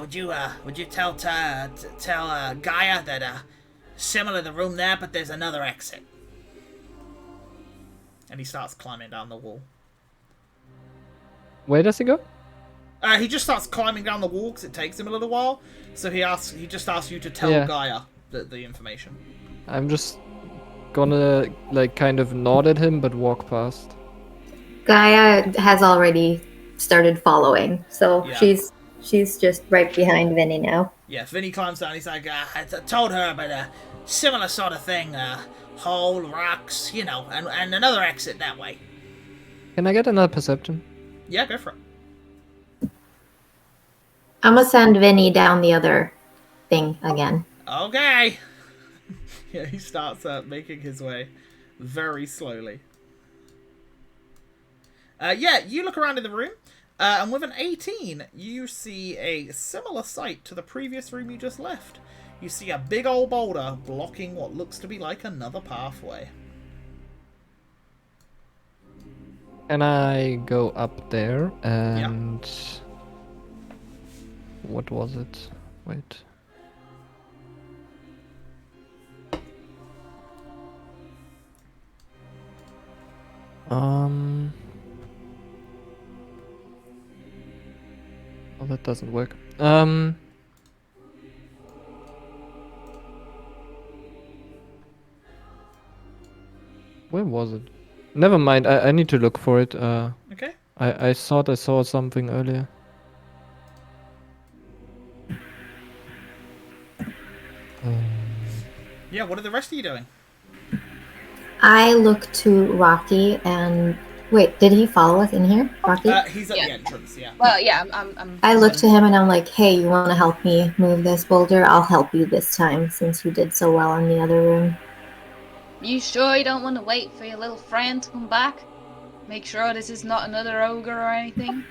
would you tell Gaia that similar to the room there, but there's another exit. And he starts climbing down the wall. Where does he go? He just starts climbing down the wall because it takes him a little while. So he just asks you to tell Yeah. Gaia the information. I'm just gonna like kind of nod at him but walk past. Gaia has already started following, so Yeah. she's just right behind Vinny now. Yeah, Vinny climbs down. He's like, I told her about a similar sort of thing. Hole, rocks, you know, and another exit that way. Can I get another perception? Yeah, go for it. I'm gonna send Vinny down the other thing again. Okay. Yeah, he starts making his way very slowly. Yeah, you look around in the room, and with an 18, you see a similar sight to the previous room you just left. You see a big old boulder blocking what looks to be like another pathway. Can I go up there and... What was it? Wait. Oh, that doesn't work. Where was it? Never mind. I need to look for it. Okay. I thought I saw something earlier. Yeah, what are the rest of you doing? I look to Rocky and wait, did he follow us in here, Rocky? He's at Yeah. the entrance, yeah. Well, yeah, I'm I look to him and I'm like, hey, you want to help me move this boulder? I'll help you this time since you did so well in the other room. You sure you don't want to wait for your little friend to come back? Make sure this is not another ogre or anything.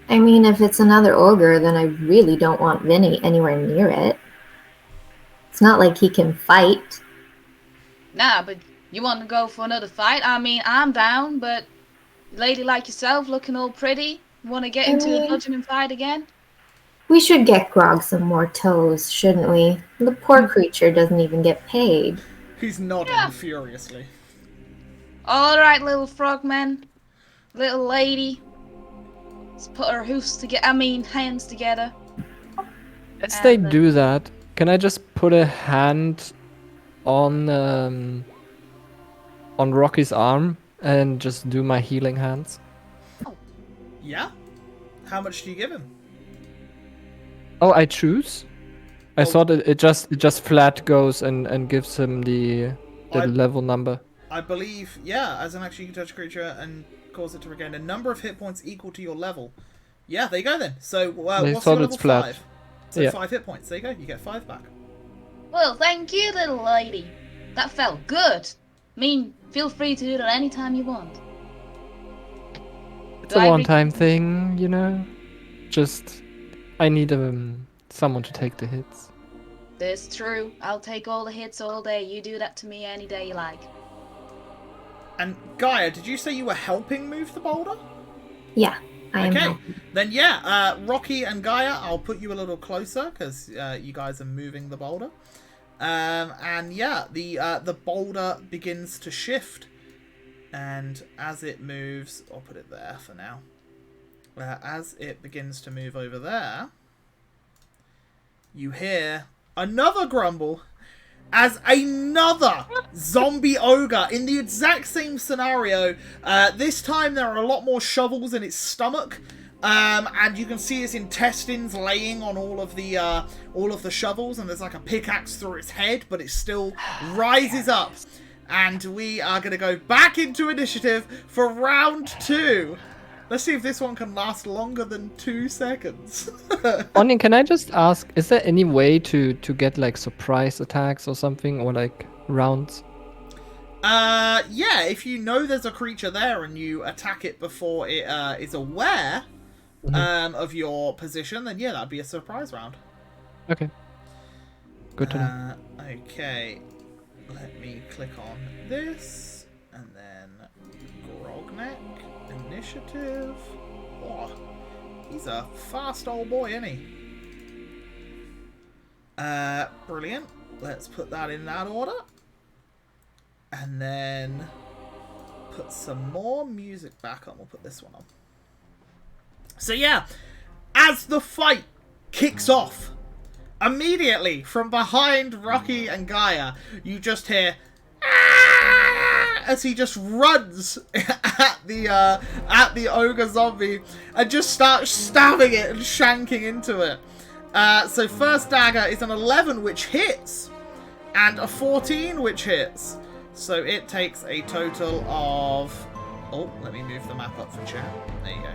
I mean, if it's another ogre, then I really don't want Vinny anywhere near it. It's not like he can fight. Nah, but you want to go for another fight? I mean, I'm down, but a lady like yourself, looking all pretty, want to get into a bludgeoning fight again? We should get Grog some more toes, shouldn't we? The poor creature doesn't even get paid. He's nodding Yeah. furiously. All right, little frogman, little lady. Let's put our hands together. As they And, do that, can I just put a hand on Rocky's arm and just do my healing hands? Yeah? How much do you give him? Oh, I choose? I Oh. thought it just flat goes and gives him the I- level number. I believe, yeah, as an action you can touch a creature and cause it to regain a number of hit points equal to your level. Yeah, there you go then. So, I what's your thought level it's flat. 5? So Yeah. 5 hit points. There you go. You get 5 back. Well, thank you, little lady. That felt good. Feel free to do that anytime you want. It's Do a I one-time read- thing, you know? Just, I need someone to take the hits. That's true. I'll take all the hits all day. You do that to me any day you like. And Gaia, did you say you were helping move the boulder? Yeah, I am. Okay, helping. then yeah, Rocky and Gaia, I'll put you a little closer because you guys are moving the boulder. And yeah, the boulder begins to shift. And as it moves, I'll put it there for now. As it begins to move over there, you hear another grumble as another zombie ogre in the exact same scenario. This time there are a lot more shovels in its stomach, and you can see its intestines laying on all of the shovels, and there's like a pickaxe through its head, but it still rises up. And we are going to go back into initiative for round 2. Let's see if this one can last longer than 2 seconds. Onion, can I just ask, is there any way to get like surprise attacks or something, or like rounds? Yeah, if you know there's a creature there and you attack it before it is aware of your position, then yeah, that'd be a surprise round. Okay. Good to know. Okay. Let me click on this, and then Grognak, initiative. Oh, he's a fast old boy, isn't he? Brilliant. Let's put that in that order. And then put some more music back on. We'll put this one on. So yeah, as the fight kicks off, immediately from behind Rocky and Gaia, you just hear "Ah!" as he just runs at the ogre zombie and just starts stabbing it and shanking into it. So first dagger is an 11, which hits, and a 14, which hits. So it takes a total of... Oh, let me move the map up for chat. There you go.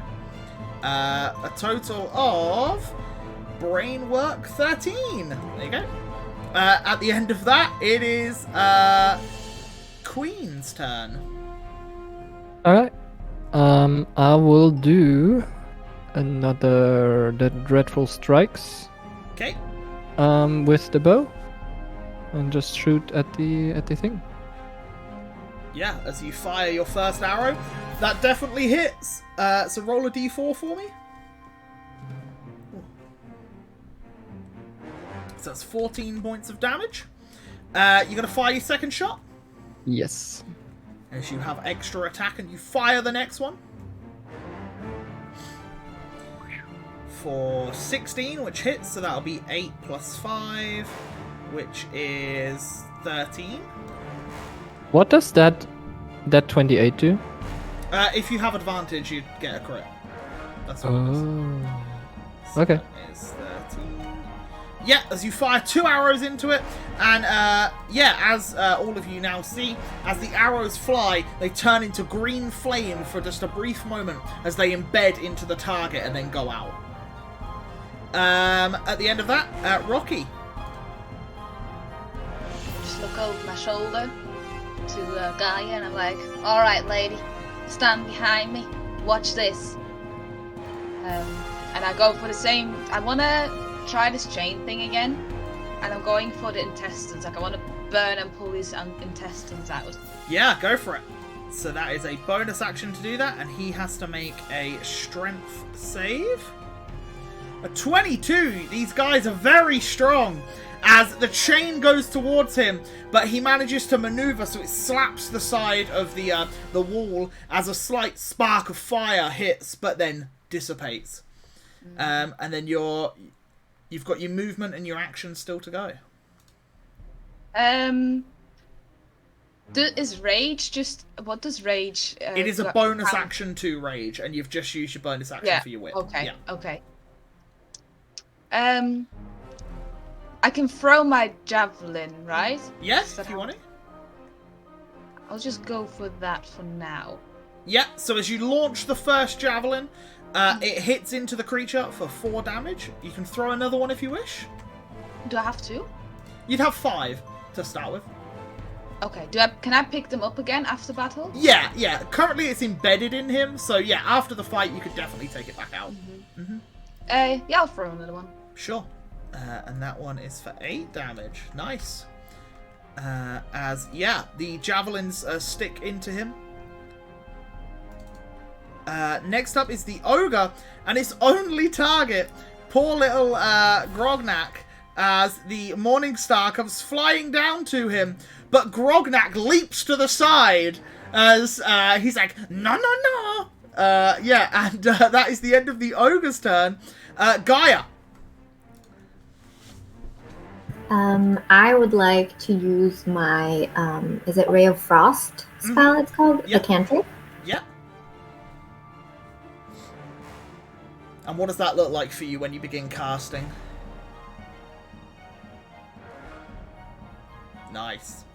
A total of... Brainwork 13. There you go. At the end of that, it is Queen's turn. Alright. I will do another the dreadful strikes. Okay. With the bow. And just shoot at the thing. Yeah, as you fire your first arrow, that definitely hits. So roll a d4 for me. So that's 14 points of damage. You're going to fire your second shot. Yes. As you have extra attack and you fire the next one. For 16, which hits, so that'll be 8 plus 5, which is 13. What does that 28 do? If you have advantage, you'd get a crit. That's what it is. So Okay. that is 13. Yeah, as you fire 2 arrows into it, and yeah, as all of you now see, as the arrows fly, they turn into green flame for just a brief moment as they embed into the target and then go out. At the end of that, Rocky. Just look over my shoulder to Gaia and I'm like, alright lady, stand behind me, watch this. And I go for the same, I want to try this chain thing again, and I'm going for the intestines, like I want to burn and pull these intestines out. Yeah, go for it. So that is a bonus action to do that, and he has to make a strength save. A 22! These guys are very strong. As the chain goes towards him, but he manages to maneuver so it slaps the side of the wall as a slight spark of fire hits, but then dissipates. And then you've got your movement and your action still to go. Is rage just... What does rage... it is a bonus action to rage, and you've just used your bonus action for your whip. Okay, yeah. okay. I can throw my javelin, right? Yes, if you want it. I'll just go for that for now. Yeah, so as you launch the first javelin, it hits into the creature for 4 damage. You can throw another one if you wish. Do I have to? You'd have 5 to start with. Okay, can I pick them up again after battle? Yeah. Currently it's embedded in him, so yeah, after the fight you could definitely take it back out. Yeah, I'll throw another one. Sure. And that one is for 8 damage. Nice. As, yeah, the javelins stick into him. Next up is the ogre, and its only target, poor little Grognak, as the Morning Star comes flying down to him, but Grognak leaps to the side as he's like, no, no, no. Yeah, and that is the end of the ogre's turn. Gaia. I would like to use my, is it Ray of Frost spell it's called? Yep. A cantrip? Yep. And what does that look like for you when you begin casting? Nice.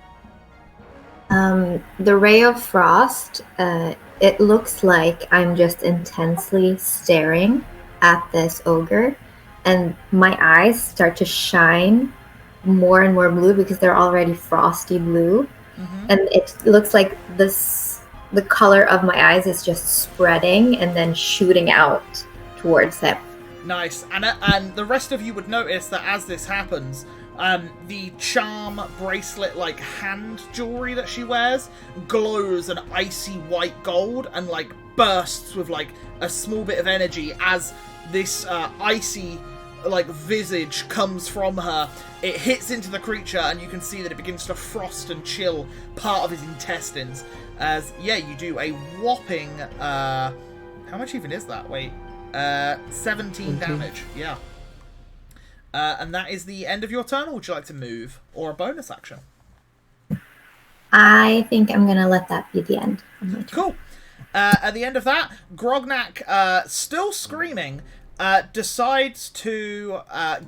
The Ray of Frost, it looks like I'm just intensely staring at this ogre, and my eyes start to shine more and more blue because they're already frosty blue. And it looks like the color of my eyes is just spreading and then shooting out towards him. Nice. And the rest of you would notice that as this happens, the charm bracelet like hand jewelry that she wears glows an icy white gold and like bursts with like a small bit of energy as this icy like visage comes from her. It hits into the creature and you can see that it begins to frost and chill part of his intestines as you do a whopping how much even is that? Wait, 17 damage. Yeah. And that is the end of your turn. Or would you like to move or a bonus action? I think I'm gonna let that be the end. Cool. At the end of that, Grognak, still screaming, decides to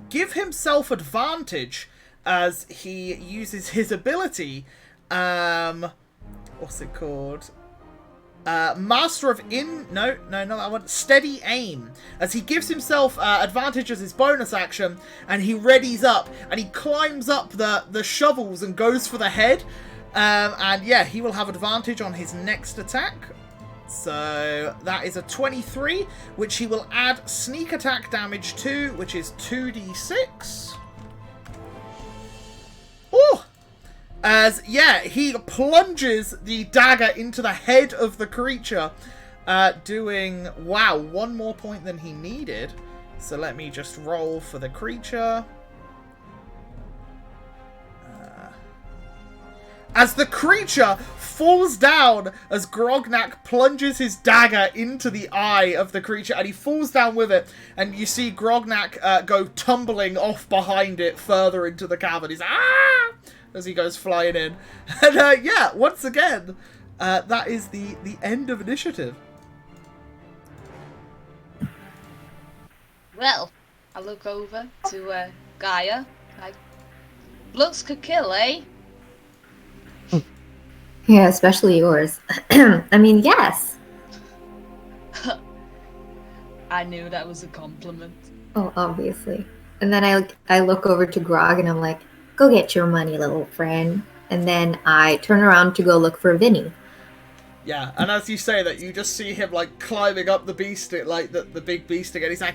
give himself advantage as he uses his ability. What's it called? Master of not that one. Steady aim, as he gives himself advantage as his bonus action, and he readies up and he climbs up the shovels and goes for the head. And yeah, he will have advantage on his next attack. So that is a 23, which he will add sneak attack damage to, which is 2d6. Oh! As, he plunges the dagger into the head of the creature, doing, wow, 1 more point than he needed. So let me just roll for the creature. As the creature falls down as Grognak plunges his dagger into the eye of the creature, and he falls down with it, and you see Grognak go tumbling off behind it further into the cavern. He's as he goes flying in. And once again, that is the end of initiative. Well, I look over to Gaia. Like, looks could kill, eh? Yeah, especially yours. I mean, yes. I knew that was a compliment. Oh, obviously. And then I look over to Grog and I'm like, go get your money, little friend. And then I turn around to go look for Vinny. Yeah, and as you say that, you just see him like climbing up the beast, like the big beast again. He's like,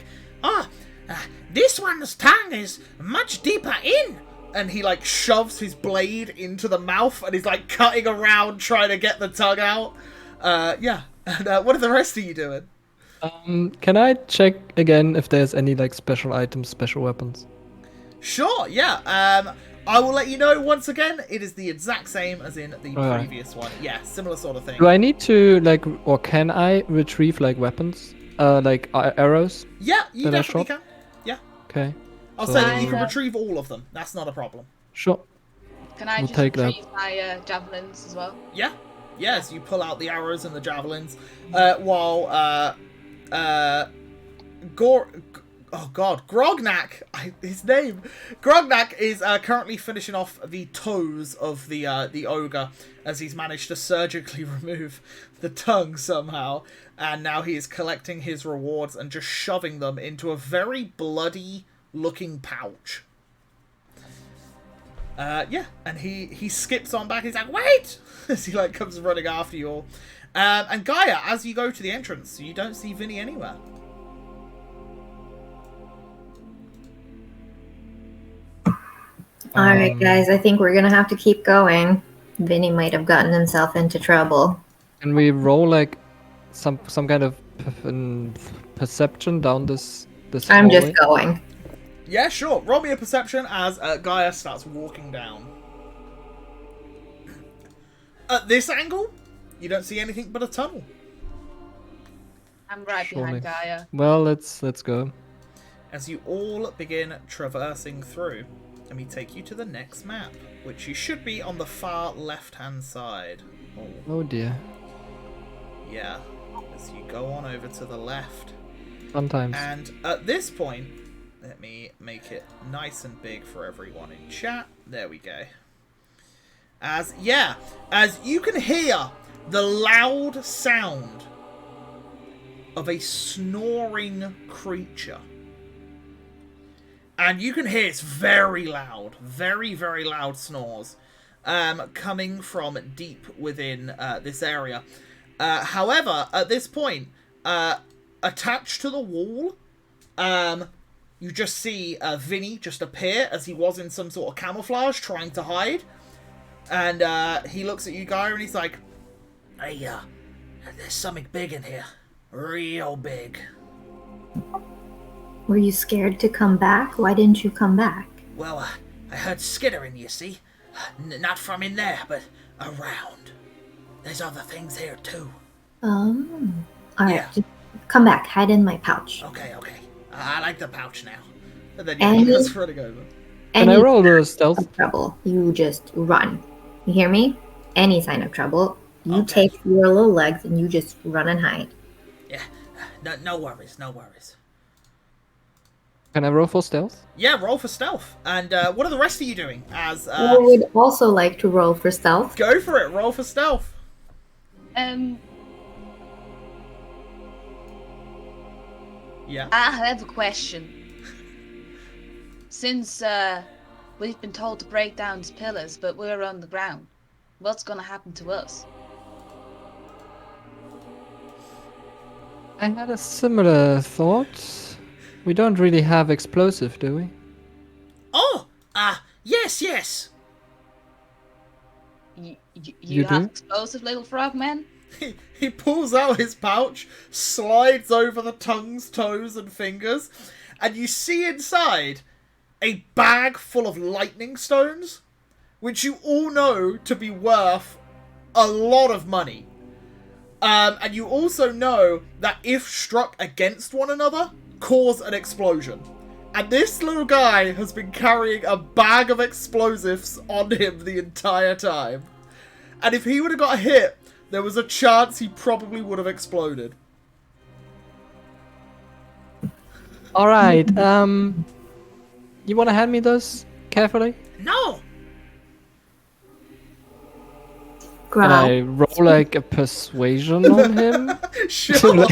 this one's tongue is much deeper in. And he like shoves his blade into the mouth and he's like cutting around trying to get the tongue out. And what are the rest of you doing? Can I check again if there's any like special items, special weapons? Sure, yeah. I will let you know once again. It is the exact same as in the previous one. Yeah, similar sort of thing. Do I need to like, or can I retrieve like weapons, like arrows? Yeah, you definitely can. Yeah. Okay. I'll say that you can retrieve all of them. That's not a problem. Sure. Can I We'll just take retrieve my javelins as well? Yeah. Yes, you pull out the arrows and the javelins, while Grognak, his name, Grognak is currently finishing off the toes of the ogre, as he's managed to surgically remove the tongue somehow, and now he is collecting his rewards and just shoving them into a very bloody looking pouch. And he skips on back. He's like, wait! As he like comes running after you all. And Gaia, as you go to the entrance, you don't see Vinny anywhere. Alright, guys, I think we're gonna have to keep going. Vinny might have gotten himself into trouble. Can we roll like some kind of perception down this I'm hallway? just going. Yeah, sure. Roll me a perception as Gaia starts walking down. At this angle, you don't see anything but a tunnel. I'm right Surely. behind Gaia. Well, let's go. As you all begin traversing through, let me take you to the next map, which you should be on the far left-hand side. Oh, Oh dear. yeah. As you go on over to the left. Sometimes. And at this point, let me make it nice and big for everyone in chat. There we go. As you can hear the loud sound of a snoring creature. And you can hear it's very loud, very, very loud snores coming from deep within this area. However, at this point, attached to the wall, you just see Vinny just appear as he was in some sort of camouflage trying to hide. And he looks at you, Gaia, and he's like, Hey, there's something big in here. Real big. Were you scared to come back? Why didn't you come back? Well, I heard skittering, you see. Not from in there, but around. There's other things here, too. Oh. Alright, Yeah. just come back. Hide in my pouch. Okay. I like the pouch now. and then And- he goes running over. Can I Any roll the stealth? of trouble, you just run. You hear me? Any sign of trouble, you Okay. take your little legs and you just run and hide. Yeah, no worries, no worries. Can I roll for stealth? Yeah, roll for stealth. And what are the rest of you doing? As I would also like to roll for stealth. go for it, roll for stealth. Yeah. I have a question. Since we've been told to break down these pillars, but we're on the ground, what's gonna happen to us? I had a similar thought. We don't really have explosive, do we? Oh, yes. You You have do? explosive, little frogman? He pulls out his pouch, slides over the tongues, toes, and fingers, and you see inside a bag full of lightning stones, which you all know to be worth a lot of money. And you also know that if struck against one another, cause an explosion. And this little guy has been carrying a bag of explosives on him the entire time. And if he would have got hit, there was a chance he probably would have exploded. All right. You want to hand me those carefully? No, Can Growl. I roll like a persuasion on him? Sure.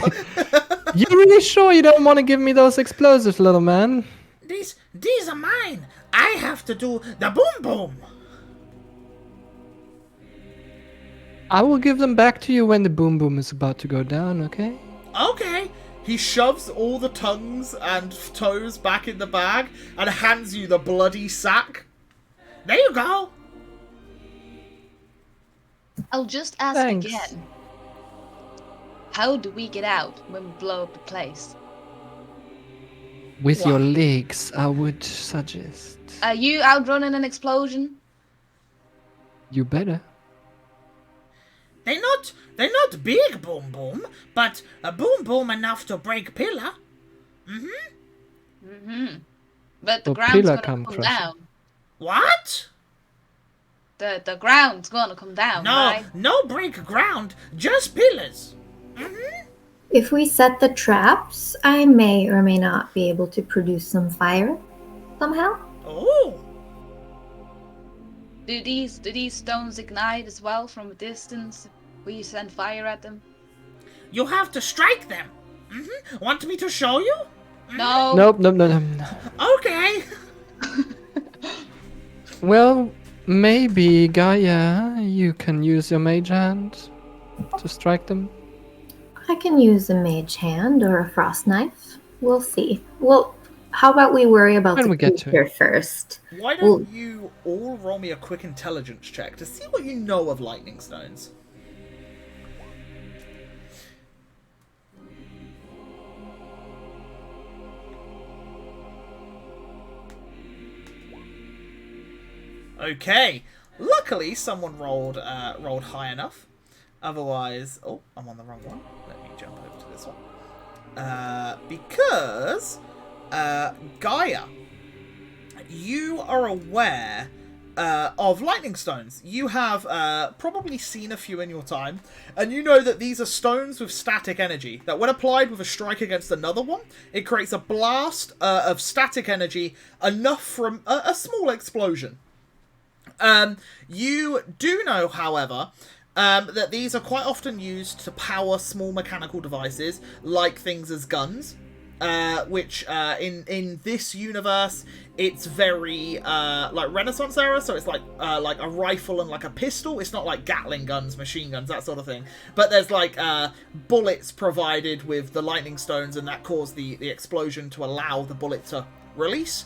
You really sure you don't want to give me those explosives, little man? these are mine. I have to do the boom boom. I will give them back to you when the boom boom is about to go down, okay? Okay. He shoves all the tongues and toes back in the bag and hands you the bloody sack. There you go. I'll just ask Thanks. again. How do we get out when we blow up the place? With your legs, I would suggest. Are you outrunning an explosion? You better. They're not big boom boom, but a boom boom enough to break pillar. But the Or ground's pillar gonna come come crushing. down. What? The ground's gonna come down, No, right? no break ground, just pillars. If we set the traps, I may or may not be able to produce some fire somehow. Oh, Do these stones ignite as well from a distance? We send fire at them? you have to strike them. Want me to show you? No. Nope, no. Okay. Well, maybe, Gaia, you can use your mage hand to strike them. I can use a mage hand or a frost knife. We'll see. Well, how about we worry about When the we get to creature first? Why don't you all roll me a quick intelligence check to see what you know of lightning stones? Okay. Luckily, someone rolled high enough. Otherwise... Oh, I'm on the wrong one. Let me jump over to this one. Because... Gaia, you are aware of lightning stones. You have probably seen a few in your time, and you know that these are stones with static energy, that when applied with a strike against another one, it creates a blast of static energy enough for a small explosion. You do know, however, that these are quite often used to power small mechanical devices, like things as guns. Which in this universe, it's very like Renaissance era, so it's like a rifle and like a pistol. It's not like Gatling guns, machine guns, that sort of thing. But there's like bullets provided with the lightning stones, and that cause the explosion to allow the bullet to release.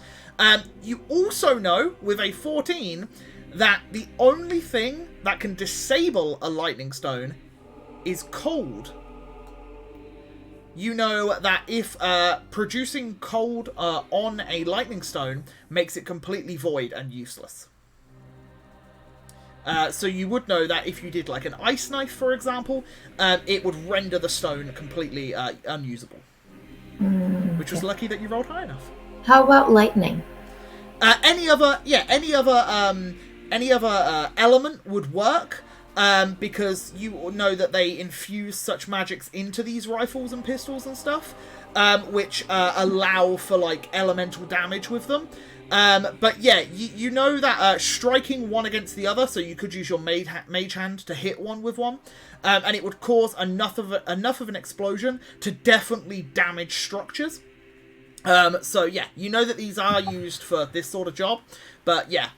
You also know with a 14 that the only thing that can disable a lightning stone is cold. You know that if producing cold on a lightning stone makes it completely void and useless. So you would know that if you did like an ice knife, for example, it would render the stone completely unusable. Which was lucky that you rolled high enough. How about lightning? Any other element would work. Because you know that they infuse such magics into these rifles and pistols and stuff, which allow for like elemental damage with them. But yeah, you know that striking one against the other, so you could use your mage hand to hit one with one, and it would cause enough of an explosion to definitely damage structures. So yeah, you know that these are used for this sort of job, but yeah,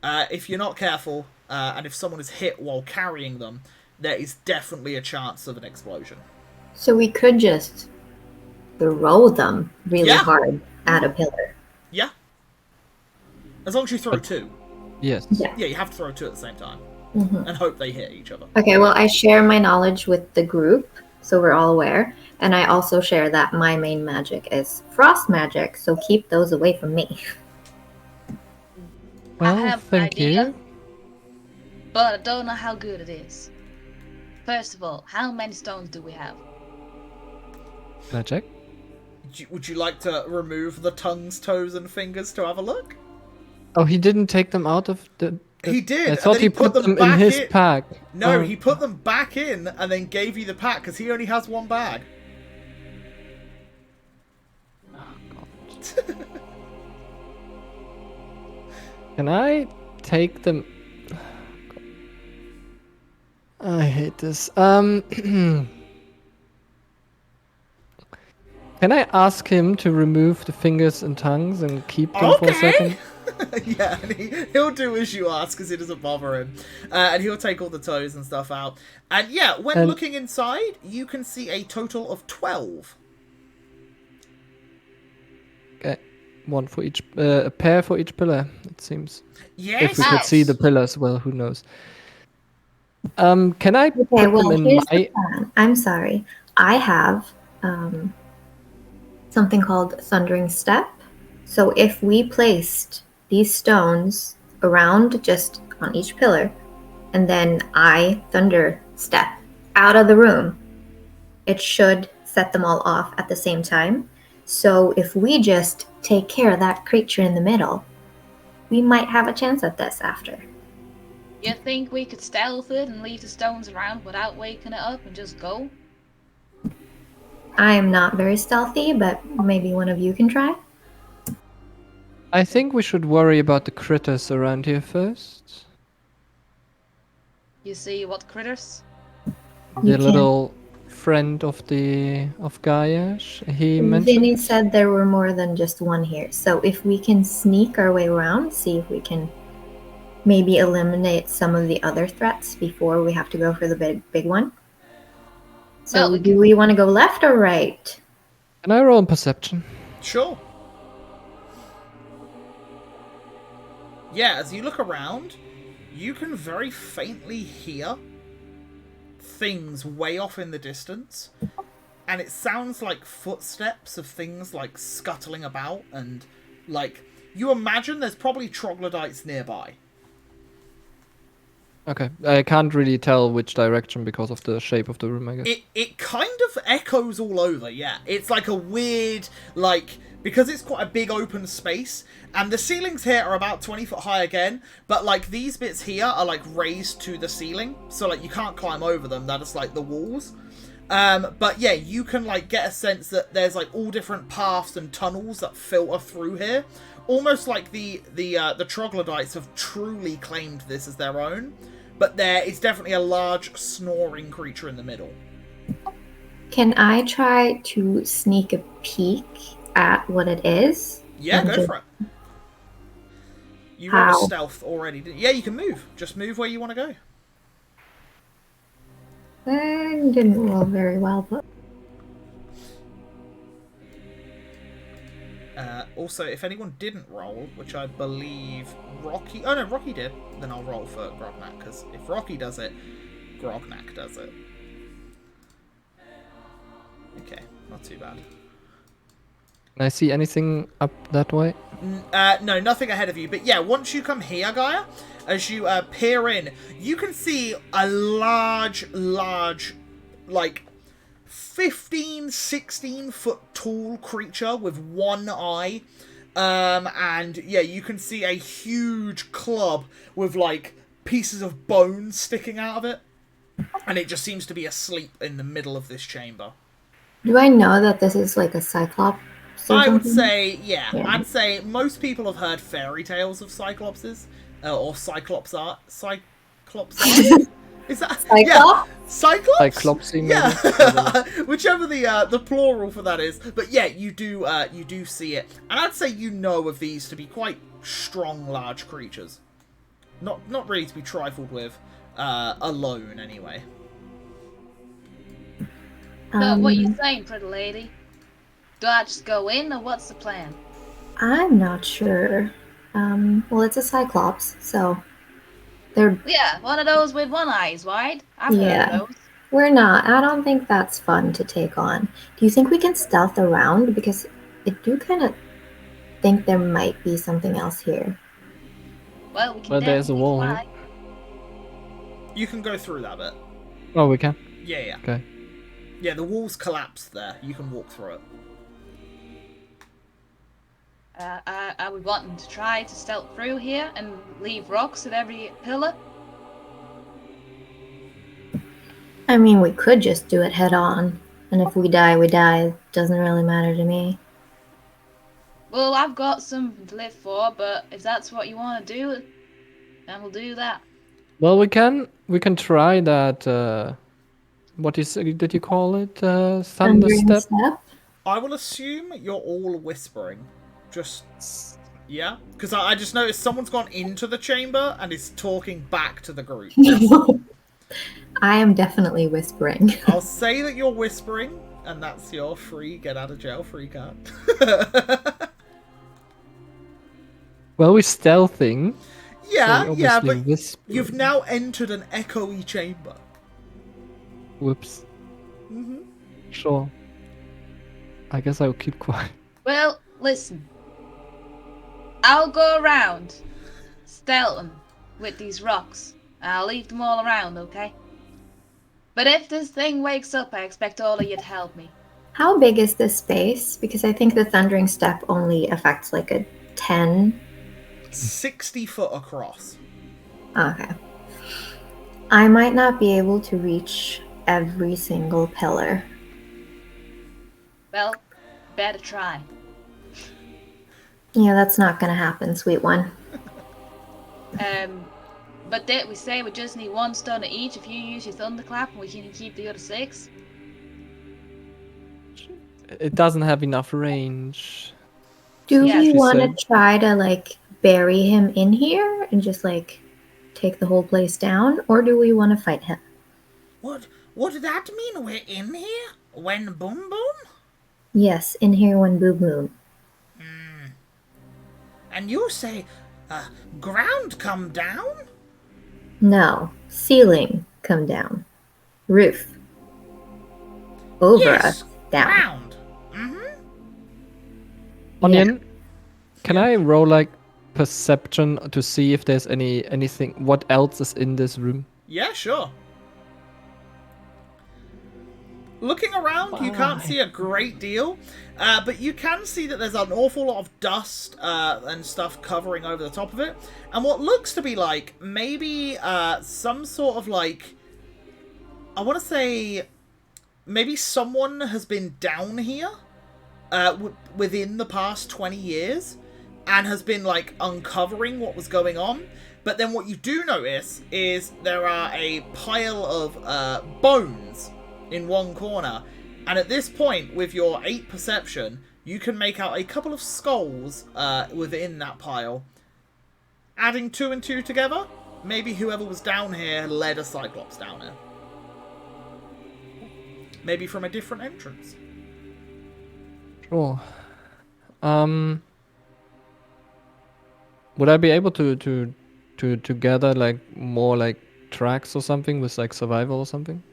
if you're not careful. And if someone is hit while carrying them, there is definitely a chance of an explosion. So we could just throw them really hard at a pillar. Yeah. As long as you throw two. Yes. Yeah. Yeah, you have to throw two at the same time. Mm-hmm. And hope they hit each other. Okay, well, I share my knowledge with the group, so we're all aware. And I also share that my main magic is frost magic, so keep those away from me. Well, I have an thank idea, you. but I don't know how good it is. First of all, how many stones do we have? Can I check? Would you like to remove the tongues, toes, and fingers to have a look? Oh, he didn't take them out of the... He did. I thought and then he put them in back his pack. No, Oh. he put them back in and then gave you the pack because he only has one bag. Can I take them? I hate this. Can I ask him to remove the fingers and tongues and keep them for a second? Yeah, and he'll do as you ask because it doesn't bother him. And he'll take all the toes and stuff out. And yeah, when looking inside, you can see a total of 12. Okay. One for each, a pair for each pillar, it seems. Yes. If we could see the pillars, well, who knows? Can I put them in here's my... the plan. I'm sorry. I have something called Thundering Step. So if we placed these stones around just on each pillar, and then I thunder step out of the room, it should set them all off at the same time. So if we just take care of that creature in the middle, we might have a chance at this after. You think we could stealth it and leave the stones around without waking it up and just go? I am not very stealthy, but maybe one of you can try. I think we should worry about the critters around here first. You see what critters? The little friend of Gaia, he mentioned. Vinny said there were more than just one here. So if we can sneak our way around, see if we can maybe eliminate some of the other threats before we have to go for the big one. So Well, do we want to go left or right? Can I roll perception? Sure. Yeah, as you look around, you can very faintly hear things way off in the distance. And it sounds like footsteps of things like scuttling about and like you imagine there's probably troglodytes nearby. Okay, I can't really tell which direction because of the shape of the room, I guess. It kind of echoes all over, yeah. It's like a weird, like, because it's quite a big open space, and the ceilings here are about 20 foot high again, but, like, these bits here are, like, raised to the ceiling, so, like, you can't climb over them, that is, like, the walls. But, yeah, you can, like, get a sense that there's, like, all different paths and tunnels that filter through here, almost like the troglodytes have truly claimed this as their own. But there is definitely a large snoring creature in the middle. Can I try to sneak a peek at what it is? Yeah, And go just- for it. You rolled a How? stealth already. Yeah, you can move. Just move where you want to go. I didn't roll very well, but Also, if anyone didn't roll, which I believe Rocky... Oh, no, Rocky did. Then I'll roll for Grognak, because if Rocky does it, Grognak does it. Okay, not too bad. Can I see anything up that way? No, nothing ahead of you. But yeah, once you come here, Gaia, as you peer in, you can see a large, like, 15, 16 foot tall creature with one eye. And yeah, you can see a huge club with, like, pieces of bone sticking out of it. And it just seems to be asleep in the middle of this chamber. do I know that this is like a cyclops? Or I would something? say, yeah, Yeah. I'd say most people have heard fairy tales of cyclopses, or cyclops art. Cyclops art? Is that Cyclops? Yeah, cyclops? Cyclopsy, maybe? Yeah, whichever the plural for that is. But yeah, you do see it, and I'd say you know of these to be quite strong, large creatures. Not really to be trifled with, alone anyway. So what you saying, pretty lady? Do I just go in, or what's the plan? I'm not sure. Well, it's a cyclops, so they're Yeah, one of those with one eye is wide. I've Yeah. heard of those. we're not. I don't think that's fun to take on. Do you think we can stealth around? Because I do kind of think there might be something else here. Well, we can Well, there's a definitely wall try. You can go through that bit. Oh, we can? Yeah. Okay. Yeah, the walls collapsed there. You can walk through it. Are we wanting to try to stealth through here and leave rocks at every pillar? I mean, we could just do it head on, and if we die, we die. It doesn't really matter to me. Well, I've got something to live for, but if that's what you want to do, then we'll do that. Well, we can try that. What did you call it? Thunder Thundering step. step? I will assume you're all whispering. Just... Yeah? Because I just noticed someone's gone into the chamber and is talking back to the group. I am definitely whispering. I'll say that you're whispering, and that's your free get out of jail free card. Well, we're stealthing. Yeah, so we yeah, obviously but whisper. you've now entered an echoey chamber. Whoops. Mm-hmm. Sure. I guess I'll keep quiet. Well, listen. I'll go around, stealth them with these rocks. I'll leave them all around, okay? But if this thing wakes up, I expect all of you to help me. How big is this space? Because I think the thundering step only affects like a 10. 60 foot across. Okay. I might not be able to reach every single pillar. Well, better try. Yeah, that's not gonna happen, sweet one. But did we say we just need one stone each? If you use your thunderclap, and we can keep the other 6. It doesn't have enough range. Do Yeah, we she want said. to try to like bury him in here and just like take the whole place down, or do we want to fight him? What did that mean? We're in here? When boom boom? Yes, in here when boom boom. And you say, ground come down? No, ceiling come down, roof over Yes, us down. ground. Mm-hmm. Onion, can I roll like perception to see if there's anything, what else is in this room? Yeah, sure. Looking around, you can't see a great deal, but you can see that there's an awful lot of dust and stuff covering over the top of it, and what looks to be like maybe some sort of like, I want to say, maybe someone has been down here within the past 20 years and has been like uncovering what was going on. But then what you do notice is there are a pile of bones in one corner, and at this point with your 8 perception you can make out a couple of skulls within that pile. Adding 2 and 2 together, maybe whoever was down here led a Cyclops down here. Maybe from a different entrance. Sure. Would I be able to gather like more like tracks or something with like survival or something?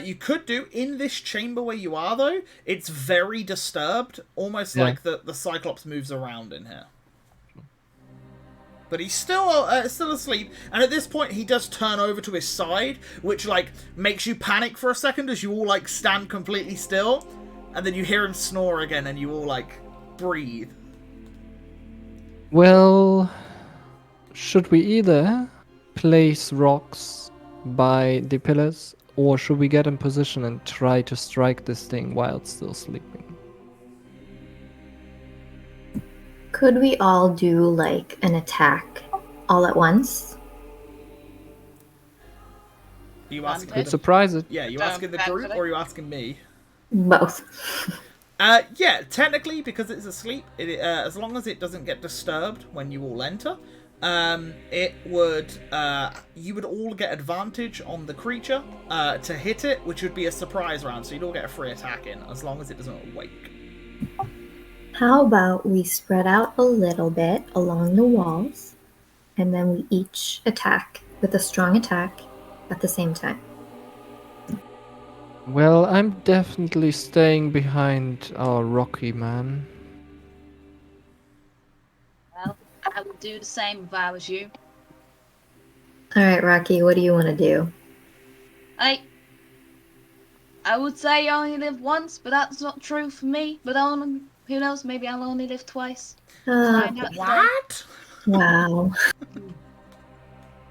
You could do. In this chamber where you are, though, it's very disturbed. Almost like the Cyclops moves around in here. But he's still asleep. And at this point, he does turn over to his side, which, like, makes you panic for a second as you all, like, stand completely still. And then you hear him snore again and you all, like, breathe. Well, should we either place rocks by the pillars, or should we get in position and try to strike this thing while it's still sleeping? Could we all do like an attack all at once? Are you asking Could surprise it. Yeah, you asking the group or are you asking me? Both. Yeah, technically, because it's asleep, as long as it doesn't get disturbed when you all enter, it would, you would all get advantage on the creature to hit it, which would be a surprise round, so you'd all get a free attack in, as long as it doesn't awake. How about we spread out a little bit along the walls, and then we each attack with a strong attack at the same time? Well, I'm definitely staying behind our Rocky man. Well, I would do the same if I was you. All right, Rocky, what do you want to do? I would say you only live once, but that's not true for me. But who knows? Maybe I'll only live twice. Find out today. What? Wow.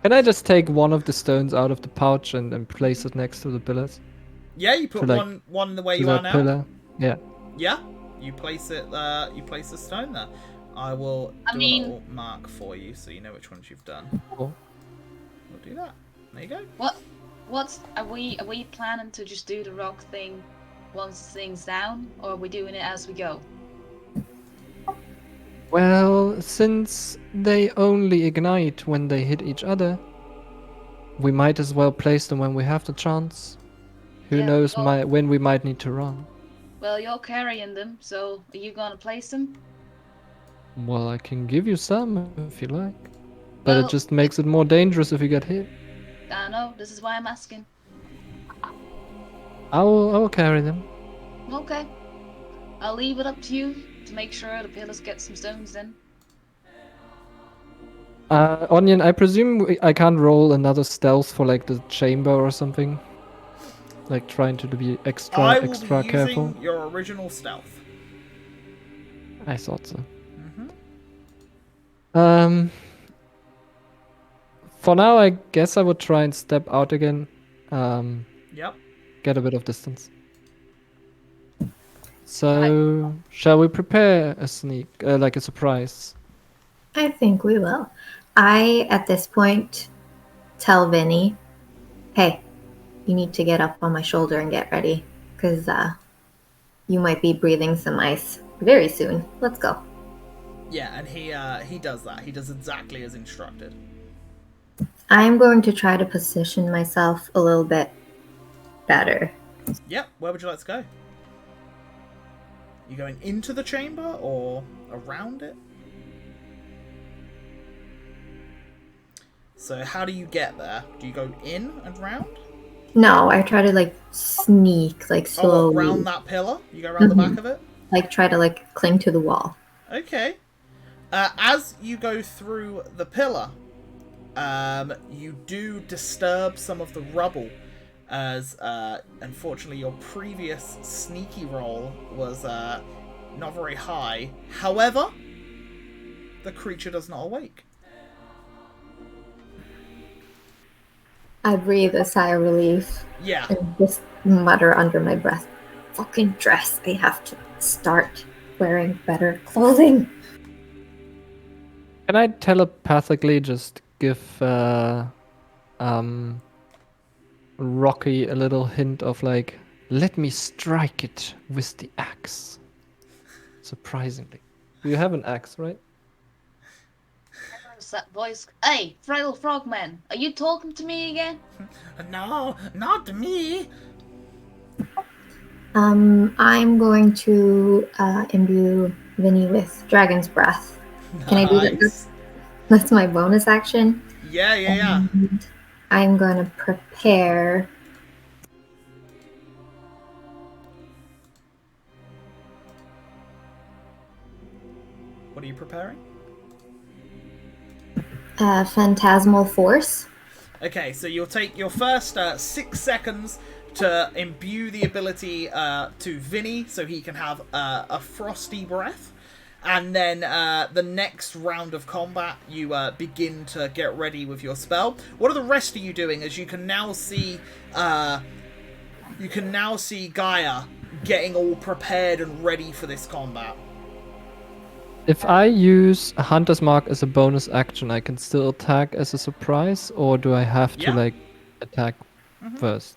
Can I just take one of the stones out of the pouch and place it next to the pillars? Yeah, you put So, like, one the way To you are that now. pillar? Yeah. Yeah, you place it. You place the stone there. I will do a little mark for you so you know which ones you've done. Cool. We'll do that. There you go. Are we planning to just do the rock thing once the thing's down, or are we doing it as we go? Well, since they only ignite when they hit each other, we might as well place them when we have the chance. Who Yeah, knows well- when we might need to run. Well, you're carrying them, so are you gonna place them? Well, I can give you some if you like. But Well, it just makes it more dangerous if you get hit. I know. This is why I'm asking. I will carry them. Okay. I'll leave it up to you to make sure the pillars get some stones then. Onion, I presume I can't roll another stealth for like the chamber or something? Like trying to be I extra will be using careful? your original stealth. I thought so. Mm-hmm. For now, I guess I would try and step out again. Yep. Get a bit of distance. So, shall we prepare a sneak, like a surprise? I think we will. I, at this point, tell Vinny, hey, you need to get up on my shoulder and get ready, because you might be breathing some ice very soon. Let's go. Yeah, and he does that. He does exactly as instructed. I'm going to try to position myself a little bit better. Yep. Where would you like to go? You going into the chamber or around it? So how do you get there? Do you go in and round? No, I try to like sneak, like Oh, slowly, around that pillar? You go around the back of it? like try to like cling to the wall. Okay. As you go through the pillar, you do disturb some of the rubble, as unfortunately your previous sneaky roll was not very high. However, the creature does not awake. I breathe a sigh of relief Yeah. and just mutter under my breath, "Fucking dress! I have to start wearing better clothing." Can I telepathically just give Rocky a little hint of like, let me strike it with the axe? Surprisingly. You have an axe, right? What's that voice? Hey, Frail Frogman, are you talking to me again? No, not me. I'm going to imbue Vinny with Dragon's Breath. Can I do that? Nice. That's my bonus action. Yeah. And I'm going to prepare. What are you preparing? Phantasmal Force. Okay, so you'll take your first 6 seconds to imbue the ability to Vinny, so he can have a frosty breath. And then the next round of combat, you begin to get ready with your spell. What are the rest of you doing? As you can now see, Gaia getting all prepared and ready for this combat. If I use a Hunter's Mark as a bonus action, I can still attack as a surprise, or do I have to Yeah. like attack first?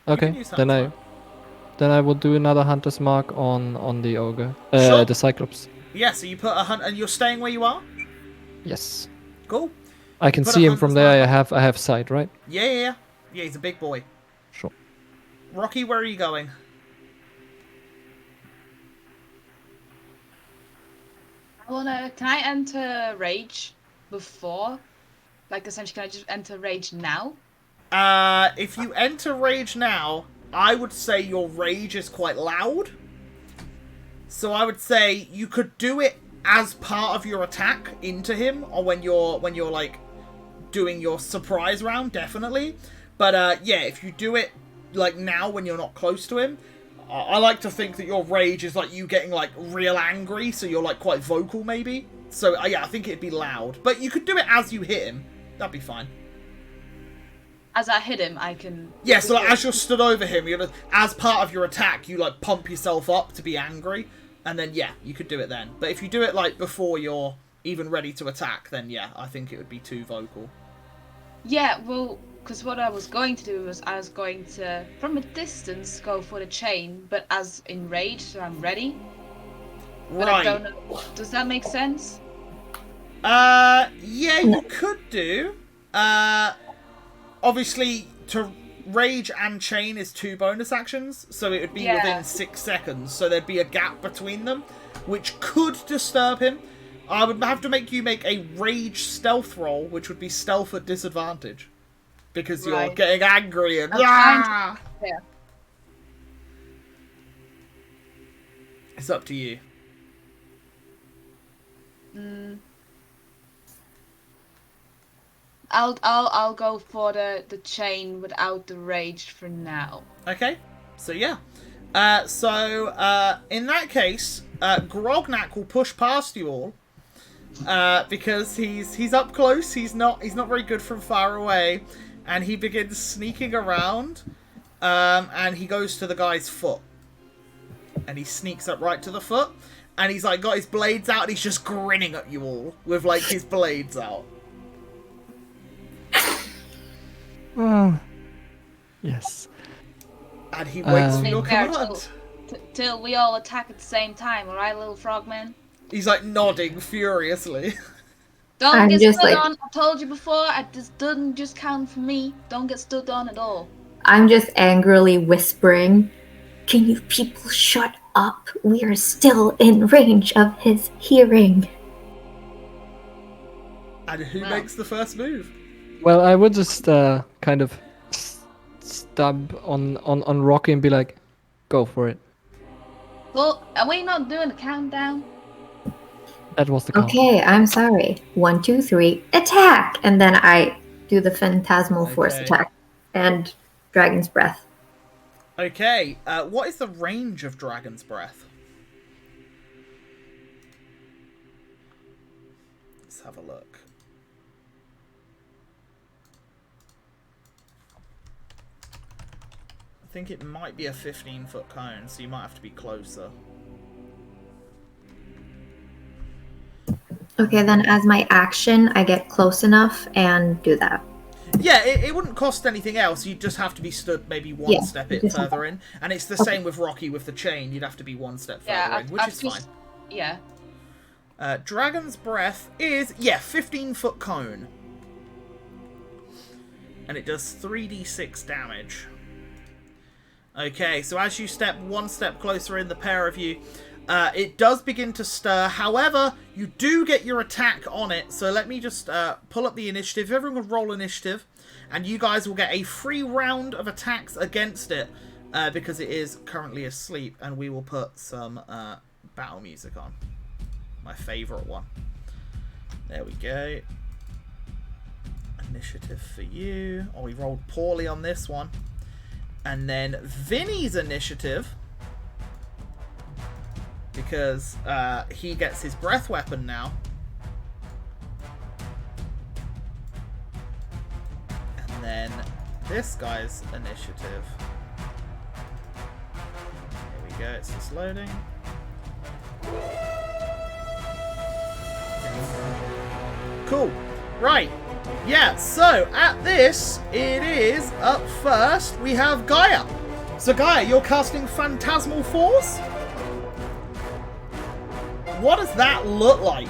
can Okay, use then Hunter's I will do another Hunter's Mark on the ogre, Sure. the Cyclops. Yeah, so you put a hunt, and you're staying where you are. Yes, Cool. I can put a see him from Hunter's there. Mark I have sight, right? Yeah. He's a big boy. Sure. Rocky, where are you going? Can I enter Rage before? Like, essentially, can I just enter Rage now? If you enter Rage now, I would say your Rage is quite loud. So I would say you could do it as part of your attack into him, or when you're like doing your surprise round, definitely. But yeah, if you do it like now when you're not close to him, I like to think that your Rage is like you getting like real angry, so you're like quite vocal maybe. So yeah, I think it'd be loud. But you could do it as you hit him. That'd be fine. As I hit him, I can... Yeah, so like, as you're stood over him, as part of your attack, you like pump yourself up to be angry, and then yeah, you could do it then. But if you do it like before you're even ready to attack, then yeah, I think it would be too vocal. Yeah, well, because what I was going to do was I was going to, from a distance, go for the chain, but as enraged, so I'm ready. But Right. I don't know. Does that make sense? Yeah, you could do. Obviously, to rage and chain is 2 bonus actions, so it would be Yeah. within 6 seconds. So there'd be a gap between them, which could disturb him. I would have to make you make a rage stealth roll, which would be stealth at disadvantage, because you're Right. getting angry and I'm trying to- "Ah!" Yeah. It's up to you. I'll go for the chain without the rage for now. Okay, so yeah. In that case, Grognak will push past you all, because he's up close. He's not very good from far away, and he begins sneaking around, and he goes to the guy's foot, and he sneaks up right to the foot, and he's like got his blades out, and he's just grinning at you all with like his blades out. Yes. And he waits for your There, command. till we all attack at the same time, alright, little frogman? He's like nodding furiously. Don't I'm get just stood like- on. I told you before, it doesn't just count for me. Don't get stood on at all. I'm just angrily whispering, "Can you people shut up? We are still in range of his hearing." And who Wow. makes the first move? Well, I would just kind of stab on Rocky and be like, go for it. Well, are we not doing a countdown? That was the count. Okay, I'm sorry. 1, 2, 3, attack! And then I do the Phantasmal Force Okay. attack and Dragon's Breath. Okay, what is the range of Dragon's Breath? Let's have a look. I think it might be a 15-foot cone, so you might have to be closer. Okay, then as my action, I get close enough and do that. Yeah, it wouldn't cost anything else. You'd just have to be stood maybe one step just further in. And it's the same with Rocky with the chain. You'd have to be one step further in, which is fine. Yeah. Dragon's Breath is, 15-foot cone. And it does 3d6 damage. Okay, so as you step one step closer in, the pair of you, it does begin to stir. However, you do get your attack on it. So let me just pull up the initiative. Everyone can roll initiative. And you guys will get a free round of attacks against it. Because it is currently asleep. And we will put some battle music on. My favourite one. There we go. Initiative for you. Oh, we rolled poorly on this one. And then Vinny's initiative, because he gets his breath weapon now. And then this guy's initiative. Here we go, it's just loading. Cool. Right. Yeah, so at this, it is up first. We have Gaia. So Gaia, you're casting Phantasmal Force? What does that look like?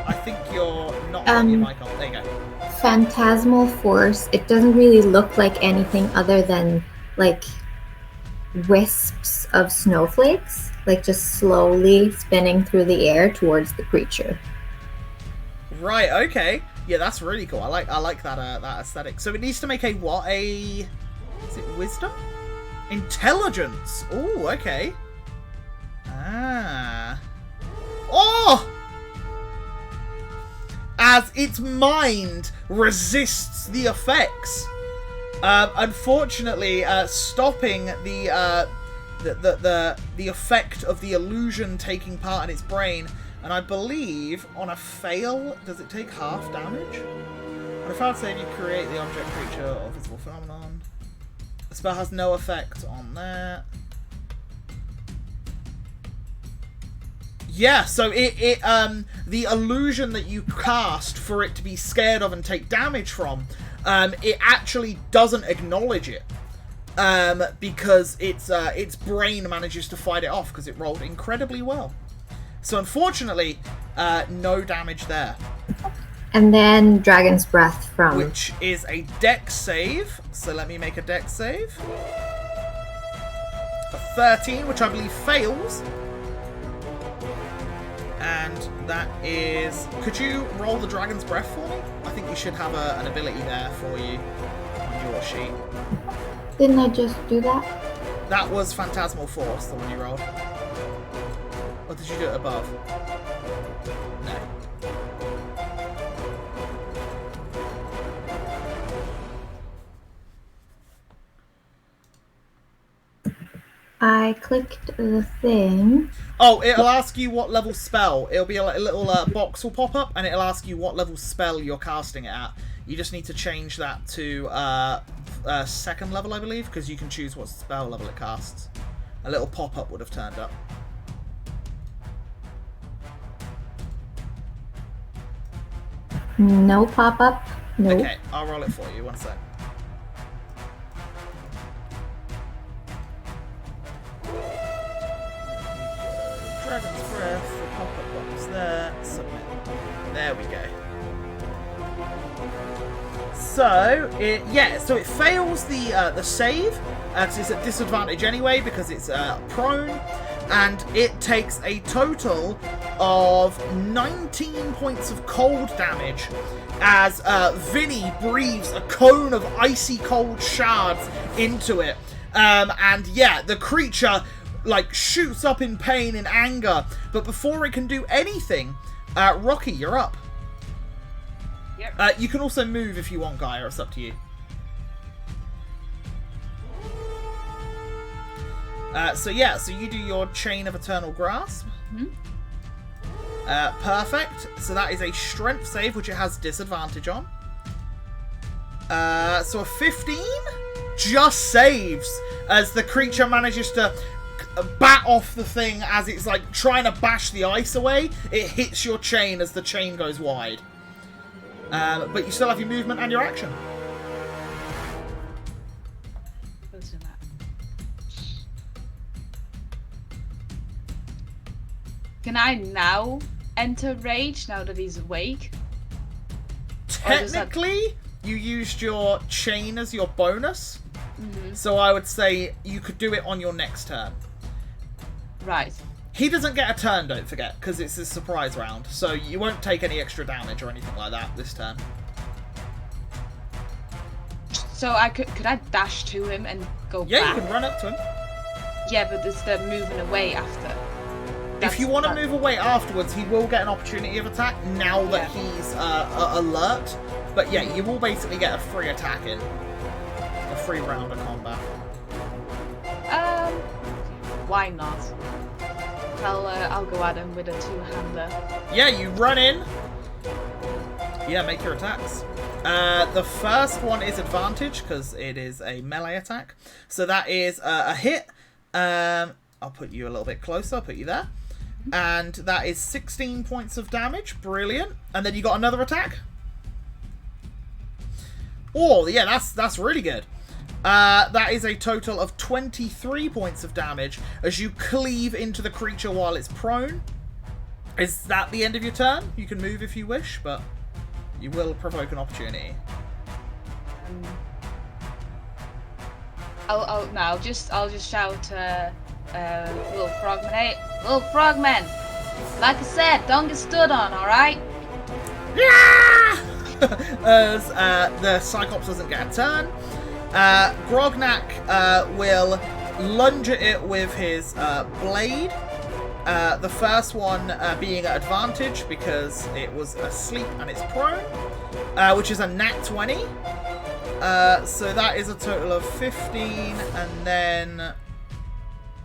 I think you're not on your mic on. There you go. Phantasmal Force, it doesn't really look like anything other than, like, wisps of snowflakes. Like, just slowly spinning through the air towards the creature. Right, okay. Yeah, that's really cool. I like that that aesthetic. So it needs to make a what? Is it wisdom? Intelligence. Oh, okay. Ah. Oh! As its mind resists the effects. Unfortunately, stopping the effect of the illusion taking part in its brain, and I believe on a fail, does it take half damage? On a failed save, you create the object, creature, or visible phenomenon. The spell has no effect on that. Yeah, so the illusion that you cast for it to be scared of and take damage from, it actually doesn't acknowledge it. Because its brain manages to fight it off because it rolled incredibly well. So unfortunately, no damage there. And then Dragon's Breath from... Which is a dex save. So let me make a dex save. A 13, which I believe fails. And that is... Could you roll the Dragon's Breath for me? I think you should have an ability there for you on your sheet. Didn't I just do that? That was Phantasmal Force, the one you rolled. Or did you do it above? No. I clicked the thing. Oh, it'll ask you what level spell. It'll be a little box will pop up, and it'll ask you what level spell you're casting it at. You just need to change that to second level, I believe, because you can choose what spell level it casts. A little pop-up would have turned up. No pop-up. Nope. Okay, I'll roll it for you. One sec. Dragon's Breath, the pop-up box there. Submit. There we go. So it fails the save, because it's at disadvantage anyway because it's prone, and it takes a total of 19 points of cold damage as Vinny breathes a cone of icy cold shards into it, and yeah, the creature like shoots up in pain and anger, but before it can do anything, Rocky, you're up. Yep. You can also move if you want, Gaia. It's up to you. So you do your Chain of Eternal Grasp. Perfect. So that is a Strength save, which it has disadvantage on. So a 15 just saves as the creature manages to bat off the thing as it's like trying to bash the ice away. It hits your chain as the chain goes wide. But you still have your movement and your action. Can I now enter rage now that he's awake? Technically, you used your chain as your bonus. So I would say you could do it on your next turn. Right. He doesn't get a turn, don't forget, because it's a surprise round. So you won't take any extra damage or anything like that this turn. So I could I dash to him and go Yeah, back? you can run up to him. Yeah, but it's the moving away after. If you want to move away afterwards, he will get an opportunity of attack now that he's alert. But yeah, you will basically get a free attack in. A free round of combat. Why not? I'll go at him with a two-hander. Yeah, you run in. Yeah, make your attacks. The first one is advantage because it is a melee attack. So that is a hit. I'll put you a little bit closer. I'll put you there. And that is 16 points of damage. Brilliant. And then you got another attack. Oh, yeah, that's really good. That is a total of 23 points of damage as you cleave into the creature while it's prone. Is that the end of your turn? You can move if you wish, but you will provoke an opportunity. I'll just shout, little frogman, hey, little frogman! Like I said, don't get stood on, alright? Yeah! As the Cyclops doesn't get a turn. Grognak will lunge at it with his blade. The first one being at advantage because it was asleep and it's prone, which is a nat 20. So that is a total of 15, and then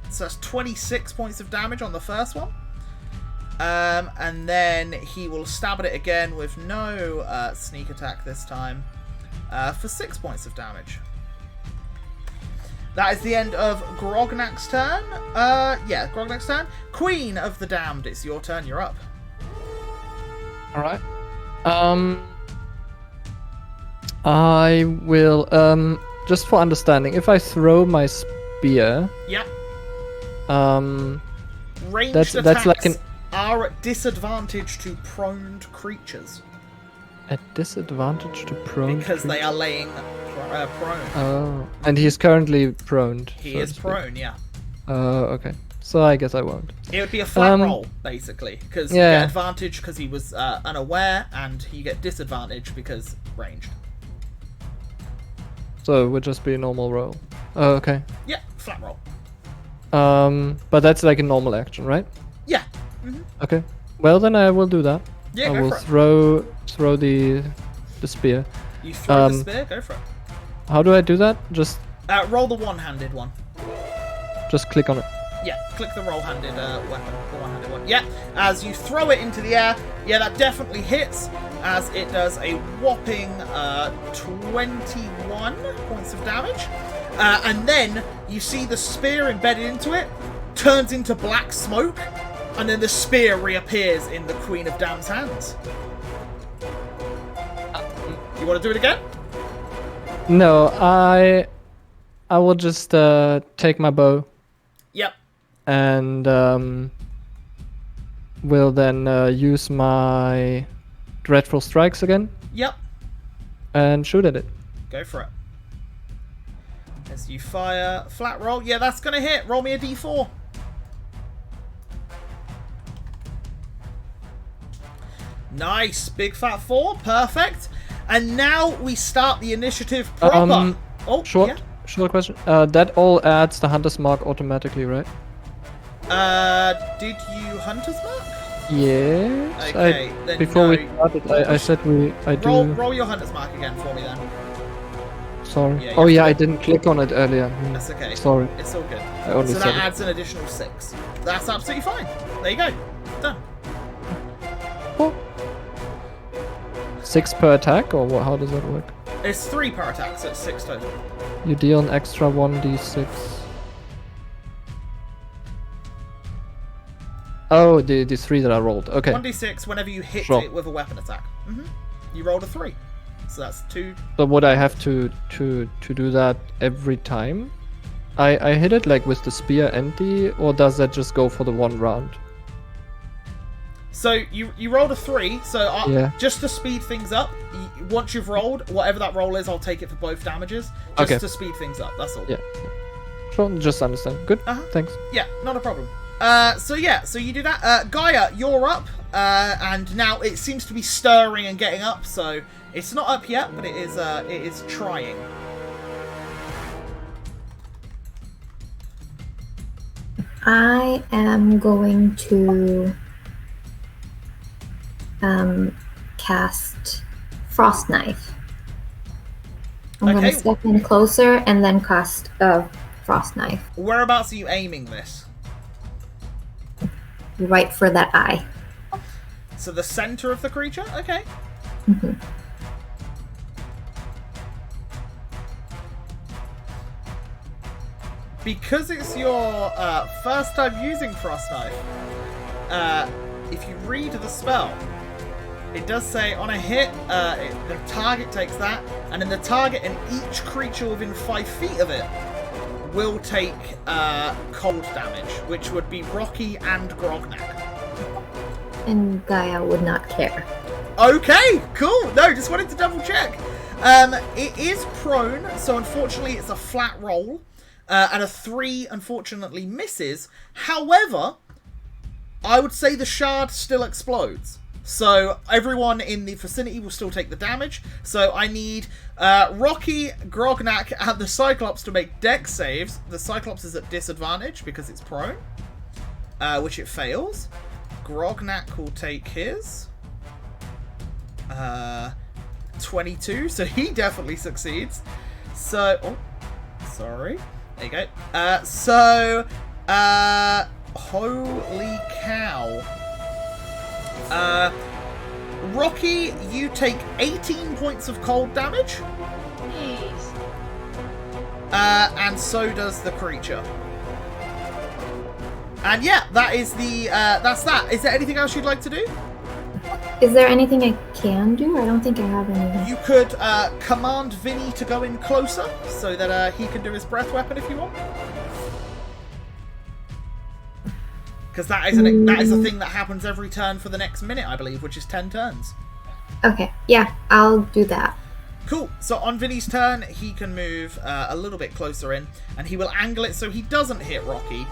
so that's 26 points of damage on the first one. And then he will stab at it again with no sneak attack this time for 6 points of damage. That is the end of Grognak's turn. Yeah, Grognak's turn. Queen of the Damned, it's your turn. You're up. All right. I will just for understanding. If I throw my spear, Yeah. Ranged that's attacks like an are at disadvantage to proned creatures at disadvantage to prone because they are creatures. laying prone. Oh, and he's currently prone. He so is to speak. prone, yeah. Oh, okay. So I guess I won't. It would be a flat roll, basically, because you yeah. get advantage because he was unaware, and you get disadvantage because ranged. So it would just be a normal roll. Oh, okay. Yeah, flat roll. But that's like a normal action, right? Yeah. Okay. Well, then I will do that. Yeah, I go will for it. throw the spear. You throw the spear, go for it. How do I do that? Just Roll the one-handed one. click on it. Yeah, click the roll-handed weapon, the one-handed one. Yeah, as you throw it into the air, yeah, that definitely hits, as it does a whopping 21 points of damage. And then you see the spear embedded into it, turns into black smoke, and then the spear reappears in the Queen of Damned's hands. You want to do it again? No, I will just take my bow Yep. and will then use my dreadful strikes again Yep. and shoot at it. Go for it. As you fire, flat roll. Yeah, that's going to hit. Roll me a d4. Nice. Big fat 4. Perfect. And now we start the initiative proper. Short question. That all adds the hunter's mark automatically, right? Did you Hunter's Mark? Yes. Okay, then before no. we started, I said I do. Roll your Hunter's Mark again for me then. Sorry. Yeah, oh you yeah, have I to- didn't click on it earlier. That's okay. Sorry. It's all good. I only So said that it. adds an additional 6. That's absolutely fine. There you go. Done. Oh. 6 per attack, or what? How does that work? It's 3 per attack, so it's 6 total. You deal an extra 1d6. Oh, the 3 that I rolled. Okay. 1d6 whenever you hit Sure. it with a weapon attack. You rolled a 3. So that's 2. But would I have to do that every time? I hit it like with the spear and or does that just go for the 1 round? So you rolled a 3, so Yeah. just to speed things up, once you've rolled, whatever that roll is, I'll take it for both damages. Just Okay. to speed things up, that's all. Yeah. Sure, just understand. Good. Uh-huh. Thanks. Yeah, not a problem. So you do that. Gaia, you're up, and now it seems to be stirring and getting up, so it's not up yet, but it is trying. I am going to cast Frost Knife. I'm going Okay. to step in closer and then cast Frost Knife Whereabouts are you aiming this? right for that eye. So the center of the creature? Okay. Mhm. Because it's your first time using Frost Knife, if you read the spell, it does say on a hit, the target takes that, and then the target and each creature within 5 feet of it will take cold damage, which would be Rocky and Grognak. And Gaia would not care. Okay, cool. No, just wanted to double check. It is prone, so unfortunately it's a flat roll. And a 3 unfortunately misses. However, I would say the shard still explodes. So everyone in the vicinity will still take the damage. So I need Rocky, Grognak, and the Cyclops to make dex saves. The Cyclops is at disadvantage because it's prone, which it fails. Grognak will take his 22, so he definitely succeeds. So, oh, sorry. There you go. Holy cow. Rocky, you take 18 points of cold damage. Jeez. And so does the creature. And yeah, that is that's that. Is there anything else you'd like to do? Is there anything I can do? I don't think I have anything. You could command Vinny to go in closer so that he can do his breath weapon if you want. Because that is a thing that happens every turn for the next minute, I believe, which is 10 turns. Okay, yeah, I'll do that. Cool. So on Vinny's turn, he can move a little bit closer in, and he will angle it so he doesn't hit Rocky,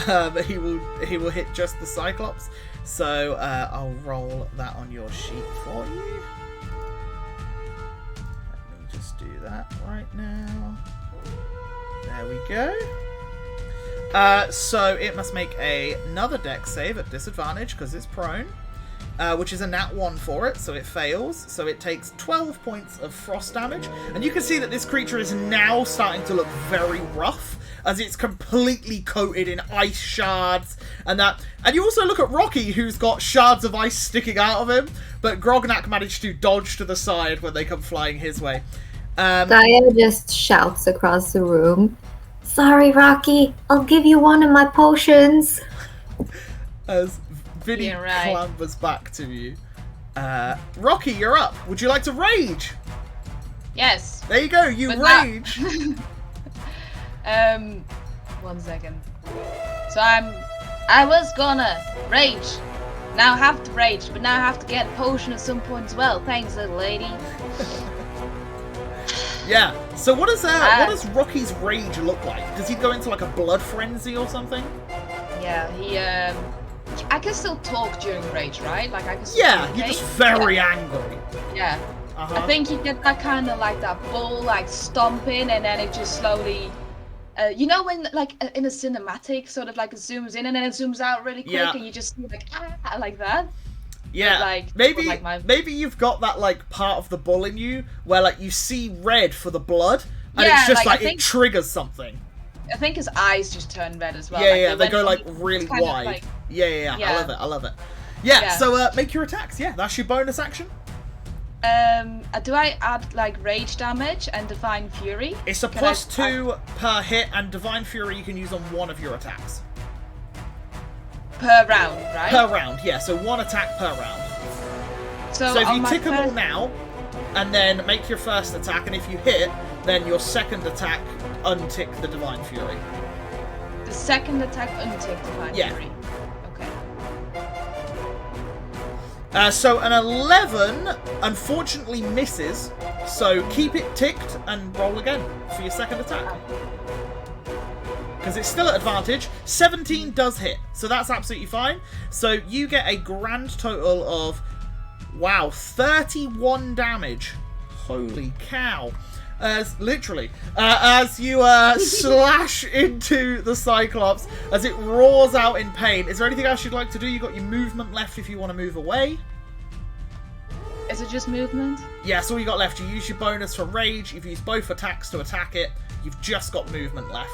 but he will hit just the Cyclops. So I'll roll that on your sheet for you. Let me just do that right now. There we go. So it must make another dex save at disadvantage because it's prone, which is a nat 1 for it, so it fails. So it takes 12 points of frost damage, and you can see that this creature is now starting to look very rough, as it's completely coated in ice shards and that. And you also look at Rocky, who's got shards of ice sticking out of him, but Grognak managed to dodge to the side when they come flying his way. Gaia just shouts across the room, "Sorry, Rocky, I'll give you one of my potions." As Vinny Yeah, right. clambers back to you. Rocky, you're up. Would you like to rage? Yes. There you go, you But not- rage. 1 second. So I was gonna rage. Now I have to rage, but now I have to get a potion at some point as well. Thanks, little lady. Yeah. So what does Rocky's rage look like? Does he go into like a blood frenzy or something? Yeah, I can still talk during rage, right? Like I can still Yeah, you're communicate. just very angry. Yeah. Uh-huh. I think you get that kind of like that bull like stomping, and then it just slowly You know when like in a cinematic, sort of like it zooms in and then it zooms out really quick, Yeah. and you just see like like that. Yeah, Like, maybe like my- maybe you've got that like part of the bull in you where like you see red for the blood, and Yeah, it's just like, like I it think- triggers something. I think his eyes just turn red as well. Yeah, like, they go when like really kind of, wide. like- Yeah. Yeah. I love it. Yeah, Yeah. so make your attacks. Yeah, that's your bonus action. Do I add like rage damage and divine fury? It's a Can I- +2 per hit, and divine fury you can use on one of your attacks per round, right? per round. Yeah, so one attack per round. So if on you my tick them all first- now, and then make your first attack, and if you hit, then your second attack untick the divine fury. the second attack untick divine Yeah. fury. Okay. So an 11 unfortunately misses, so keep it ticked and roll again for your second attack. Because it's still at advantage. 17 does hit, so that's absolutely fine. So you get a grand total of, wow, 31 damage. Holy cow. Literally. As you slash into the Cyclops, as it roars out in pain. Is there anything else you'd like to do? You got your movement left if you want to move away. Is it just movement? Yeah, that's all you got left. You use your bonus for rage. You've used both attacks to attack it. You've just got movement left.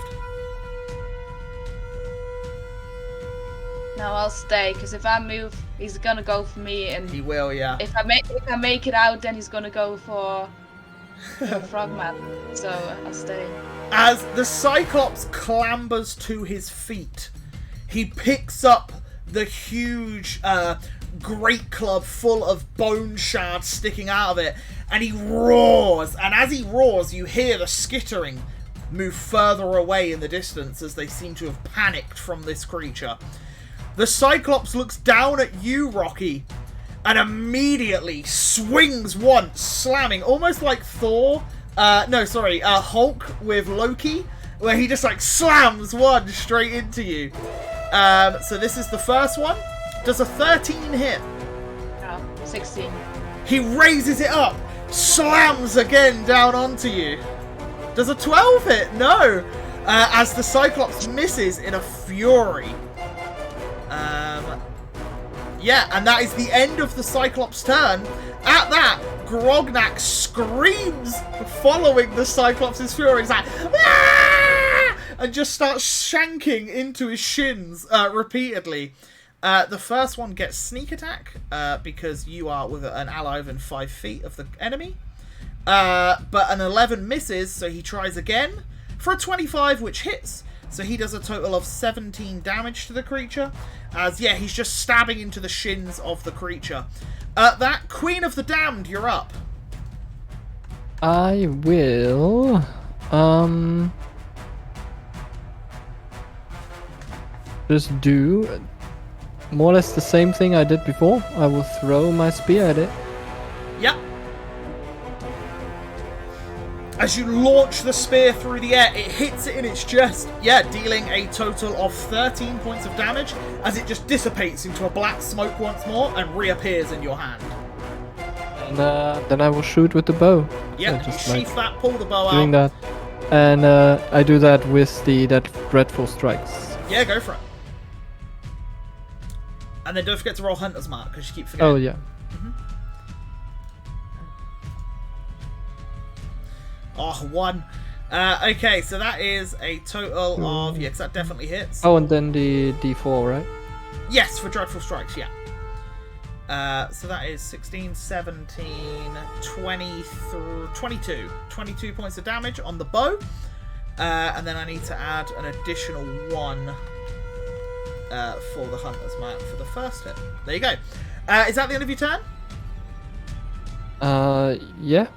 No, I'll stay because if I move, he's gonna go for me, and He will, yeah. if I make it out, then he's gonna go for Frogman. So I'll stay. As the Cyclops clambers to his feet, he picks up the huge great club full of bone shards sticking out of it, and he roars. And as he roars, you hear the skittering move further away in the distance as they seem to have panicked from this creature. The Cyclops looks down at you, Rocky, and immediately swings once, slamming, almost like Thor. Hulk with Loki, where he just like slams one straight into you. So this is the first one. Does a 13 hit? No, 16. He raises it up, slams again down onto you. Does a 12 hit? No. As the Cyclops misses in a fury. Yeah, and that is the end of the Cyclops' turn. At that, Grognak screams, following the Cyclops' fury. He's like, "Ah!" and just starts shanking into his shins repeatedly. The first one gets sneak attack because you are with an ally within 5 feet of the enemy. But an 11 misses, so he tries again for a 25, which hits. So he does a total of 17 damage to the creature. As, yeah, he's just stabbing into the shins of the creature. That Queen of the Damned, you're up. I will. Just do more or less the same thing I did before. I will throw my spear at it. Yep. As you launch the spear through the air, it hits it in its chest. Yeah, dealing a total of 13 points of damage as it just dissipates into a black smoke once more and reappears in your hand. And then I will shoot with the bow. Yeah, So you sheath that, pull the bow doing out. that. And I do that with that dreadful strikes. Yeah, go for it. And then don't forget to roll Hunter's Mark, because you keep forgetting. Oh yeah. Oh, 1. Okay, so that is a total of... Yeah, 'cause that definitely hits. Oh, and then the D4, right? Yes, for Dreadful Strikes, yeah. So that is 16, 17, 20, 22. 22 points of damage on the bow. And then I need to add an additional 1 for the Hunter's Mark for the first hit. There you go. Is that the end of your turn? Yeah.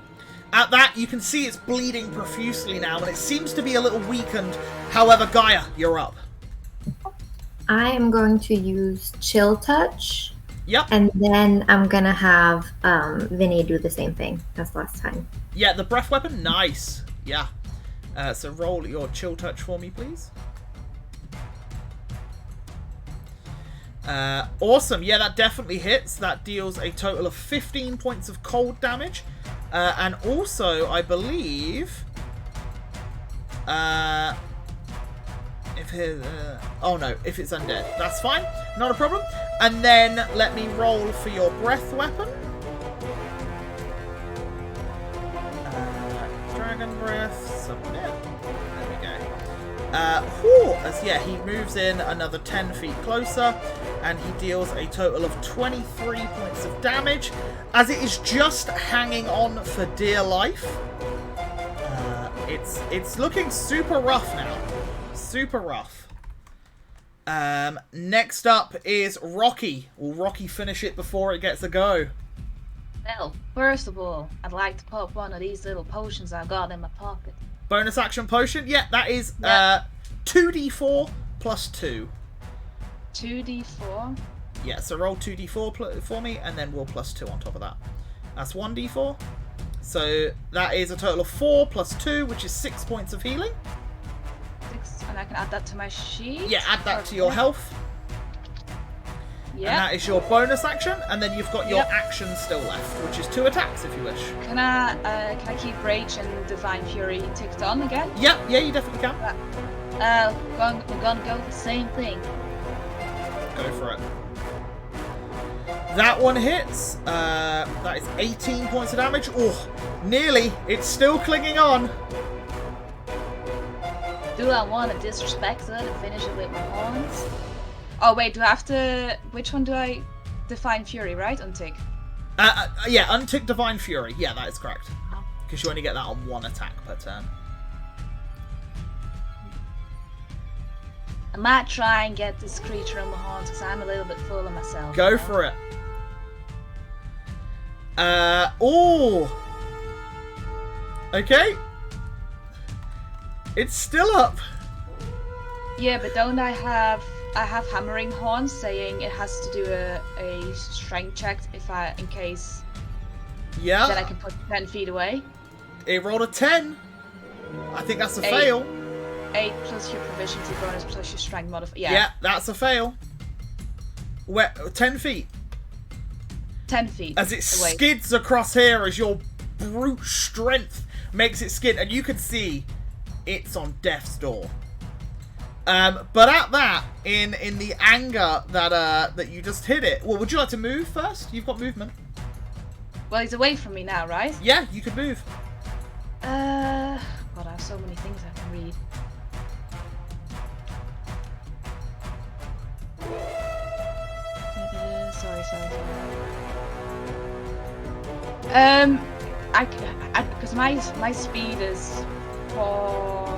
At that, you can see it's bleeding profusely now, and it seems to be a little weakened. However, Gaia, you're up. I am going to use Chill Touch, Yep. and then I'm gonna have Vinny do the same thing as last time. Yeah, the breath weapon, nice. Yeah. So roll your chill touch for me, please. Awesome. Yeah, that definitely hits. That deals a total of 15 points of cold damage. And also, I believe... If it's undead. That's fine. Not a problem. And then let me roll for your breath weapon. Dragon breath. Submit. There we go. He moves in another 10 feet closer, and he deals a total of 23 points of damage, as it is just hanging on for dear life. It's looking super rough now. Super rough. Next up is Rocky. Will Rocky finish it before it gets a go? Well, first of all, I'd like to pop one of these little potions I've got in my pocket. Bonus action potion? Yeah, that is 2d4 plus 2. 2d4? Yeah, so roll 2d4 for me, and then we'll plus 2 on top of that. That's 1d4. So that is a total of 4 plus 2, which is 6 points of healing. 6, and I can add that to my sheet? Yeah, add that to your health. Yeah. And that is your bonus action, and then you've got your action still left, which is 2 attacks if you wish. Can I keep Rage and Divine Fury ticked on again? Yeah, you definitely can. We're gonna go the same thing. Go for it. That one hits. That is 18 points of damage. Oh, nearly. It's still clinging on. Do I want to disrespect it and finish it with my horns? Oh wait, do I have to... Which one do I... Divine Fury, right? Untick. Yeah, untick Divine Fury. Yeah, that is correct. Because you only get that on 1 attack per turn. I might try and get this creature on my horns because I'm a little bit full of myself. Go for it. Okay. It's still up. Yeah, but don't I have hammering horns saying it has to do a strength check in case that I can put 10 feet away. It rolled a 10. I think that's a fail. 8 plus your proficiency bonus plus your strength modifier. Yeah, that's a fail. Where 10 feet. 10 feet. As it skids across here as your brute strength makes it skid, and you can see it's on death's door. But at that, in the anger that you just hit it, well, would you like to move first? You've got movement. Well, he's away from me now, right? Yeah, you could move. God, I have so many things I can read. Sorry. Because my speed is for...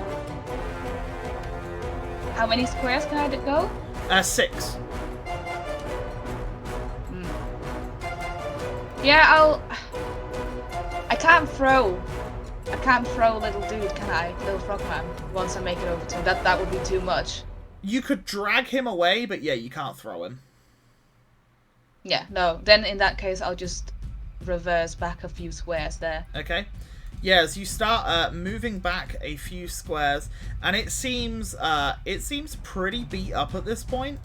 How many squares can I go? 6. Yeah, I can't throw little dude, can I? Little frogman. Once I make it over to him, that would be too much. You could drag him away, but yeah, you can't throw him. Yeah, no. Then in that case, I'll just reverse back a few squares there. Okay. Yeah, as you start moving back a few squares, and it seems pretty beat up at this point.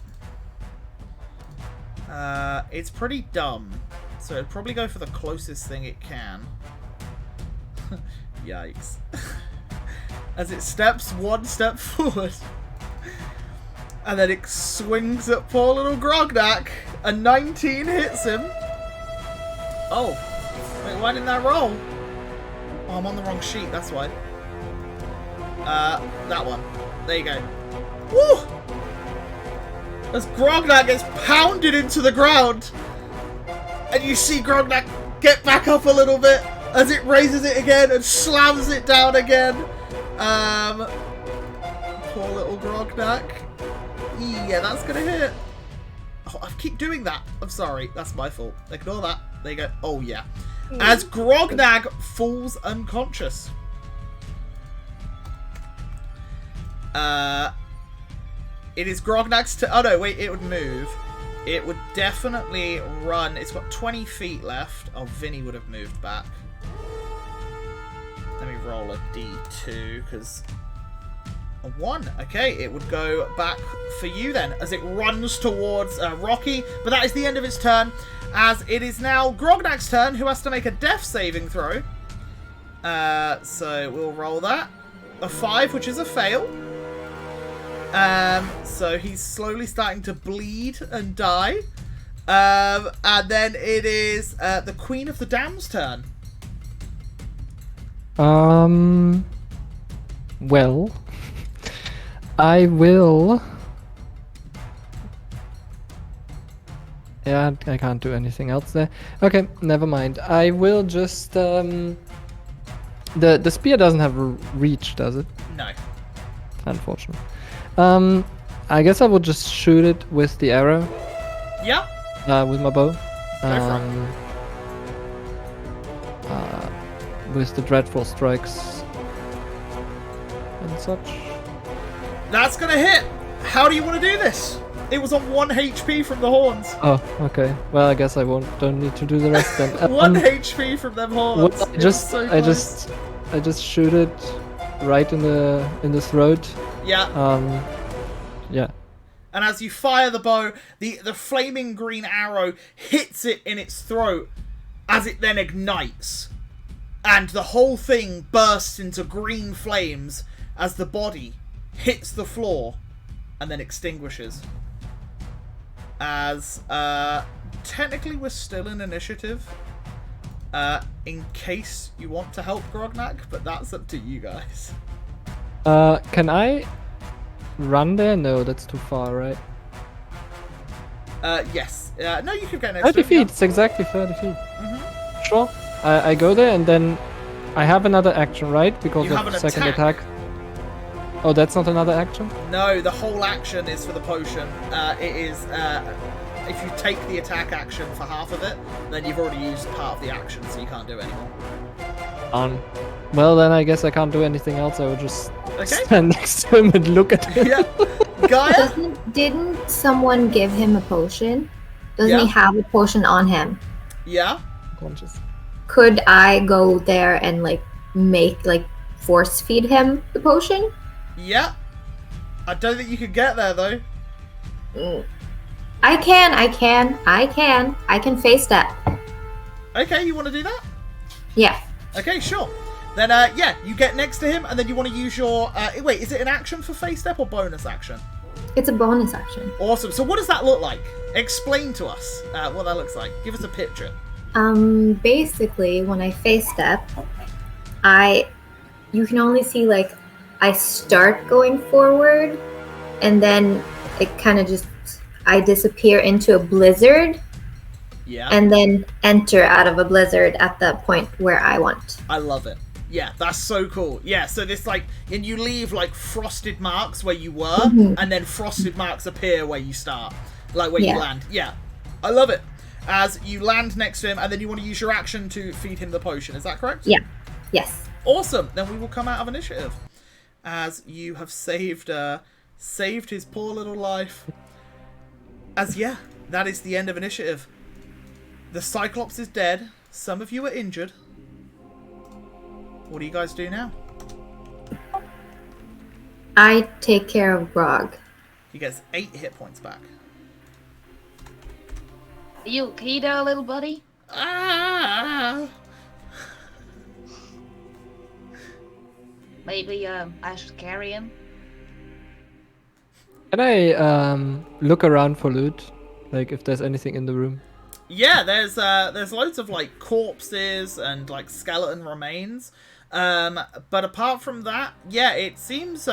It's pretty dumb, so it'd probably go for the closest thing it can. Yikes. As it steps 1 step forward, and then it swings at poor little Grognak. A 19 hits him. Oh, wait, why didn't that roll? Oh, I'm on the wrong sheet, that's why. That one. There you go. Woo! As Grognak gets pounded into the ground, and you see Grognak get back up a little bit as it raises it again and slams it down again. Poor little Grognak. Yeah, that's gonna hit. Oh, I keep doing that. I'm sorry. That's my fault. Ignore that. There you go. Oh, yeah. As Grognak falls unconscious. It is Grognak's oh no, wait, it would move. It would definitely run. It's got 20 feet left. Oh, Vinny would have moved back. Let me roll a d2, because... a 1. Okay, it would go back for you then, as it runs towards Rocky. But that is the end of its turn, as it is now Grognak's turn, who has to make a death saving throw. So we'll roll that. A 5, which is a fail. So he's slowly starting to bleed and die. And then it is the Queen of the Dam's turn. Well, I will. Yeah, I can't do anything else there. Okay, never mind. I will just. The spear doesn't have reach, does it? No. Unfortunate. I guess I will just shoot it with the arrow. Yeah. With my bow. for With the dreadful strikes and such. That's gonna hit. How do you want to do this? It was on 1 HP from the horns. Oh, okay. Well, I guess I don't need to do the rest then. 1 HP from them horns. Well, I just shoot it right in the throat. Yeah. Yeah. And as you fire the bow, the flaming green arrow hits it in its throat as it then ignites. And the whole thing bursts into green flames as the body hits the floor and then extinguishes. As, technically we're still in initiative. In case you want to help Grognak, but that's up to you guys. Can I run there? No, that's too far, right? Yes. No, you could get next 30 to him, feet, it's exactly 30 feet. Mm-hmm. Sure. I go there and then I have another action, right? Because You of have an second attack. Oh, that's not another action? No, the whole action is for the potion. It is, if you take the attack action for half of it, then you've already used part of the action, so you can't do it anymore. Well, then I guess I can't do anything else. I will just Okay. stand next to him and look at him. Yeah. Gaia? Didn't someone give him a potion? Doesn't Yeah. he have a potion on him? Yeah? Conscious. Could I go there and force feed him the potion? Yeah. I don't think you could get there, though. I can face that. Okay, you want to do that? Yeah. Okay, sure. Then, yeah, you get next to him, and then you want to use your... wait, is it an action for face step or bonus action? It's a bonus action. Awesome. So what does that look like? Explain to us what that looks like. Give us a picture. Basically, when I face step, you can only see, I start going forward, and then it kind of just... I disappear into a blizzard, Yeah. and then enter out of a blizzard at the point where I want. I love it. Yeah, that's so cool. Yeah, so this and you leave frosted marks where you were, and then frosted marks appear where you start, where you land. Yeah, I love it. As you land next to him, and then you want to use your action to feed him the potion. Is that correct? Yeah. Yes. Awesome. Then we will come out of initiative, as you have saved his poor little life. That is the end of initiative. The Cyclops is dead. Some of you are injured. What do you guys do now? I take care of Grog. He gets 8 hit points back. Are you okay there, little buddy? Ah! Maybe I should carry him. Can I look around for loot? If there's anything in the room? Yeah, there's loads of corpses and skeleton remains. But apart from that, yeah, it seems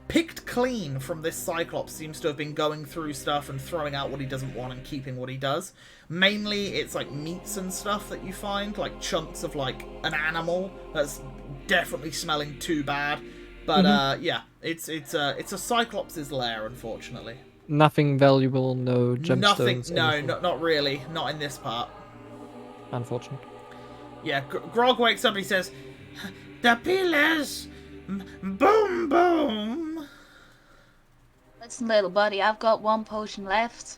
picked clean from this Cyclops. Seems to have been going through stuff and throwing out what he doesn't want and keeping what he does. Mainly, it's meats and stuff that you find, chunks of an animal that's definitely smelling too bad. But yeah, it's a Cyclops' lair, unfortunately. Nothing valuable, no gemstones. Nothing. No, anything. not really. Not in this part. Unfortunate. Yeah, Grog wakes up and he says, "The pillars! Boom, boom!" Listen, little buddy, I've got 1 potion left.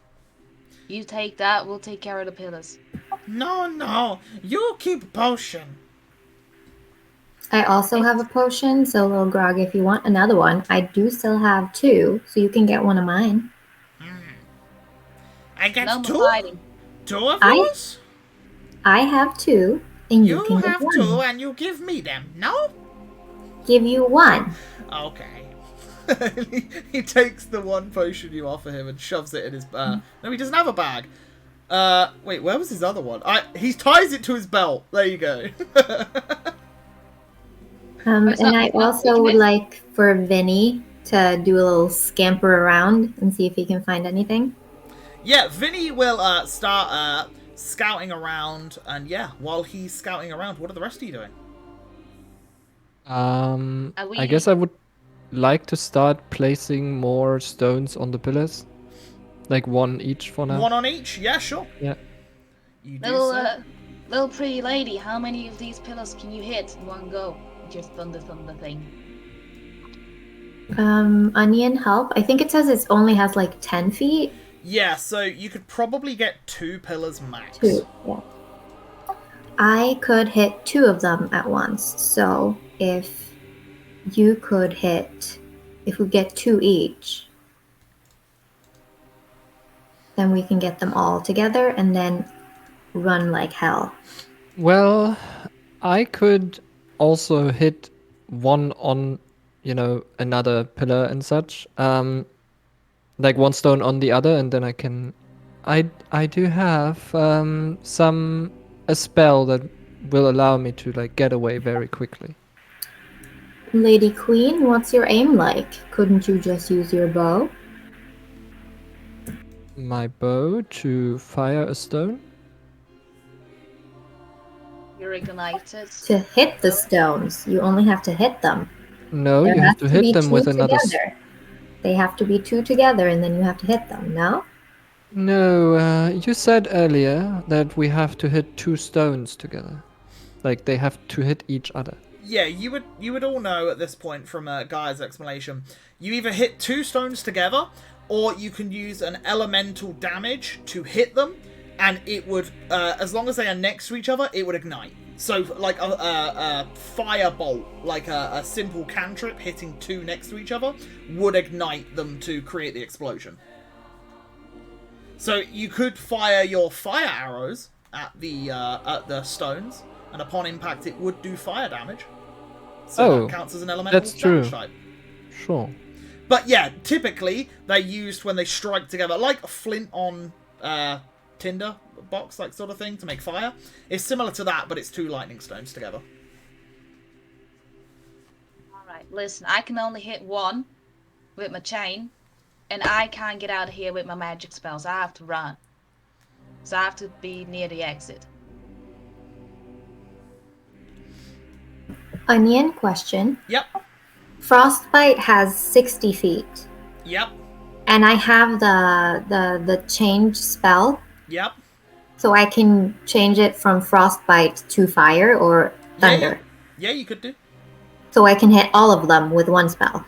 You take that, we'll take care of the pillars. No, you keep potion. I also have a potion, so little Grog, if you want another one, I do still have 2, so you can get one of mine. I get No more 2? fighting. 2 of yours? I have 2, and you You can have get 2 1. and you give me them, no? Give you 1. Okay. he takes the one potion you offer him and shoves it in his no, he doesn't have a bag. Wait, where was his other one? He ties it to his belt. There you go. And I also would like for Vinny to do a little scamper around and see if he can find anything. Yeah, Vinny will start scouting around, and yeah, while he's scouting around, what are the rest of you doing? I guess I would like to start placing more stones on the pillars. Like one each for now. One on each? Yeah, sure. Yeah. You do so. Little pretty lady, how many of these pillars can you hit in one go with your thunder thing? Onion help. I think it says it only has like 10 feet. Yeah, so you could probably get 2 pillars max. 2, yeah. I could hit 2 of them at once. So if you could hit, if we get 2 each, then we can get them all together and then run like hell. Well, I could also hit one on, another pillar and such. Like one stone on the other, and then I can. I do have a spell that will allow me to like get away very quickly. Lady Queen, what's your aim like? Couldn't you just use your bow? My bow to fire a stone? You're ignited. To hit the stones, you only have to hit them. No, There you have to be hit them 2 with another. together. They have to be 2 together, and then you have to hit them. No? No, you said earlier that we have to hit 2 stones together. Like they have to hit each other. Yeah, you would all know at this point from Gaia's explanation. You either hit 2 stones together, or you can use an elemental damage to hit them, and it would, as long as they are next to each other, it would ignite. So, like a firebolt, like a simple cantrip hitting 2 next to each other, would ignite them to create the explosion. So you could fire your fire arrows at the stones, and upon impact, it would do fire damage. So that counts as an elemental damage type. Sure. But yeah, typically they're used when they strike together, like a flint on tinder box, like sort of thing, to make fire. It's similar to that, but it's 2 lightning stones together. Alright, listen, I can only hit 1 with my chain, and I can't get out of here with my magic spells. I have to run. So I have to be near the exit. Onion question. Yep. Frostbite has 60 feet. Yep. And I have the change spell. Yep. So I can change it from frostbite to fire or thunder. Yeah, you could do. So I can hit all of them with 1 spell.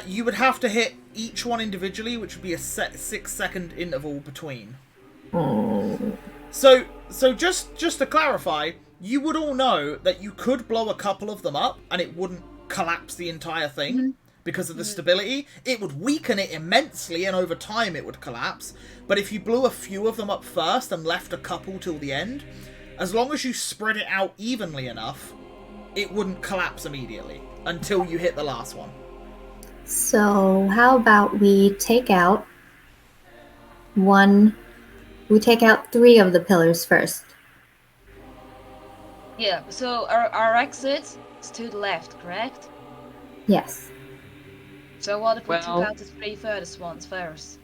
You would have to hit each one individually, which would be a 6-second interval between. So just to clarify, you would all know that you could blow a couple of them up and it wouldn't collapse the entire thing because of the stability. It would weaken it immensely, and over time it would collapse. But if you blew a few of them up first and left a couple till the end, as long as you spread it out evenly enough, it wouldn't collapse immediately until you hit the last one. So how about we take out 3 of the pillars first. Yeah, so our exit is to the left, correct? Yes. So what if we took Well- out the 3 furthest ones first?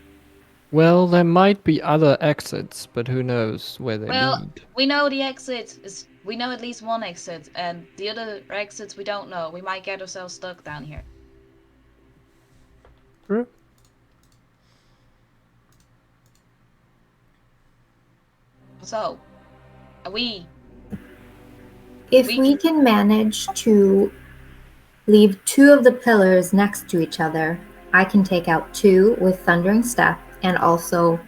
Well, there might be other exits, but who knows where they lead. We know the exit is... We know at least 1 exit, and the other exits we don't know. We might get ourselves stuck down here. True. So, are we... If we can manage to leave 2 of the pillars next to each other, I can take out 2 with Thundering Step and also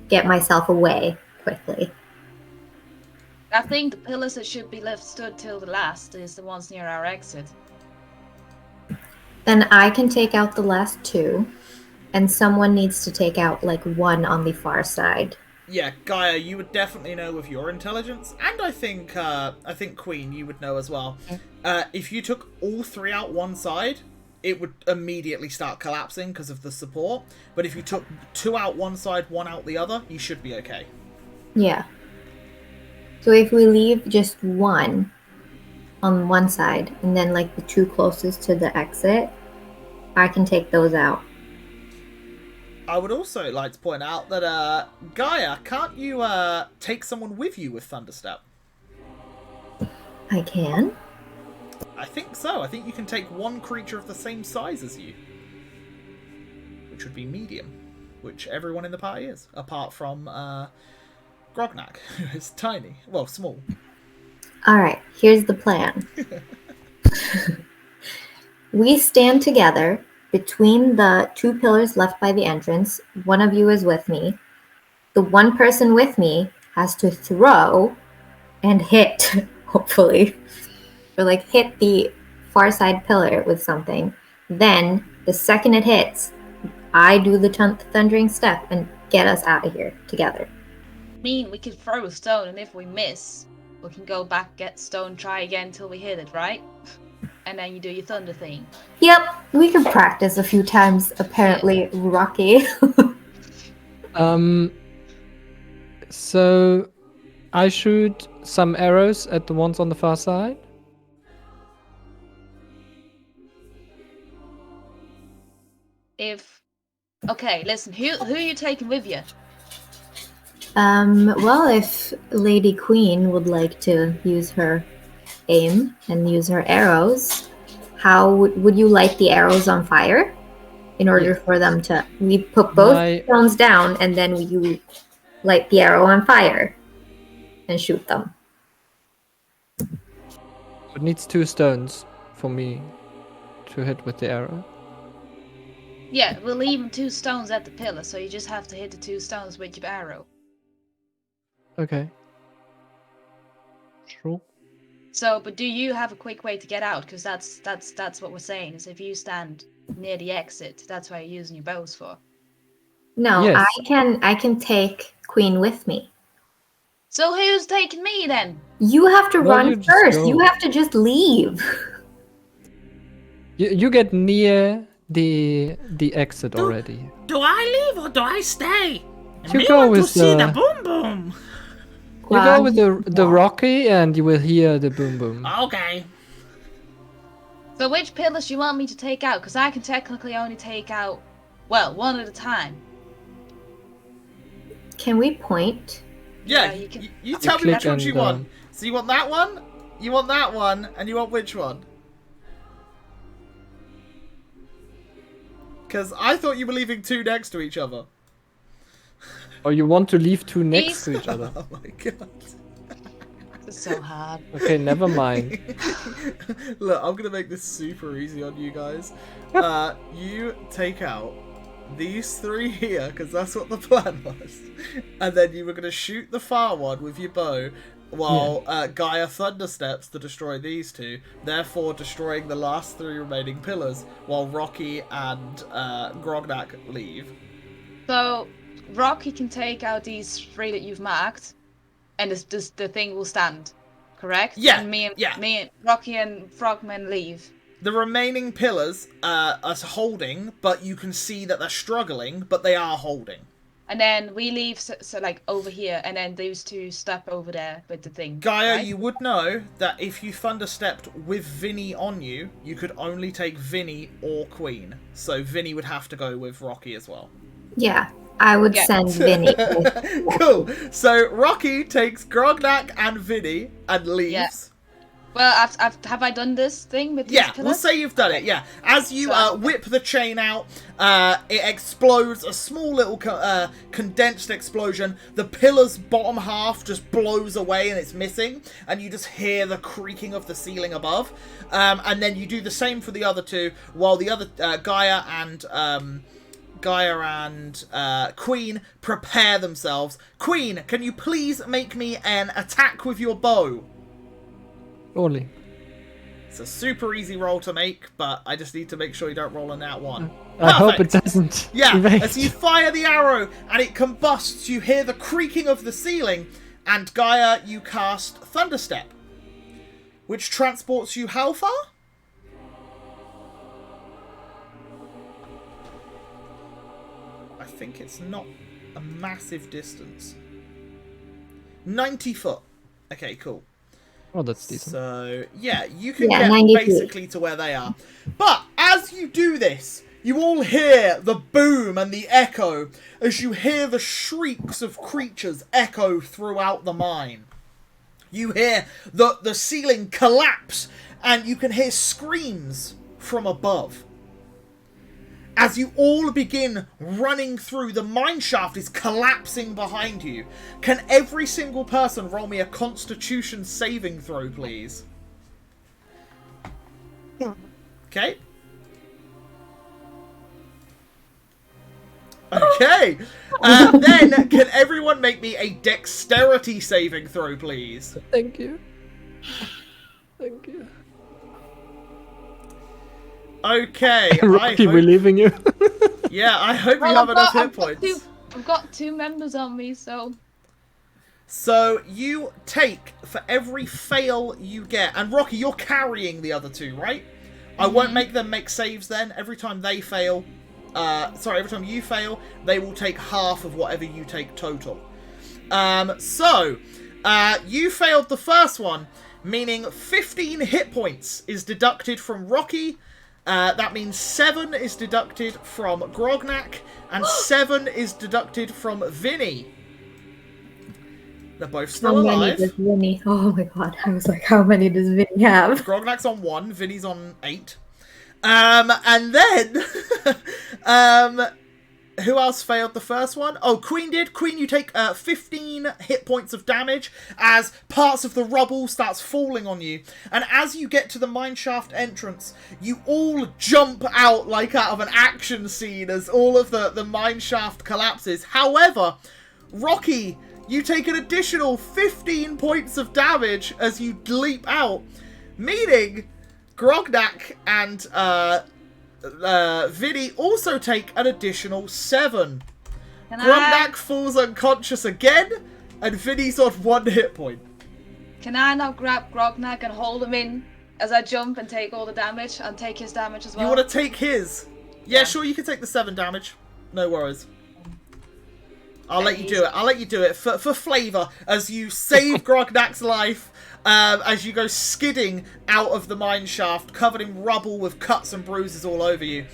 get myself away quickly. I think the pillars that should be left stood till the last is the ones near our exit. Then I can take out the last 2, and someone needs to take out like 1 on the far side. Yeah, Gaia, you would definitely know with your intelligence, and I think Queen, you would know as well. If you took all 3 out one side, it would immediately start collapsing because of the support. But if you took 2 out one side, 1 out the other, you should be okay. Yeah. So if we leave just 1 on one side, and then like the 2 closest to the exit, I can take those out. I would also like to point out that, Gaia, can't you take someone with you with Thunderstep? I can? I think so. I think you can take 1 creature of the same size as you. Which would be medium. Which everyone in the party is. Apart from Grognak, who is tiny. Well, small. Alright, here's the plan. We stand together between the 2 pillars left by the entrance. One of you is with me. The one person with me has to throw and hit, hopefully. Or like hit the far side pillar with something. Then, the second it hits, I do the thundering step and get us out of here together. I mean, we could throw a stone, and if we miss, we can go back, get stone, try again till we hit it, right? And then you do your thunder thing. Yep, we can practice a few times, apparently, Rocky. So I shoot some arrows at the ones on the far side. Okay, listen, who are you taking with you? Well, if Lady Queen would like to use her aim and use her arrows, how would you light the arrows on fire? In order for them to... We put both stones down, and then you light the arrow on fire and shoot them. It needs 2 stones for me to hit with the arrow. Yeah, we'll leave 2 stones at the pillar, so you just have to hit the 2 stones with your arrow. Okay. Sure. So, but do you have a quick way to get out? Because that's what we're saying. Is if you stand near the exit, that's why you're using your bows for. No, Yes. I can take Queen with me. So who's taking me then? You have to Well, you run just first. go. You have to just leave. You get near the exit already. Do I leave or do I stay? You I go want to with see the- the boom boom. You go with the Rocky and you will hear the boom boom. Okay. So which pillars do you want me to take out? Because I can technically only take out, well, 1 at a time. Can we point? Yeah, you can- you tell me click which ones you and, want. So you want that one, you want that one, and you want which one? Because I thought you were leaving 2 next to each other. Or you want to leave 2 next These- to each other. Oh my god. It's so hard. Okay, never mind. Look, I'm gonna make this super easy on you guys. You take out these 3 here, because that's what the plan was. And then you were gonna shoot the far one with your bow, while Gaia thundersteps to destroy these 2, therefore destroying the last 3 remaining pillars, while Rocky and Grognak leave. So Rocky can take out these 3 that you've marked, and the thing will stand, correct? Yeah, And me and yeah. Rocky and Frogman leave. The remaining pillars are holding, but you can see that they're struggling, but they are holding. And then we leave, so like over here, and then those 2 step over there with the thing. Gaia, right? you would know that if you thunderstepped with Vinny on you, you could only take Vinny or Queen. So Vinny would have to go with Rocky as well. Yeah, I would Yeah. send Vinny. Cool. So Rocky takes Grognak and Vinny and leaves. Yeah. Well, have I done this thing with these Yeah, pillars? we'll say you've done it, yeah. As you So- whip the chain out, it explodes, a small little condensed explosion. The pillar's bottom half just blows away and it's missing, and you just hear the creaking of the ceiling above. And then you do the same for the other 2, while the other Gaia and Queen prepare themselves. Queen, can you please make me an attack with your bow? Only. It's a super easy roll to make, but I just need to make sure you don't roll a nat 1. I hope it Perfect. doesn't. Yeah, evade. as you fire the arrow and it combusts, you hear the creaking of the ceiling, and Gaia, you cast Thunderstep. which transports you how far? I think it's not a massive distance. 90 foot. Okay, cool. Oh, that's decent. So, yeah, you can Yeah, get 90 feet. basically to where they are. But as you do this, you all hear the boom and the echo as you hear the shrieks of creatures echo throughout the mine. You hear the ceiling collapse, and you can hear screams from above. As you all begin running through, the mine shaft is collapsing behind you. Can every single person roll me a Constitution saving throw, please? Okay. Okay. Then, can everyone make me a Dexterity saving throw, please? Thank you. Thank you. Okay. Rocky, we're leaving you. Yeah, I hope you have enough hit points. I've got 2 members on me, so... So, you take, for every fail you get... And Rocky, you're carrying the other 2, right? I won't make them make saves then. Every time they fail... every time you fail, they will take half of whatever you take total. You failed the first one, meaning 15 hit points is deducted from Rocky. That means 7 is deducted from Grognak, and 7 is deducted from Vinny. They're both still alive. How many does Vinny? Oh my god, I was like, how many does Vinny have? Grognak's on 1, Vinny's on 8. And then, who else failed the first one? Oh, Queen did. Queen, you take 15 hit points of damage as parts of the rubble starts falling on you. And as you get to the mineshaft entrance, you all jump out like out of an action scene as all of the mineshaft collapses. However, Rocky, you take an additional 15 points of damage as you leap out, meaning Grognak and Vinny also take an additional 7. Grognak falls unconscious again, and Vinny's on 1 hit point. Can I now grab Grognak and hold him in as I jump and take all the damage and take his damage as well? You want to take his? Yeah, sure, you can take the 7 damage. No worries. I'll let you do it. I'll let you do it for flavour as you save Grognak's life. As you go skidding out of the mine shaft, covered in rubble with cuts and bruises all over you.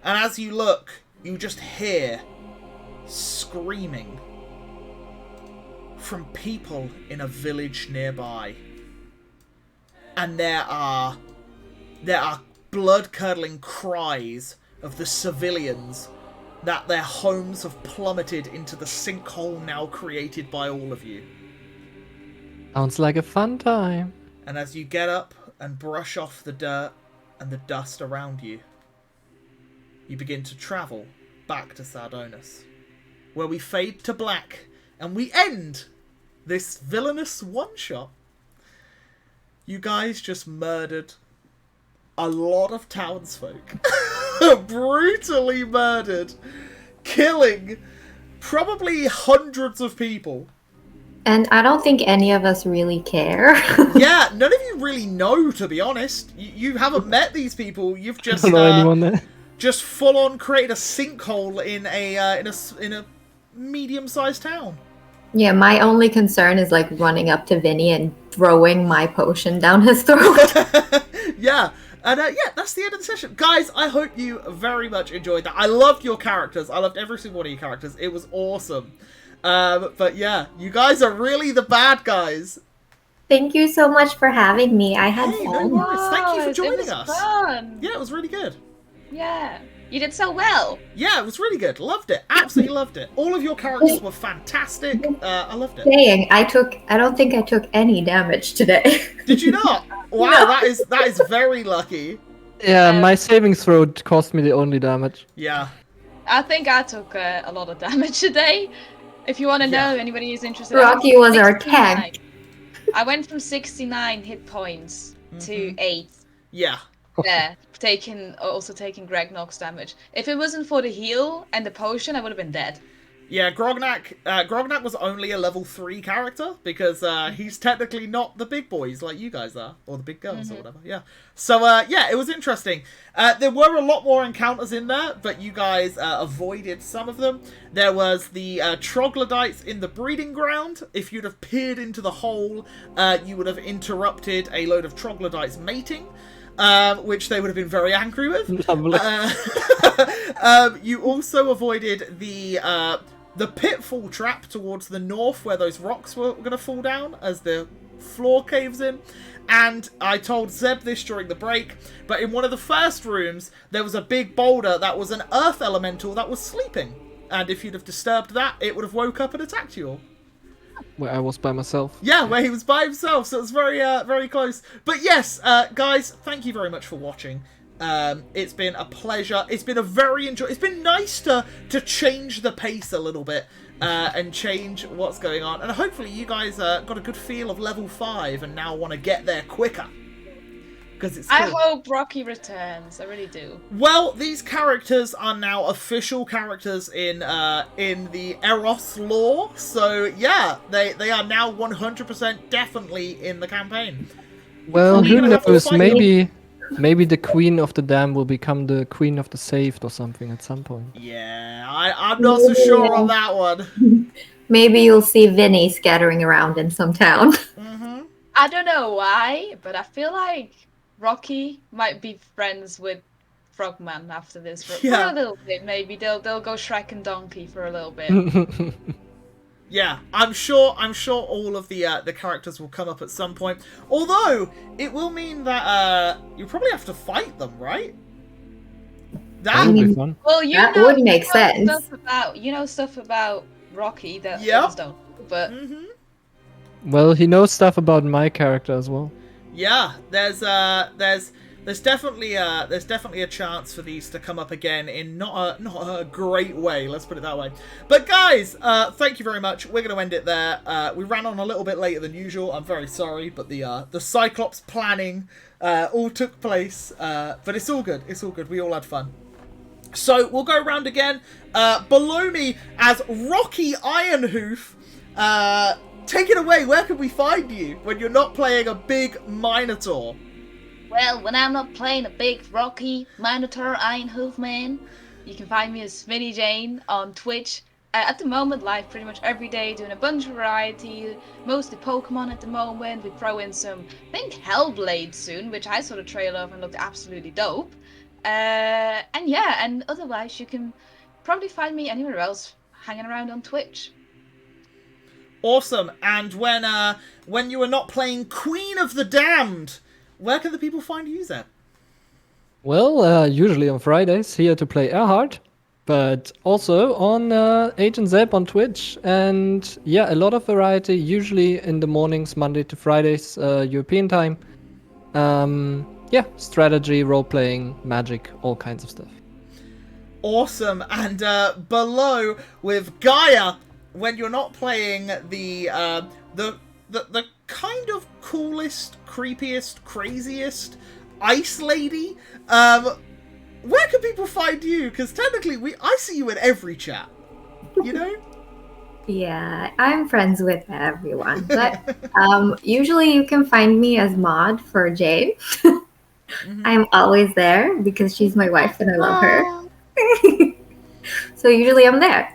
And as you look, you just hear screaming from people in a village nearby. And there are blood-curdling cries of the civilians that their homes have plummeted into the sinkhole now created by all of you. Sounds like a fun time. And as you get up and brush off the dirt and the dust around you, you begin to travel back to Sardonis, where we fade to black and we end this villainous one-shot. You guys just murdered a lot of townsfolk. Brutally murdered. Killing probably hundreds of people. And I don't think any of us really care. Yeah, none of you really know, to be honest. You haven't met these people. You've just I don't know anyone there. just full on created a sinkhole in a medium-sized town. Yeah, my only concern is like running up to Vinny and throwing my potion down his throat. Yeah. And yeah, that's the end of the session. Guys, I hope you very much enjoyed that. I loved your characters. I loved every single one of your characters. It was awesome. But yeah, you guys are really the bad guys. Thank you so much for having me. I had Hey, no fun. worries. Thank you for It joining was us. fun. Yeah, it was really good. Yeah. You did so well. Yeah, it was really good. Loved it. Absolutely loved it. All of your characters were fantastic. I loved it. Saying, I don't think I took any damage today. Did you not? Wow, No. that is very lucky. Yeah, my saving throw cost me the only damage. Yeah. I think I took a lot of damage today. If you want to Yeah. know, anybody who's interested. Rocky was our 69. tank. I went from 69 hit points to 8. Yeah. Yeah, also taking Greg Knox damage. If it wasn't for the heal and the potion, I would have been dead. Yeah, Grognak was only a level 3 character because he's technically not the big boys like you guys are, or the big girls or whatever. Yeah. So yeah, it was interesting. There were a lot more encounters in there, but you guys avoided some of them. There was the troglodytes in the breeding ground. If you'd have peered into the hole, you would have interrupted a load of troglodytes mating. Which they would have been very angry with. You also avoided the pitfall trap towards the north where those rocks were going to fall down as the floor caves in. And I told Zeb this during the break, but in one of the first rooms, there was a big boulder that was an earth elemental that was sleeping. And if you'd have disturbed that, it would have woke up and attacked you all. Where I was by myself. Yeah, where he was by himself, so it was very, very close. But yes, guys, thank you very much for watching. It's been a pleasure. It's been a very It's been nice to change the pace a little bit and change what's going on. And hopefully you guys got a good feel of level 5 and now want to get there quicker. Because it's cool. I hope Rocky returns. I really do. Well, these characters are now official characters in the Eros lore. So yeah, they are now 100% definitely in the campaign. Well, who knows? Maybe the Queen of the Dam will become the Queen of the Saved or something at some point. Yeah, I'm not so sure on that one. Maybe you'll see Vinny scattering around in some town. I don't know why, but I feel like Rocky might be friends with Frogman after this for a little bit. Maybe they'll go Shrek and Donkey for a little bit. Yeah, I'm sure all of the characters will come up at some point. Although it will mean that you probably have to fight them, right? That would be fun. Well, that would make sense. Stuff about Rocky that others don't. But well, he knows stuff about my character as well. Yeah, there's definitely a chance for these to come up again in not a great way. Let's put it that way. But guys, thank you very much. We're going to end it there. We ran on a little bit later than usual. I'm very sorry, but the Cyclops planning all took place. But it's all good. It's all good. We all had fun. So we'll go around again. Below me as Rocky Ironhoof. Take it away. Where can we find you when you're not playing a big Minotaur? Well, when I'm not playing a big Rocky Minotaur Ironhoof man, you can find me as Smitty Jane on Twitch. At the moment, live pretty much every day, doing a bunch of variety, mostly Pokemon at the moment. We throw in some, I think, Hellblade soon, which I saw the trailer of and looked absolutely dope. And otherwise, you can probably find me anywhere else hanging around on Twitch. Awesome. And when you are not playing Queen of the Damned, where can the people find you, Zeb? Well, usually on Fridays here to play Errantoll, but also on Agent Zeb on Twitch. And yeah, a lot of variety, usually in the mornings, Monday to Fridays, European time. Strategy, role-playing, magic, all kinds of stuff. Awesome. And below with Gaia, when you're not playing the kind of coolest, creepiest, craziest ice lady, where can people find you? Because technically, I see you in every chat, you know? Yeah, I'm friends with everyone. But usually you can find me as mod for Jade. I'm always there because she's my wife and I love her. So usually I'm there.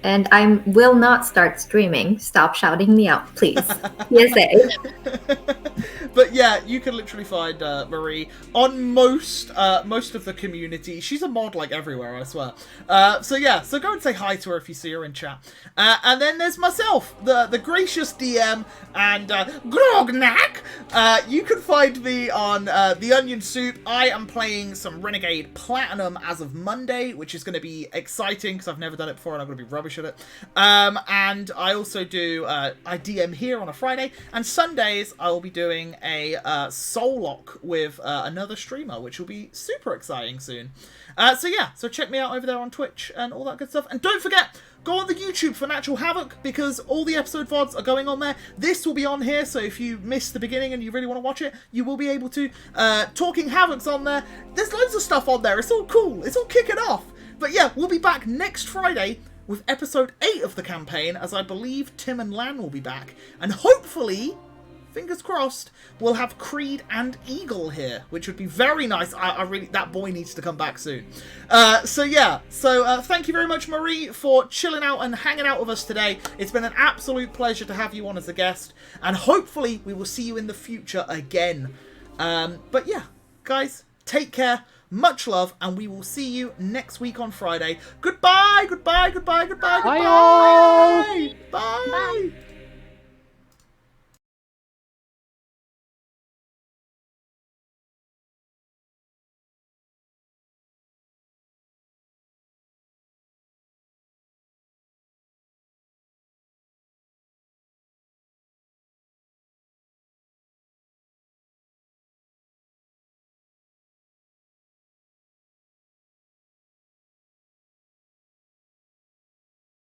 And I will not start streaming. Stop shouting me out, please. PSA. But yeah, you can literally find Marie on most of the community. She's a mod like everywhere, I swear. So go and say hi to her if you see her in chat. And then there's myself, the gracious DM, and Grognak. You can find me on The Onion Soup. I am playing some Renegade Platinum as of Monday, which is going to be exciting because I've never done it before and I'm going to be rubbish at it. And I also do I DM here on a Friday, and Sundays I will be doing a soul lock with another streamer, which will be super exciting soon. So check me out over there on Twitch and all that good stuff. And don't forget, go on the YouTube for Natural Havoc, because all the episode VODs are going on there. This will be on here, so if you missed the beginning and you really want to watch it, you will be able to. Talking Havoc's on there. There's loads of stuff on there. It's all cool. It's all kicking off. But yeah, we'll be back next Friday with episode 8 of the campaign, as I believe Tim and Lan will be back. And hopefully, fingers crossed, we'll have Creed and Eagle here, which would be very nice. I really, that boy needs to come back soon. So thank you very much, Marie, for chilling out and hanging out with us today. It's been an absolute pleasure to have you on as a guest, and hopefully we will see you in the future again. But yeah, guys, take care. Much love, and we will see you next week on Friday. Goodbye, goodbye, goodbye, goodbye, goodbye. Bye all. Bye. Bye.